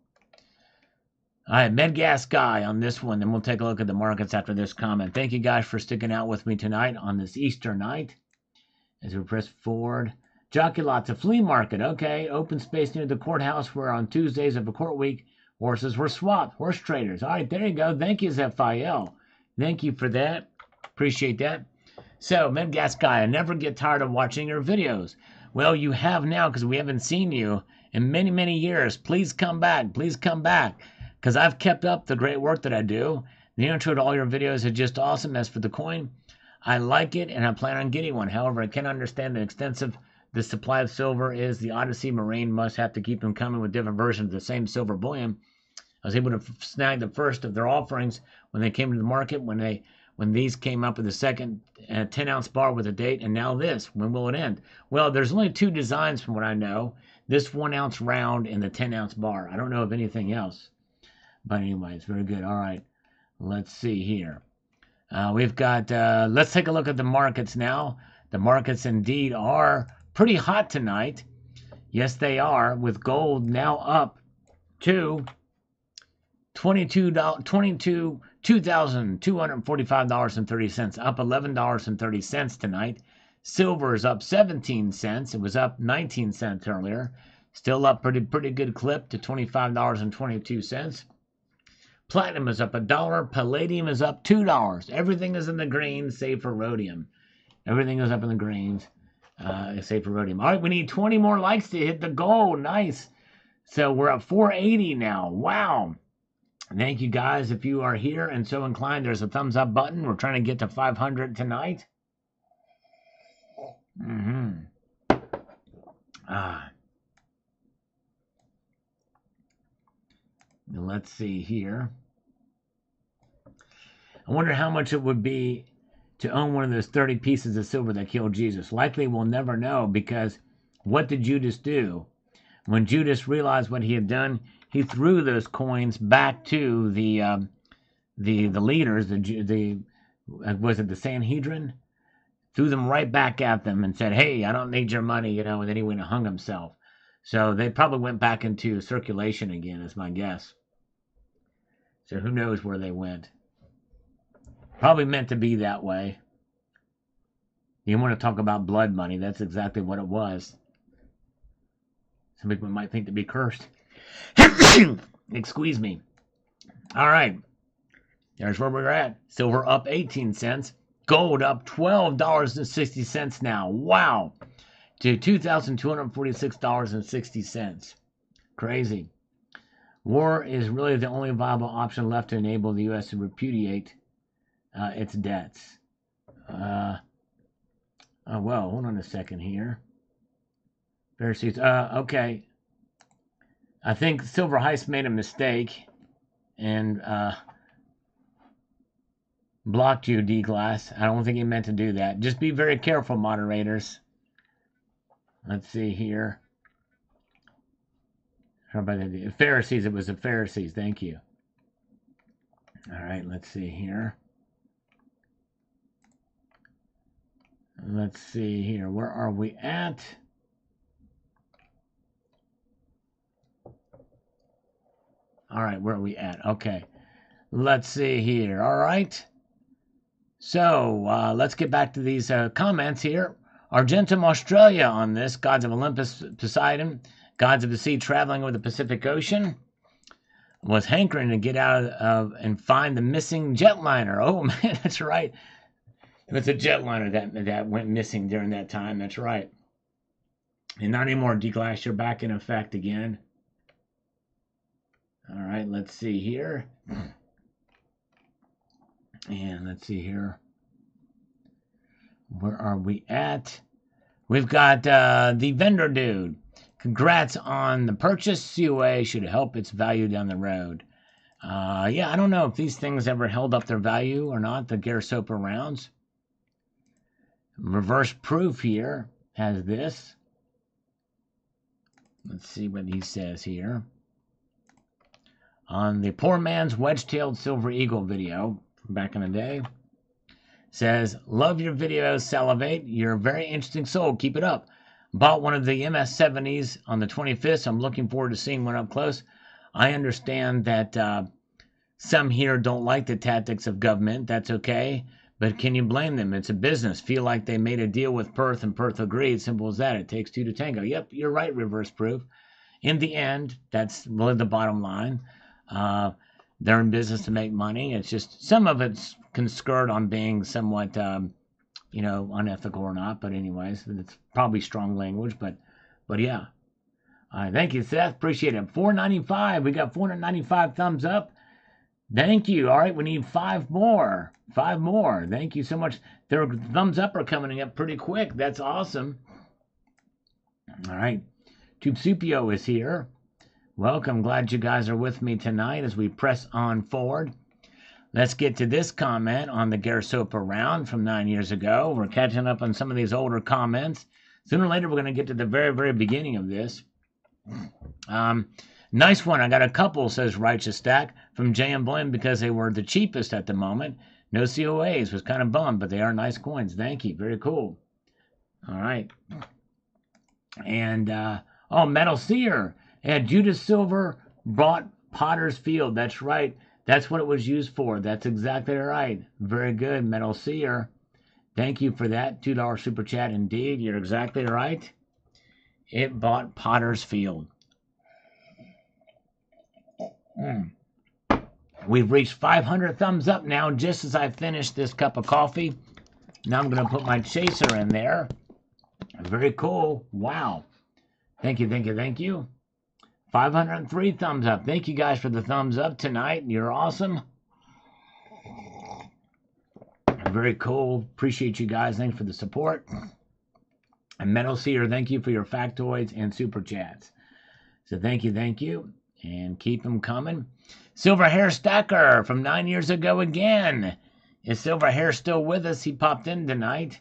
All right, Medgas Guy on this one. Then we'll take a look at the markets after this comment. Thank you guys for sticking out with me tonight on this Easter night. As we press forward. Jockey lots, a flea market. Okay, open space near the courthouse where on Tuesdays of a court week, horses were swapped. Horse traders. All right, there you go. Thank you, Zephiel. Thank you for that. Appreciate that. So, Medgas Guy, I never get tired of watching your videos. Well, you have now because we haven't seen you in many, many years. Please come back. Please come back because I've kept up the great work that I do. The intro to all your videos is just awesome. As for the coin, I like it and I plan on getting one. However, I can understand the extensive the supply of silver is. The Odyssey Marine must have to keep them coming with different versions of the same silver bullion. I was able to snag the first of their offerings when they came to the market, when these came up with the second 10-ounce bar with a date, and now this. When will it end? Well, there's only two designs from what I know. This 1-ounce round and the 10-ounce bar. I don't know of anything else. But anyway, it's very good. All right, let's see here. We've got, let's take a look at the markets now. The markets indeed are pretty hot tonight. Yes, they are, with gold now up to $2,245.30, up $11.30 tonight. Silver is up 17 cents. It was up 19 cents earlier. Still up pretty good clip to $25.22. Platinum is up $1. Palladium is up $2. Everything is in the green, save for rhodium. Everything is up in the greens, save for rhodium. All right, we need 20 more likes to hit the goal. Nice. So we're at 480 now. Wow. Thank you guys. If you are here and so inclined, there's a thumbs up button. We're trying to get to 500 tonight. Let's see here. I wonder how much it would be to own one of those 30 pieces of silver that killed Jesus. Likely we'll never know, because what did Judas do? When Judas realized what he had done, he threw those coins back to the leaders. Was it the Sanhedrin? Threw them right back at them and said, "Hey, I don't need your money," and then he went and hung himself. So they probably went back into circulation again, is my guess. So who knows where they went? Probably meant to be that way. You want to talk about blood money? That's exactly what it was. Some people might think to be cursed. Excuse me. All right. There's where we're at. Silver up 18 cents. Gold up $12.60 now. Wow. To $2,246.60. Crazy. War is really the only viable option left to enable the U.S. to repudiate its debts. Well, hold on a second here. Pharisees. Okay. I think Silver Heist made a mistake and blocked you, D-Glass. I don't think he meant to do that. Just be very careful, moderators. Let's see here. How about the Pharisees? It was the Pharisees. Thank you. All right, let's see here. Let's see here. Where are we at? All right, where are we at? Okay. Let's see here. All right. So let's get back to these comments here. Argentum Australia on this. Gods of Olympus, Poseidon, gods of the sea traveling over the Pacific Ocean, was hankering to get out of and find the missing jetliner. Oh, man, that's right. It was a jetliner that went missing during that time. That's right. And not anymore, D-Glass. You're back in effect again. All right, let's see here. And let's see here. Where are we at? We've got the vendor dude. Congrats on the purchase. COA should help its value down the road. Yeah, I don't know if these things ever held up their value or not, the Garsopa rounds. Reverse proof here has this. Let's see what he says here. On the poor man's wedge-tailed silver eagle video from back in the day. Says, love your videos, Salivate. You're a very interesting soul. Keep it up. Bought one of the MS-70s on the 25th. So I'm looking forward to seeing one up close. I understand that some here don't like the tactics of government. That's okay. But can you blame them? It's a business. Feel like they made a deal with Perth and Perth agreed. Simple as that. It takes two to tango. Yep, you're right, reverse proof. In the end, that's really the bottom line. They're in business to make money. It's just some of it's skirt on being somewhat unethical or not. But anyways, it's probably strong language. But yeah. All right, thank you, Seth. Appreciate it. 495. We got 495 thumbs up. Thank you. All right, we need 5 more. 5 more. Thank you so much. Their thumbs up are coming up pretty quick. That's awesome. All right. Tubesupio is here. Welcome. Glad you guys are with me tonight as we press on forward. Let's get to this comment on the Garsopa round from 9 years ago. We're catching up on some of these older comments. Sooner or later, we're going to get to the very, very beginning of this. Nice one. I got a couple, says Righteous Stack, from JM Bullion because they were the cheapest at the moment. No COAs. Was kind of bummed, but they are nice coins. Thank you. Very cool. All right. And, Metal Seer. Yeah, Judas Silver bought Potter's Field. That's right. That's what it was used for. That's exactly right. Very good, Metal Seer. Thank you for that. $2 super chat indeed. You're exactly right. It bought Potter's Field. We've reached 500 thumbs up now just as I finish this cup of coffee. Now I'm going to put my chaser in there. Very cool. Wow. Thank you, thank you, thank you. 503 thumbs up. Thank you guys for the thumbs up tonight. You're awesome. Very cool. Appreciate you guys. Thanks for the support. And Metal Seer, thank you for your factoids and super chats. So thank you. And keep them coming. Silver Hair Stacker from 9 years ago again. Is Silver Hair still with us? He popped in tonight.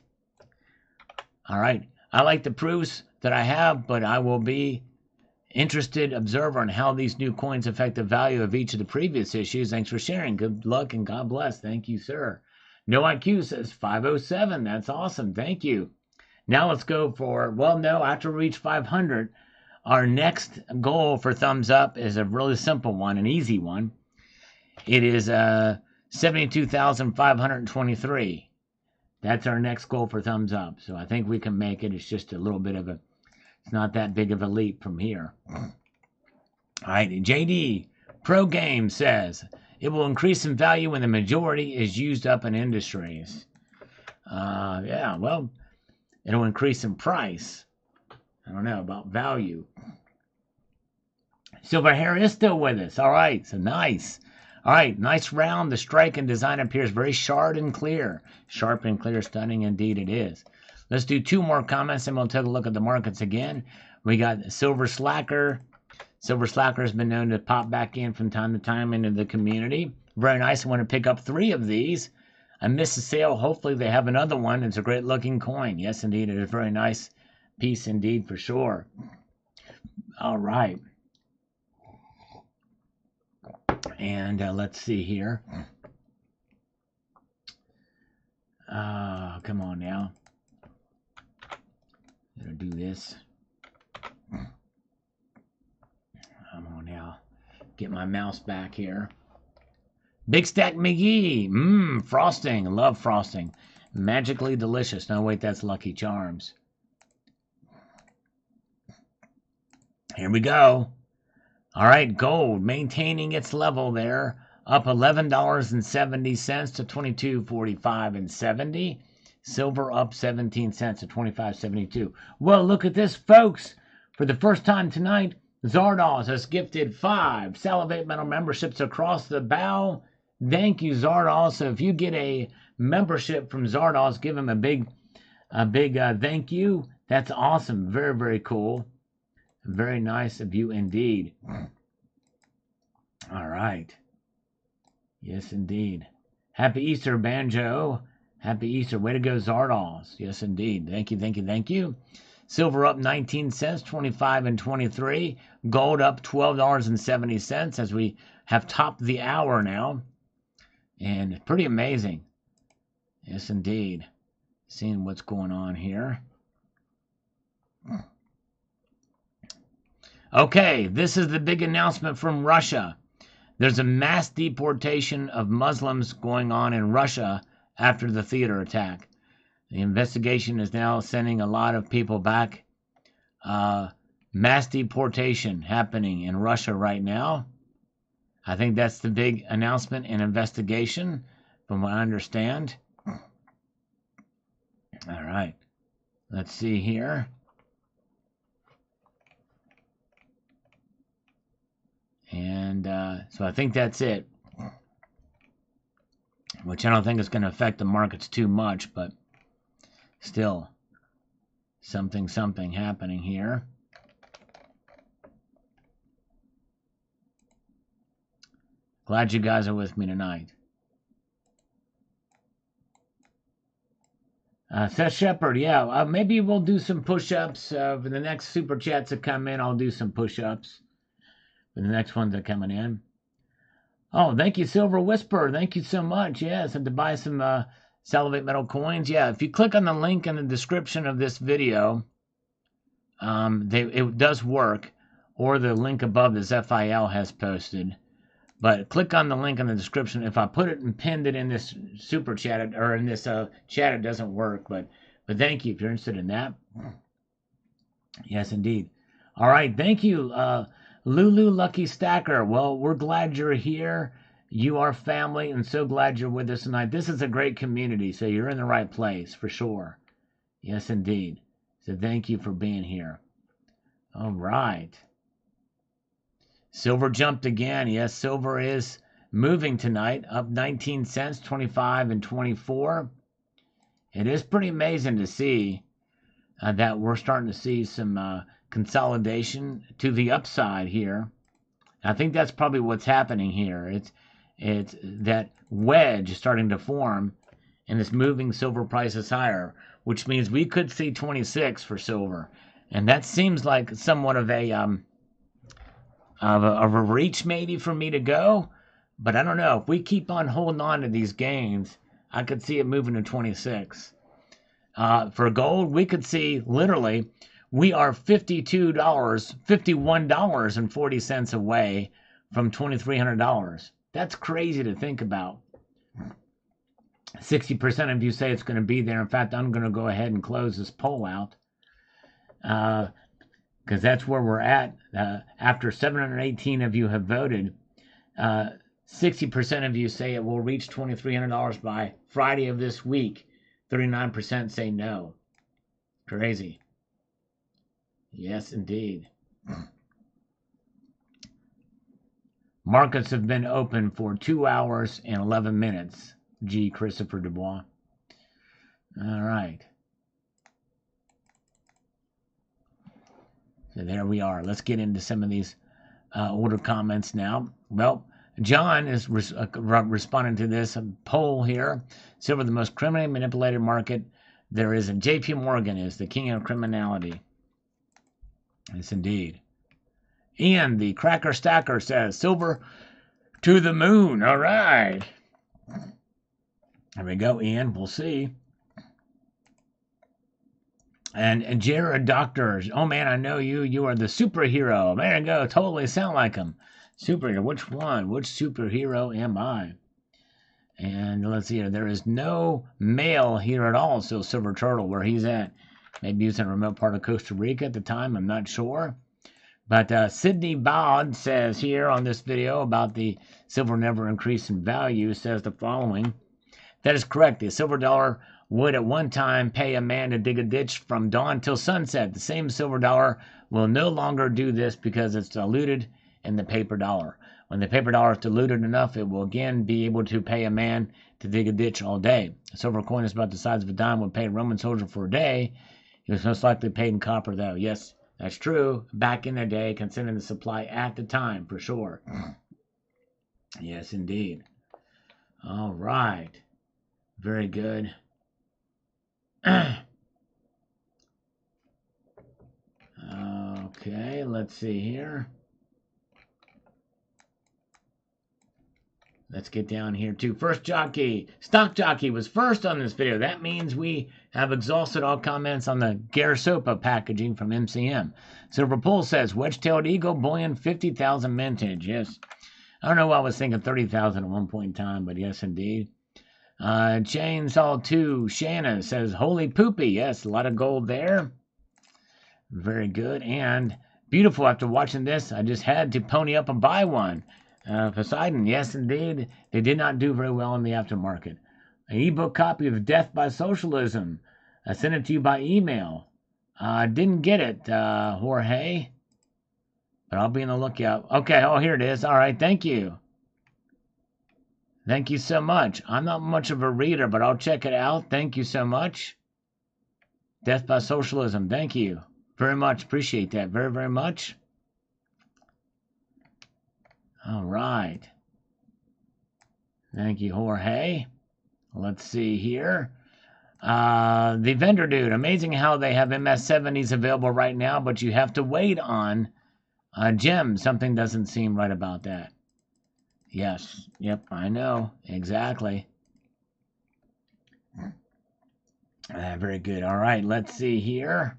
All right. I like the proofs that I have, but I will be interested observer on how these new coins affect the value of each of the previous issues. Thanks for sharing. Good luck and God bless. Thank you, sir. No IQ says 507. That's awesome. Thank you. Now let's go for, after we reach 500, our next goal for thumbs up is a really simple one, an easy one. It is 72,523. That's our next goal for thumbs up. So I think we can make it. It's just a little bit of a, it's not that big of a leap from here. All right, JD Pro Game says, it will increase in value when the majority is used up in industries. It'll increase in price. I don't know about value. Silver Hair is still with us. All right, so nice. All right, nice round. The strike and design appears very sharp and clear. Sharp and clear, stunning indeed it is. Let's do 2 more comments and we'll take a look at the markets again. We got Silver Slacker. Silver Slacker has been known to pop back in from time to time into the community. Very nice. I want to pick up 3 of these. I missed a sale. Hopefully they have another one. It's a great looking coin. Yes, indeed. It is a very nice piece indeed for sure. All right. And let's see here. Come on now. Gonna do this. Come on now. Get my mouse back here. Big Stack McGee. Frosting. Love frosting. Magically delicious. No, wait, that's Lucky Charms. Here we go. All right, gold maintaining its level there, up $11.70 to $22.45.70. Silver up 17 cents to $25.72. Well, look at this, folks. For the first time tonight, Zardoz has gifted 5 Salivate Metal memberships across the bow. Thank you, Zardoz. So if you get a membership from Zardoz, give him a big thank you. That's awesome. Very, very cool. Very nice of you indeed. All right. Yes, indeed. Happy Easter, Banjo. Happy Easter. Way to go, Zardoz. Yes, indeed. Thank you, thank you, thank you. Silver up 19 cents, 25 and 23. Gold up $12.70 as we have topped the hour now. And pretty amazing. Yes, indeed. Seeing what's going on here. Okay, this is the big announcement from Russia. There's a mass deportation of Muslims going on in Russia after the theater attack. The investigation is now sending a lot of people back. Mass deportation happening in Russia right now. I think that's the big announcement and investigation, from what I understand. All right. Let's see here. And so I think that's it. Which I don't think is going to affect the markets too much, but still something happening here. Glad you guys are with me tonight. Seth Shepard, yeah, maybe we'll do some push-ups. For the next super chats that come in, I'll do some push-ups. For the next ones that are coming in. Oh, thank you, Silver Whisper. Thank you so much. Yes, and to buy some Salivate Metal coins. Yeah, if you click on the link in the description of this video, it does work. Or the link above this FIL has posted. But click on the link in the description. If I put it and pinned it in this super chat or in this chat, it doesn't work. But thank you if you're interested in that. Yes, indeed. All right, thank you, Lulu Lucky Stacker. Well, we're glad you're here. You are family, and so glad you're with us tonight. This is a great community, so you're in the right place for sure. Yes, indeed. So thank you for being here. All right. Silver jumped again. Yes, silver is moving tonight, up 19 cents, 25 and 24. It is pretty amazing to see that we're starting to see some consolidation to the upside here. I think that's probably what's happening here. It's that wedge starting to form, and it's moving silver prices higher, which means we could see 26 for silver, and that seems like somewhat of a reach maybe for me to go, but I don't know. If we keep on holding on to these gains, I could see it moving to 26. For gold, we could see literally we are $51.40 away from $2,300. That's crazy to think about. 60% of you say it's going to be there. In fact, I'm going to go ahead and close this poll out. Because that's where we're at. After 718 of you have voted, 60% of you say it will reach $2,300 by Friday of this week. 39% say no. Crazy. Yes, indeed. Markets have been open for 2 hours and 11 minutes. G. Christopher Dubois. All right. So there we are. Let's get into some of these order comments now. Well, John is responding to this poll here. Silver, the most criminally manipulated market there is, and JP Morgan is the king of criminality. Yes, indeed. Ian, the Cracker Stacker, says, silver to the moon. All right. There we go, Ian. We'll see. And Jared Doctor, oh man, I know you. You are the superhero. There you go. Totally sound like him. Superhero. Which one? Which superhero am I? And let's see here. There is no mail here at all. So Silver Turtle, where he's at. Maybe he's in a remote part of Costa Rica at the time. I'm not sure. But Sydney Bod says here on this video about the silver never increase in value, says the following. That is correct. The silver dollar would at one time pay a man to dig a ditch from dawn till sunset. The same silver dollar will no longer do this because it's diluted in the paper dollar. When the paper dollar is diluted enough, it will again be able to pay a man to dig a ditch all day. A silver coin is about the size of a dime would pay a Roman soldier for a day. He was most likely paid in copper, though. Yes, that's true. Back in the day, considering the supply at the time, for sure. Yes, indeed. All right. Very good. Okay, let's see here. Let's get down here to first jockey. Stock jockey was first on this video. That means we have exhausted all comments on the Garasopa packaging from MCM. Silver Pool says, wedge-tailed eagle, bullion, 50,000 mintage. Yes. I don't know why I was thinking 30,000 at one point in time, but yes, indeed. Chainsaw 2, Shanna says, holy poopy. Yes, a lot of gold there. Very good. And beautiful. After watching this, I just had to pony up and buy one. Poseidon, yes, indeed. They did not do very well in the aftermarket. An ebook copy of Death by Socialism. I sent it to you by email. Didn't get it, Jorge. But I'll be on the lookout. Okay, oh, here it is. All right, thank you. Thank you so much. I'm not much of a reader, but I'll check it out. Thank you so much. Death by Socialism. Thank you very much. Appreciate that very, very much. All right. Thank you, Jorge. Let's see here. The vendor dude. Amazing how they have MS70s available right now, but you have to wait on gems. Something doesn't seem right about that. Yes. Yep, I know. Exactly. Very good. All right, let's see here.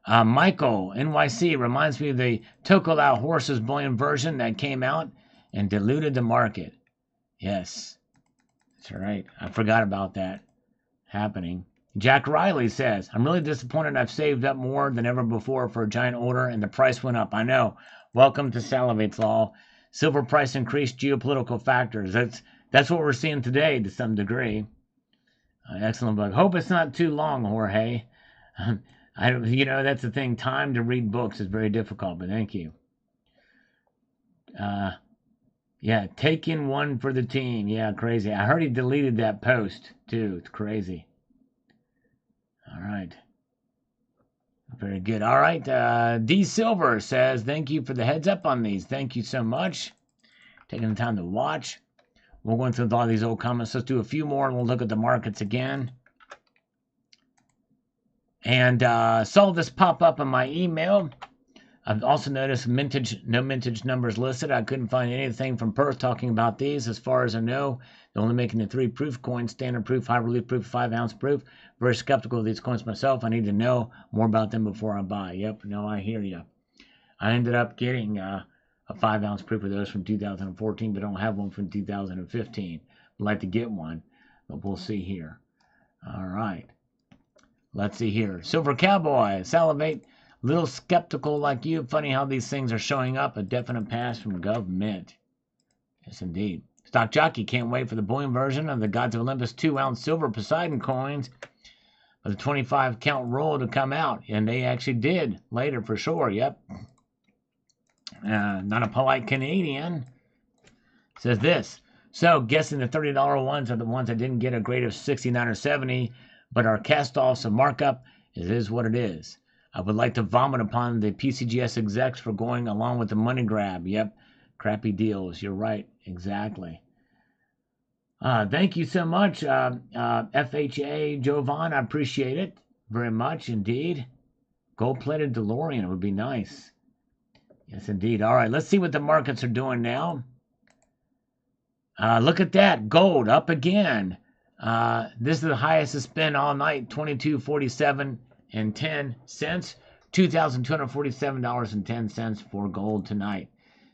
Michael, NYC, reminds me of the Tokolau Horses bullion version that came out and diluted the market. Yes, that's right. I forgot about that happening. Jack Riley says, I'm really disappointed I've saved up more than ever before for a giant order and the price went up. I know. Welcome to Salivate's Law. Silver price increased, geopolitical factors. That's what we're seeing today to some degree. Excellent book. Hope it's not too long, Jorge. That's the thing. Time to read books is very difficult, but thank you. Yeah, taking one for the team. Yeah, crazy. I heard he deleted that post, too. It's crazy. All right. Very good. All right. D. Silver says, thank you for the heads up on these. Thank you so much. Taking the time to watch. We're going through all these old comments. Let's do a few more and we'll look at the markets again. And saw this pop up in my email. I've also noticed no mintage numbers listed. I couldn't find anything from Perth talking about these. As far as I know, they're only making the 3 proof coins, standard proof, high relief proof, 5-ounce proof. Very skeptical of these coins myself. I need to know more about them before I buy. Yep, no, I hear you. I ended up getting a 5-ounce proof of those from 2014, but don't have one from 2015. I'd like to get one, but we'll see here. All right. Let's see here. Silver Cowboy, Salivate, little skeptical like you. Funny how these things are showing up. A definite pass from government. Yes, indeed. Stock Jockey, can't wait for the bullion version of the Gods of Olympus 2-ounce silver Poseidon coins for the 25 count roll to come out. And they actually did later for sure. Yep. Not a polite Canadian. Says this. So, guessing the $30 ones are the ones that didn't get a grade of 69 or 70, but are cast-offs of markup. It is what it is. I would like to vomit upon the PCGS execs for going along with the money grab. Yep, crappy deals. You're right. Exactly. Thank you so much, FHA Jovan. I appreciate it very much indeed. Gold-plated DeLorean would be nice. Yes, indeed. All right, let's see what the markets are doing now. Look at that. Gold up again. This is the highest it's been all night, $22.47 and 10 cents, $2,247.10 for gold tonight.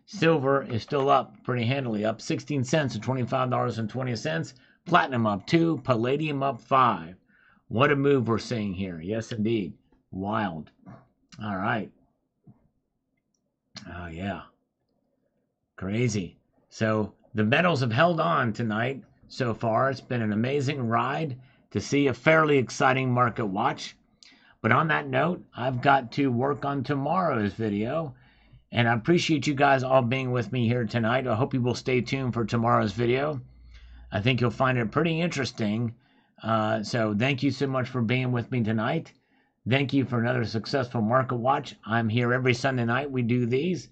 Silver is still up pretty handily, up 16 cents to $25.20. Platinum up 2, palladium up 5. What a move we're seeing here. Yes, indeed. Wild. All right. Oh, yeah. Crazy. So the metals have held on tonight so far. It's been an amazing ride to see, a fairly exciting market watch. But on that note, I've got to work on tomorrow's video. And I appreciate you guys all being with me here tonight. I hope you will stay tuned for tomorrow's video. I think you'll find it pretty interesting. So thank you so much for being with me tonight. Thank you for another successful market watch. I'm here every Sunday night. We do these.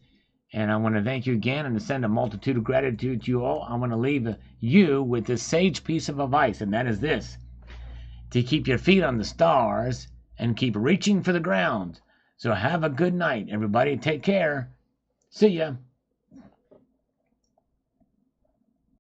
And I want to thank you again and to send a multitude of gratitude to you all. I want to leave you with this sage piece of advice, and that is this: to keep your feet on the stars and keep reaching for the ground. So have a good night, everybody. Take care. See ya.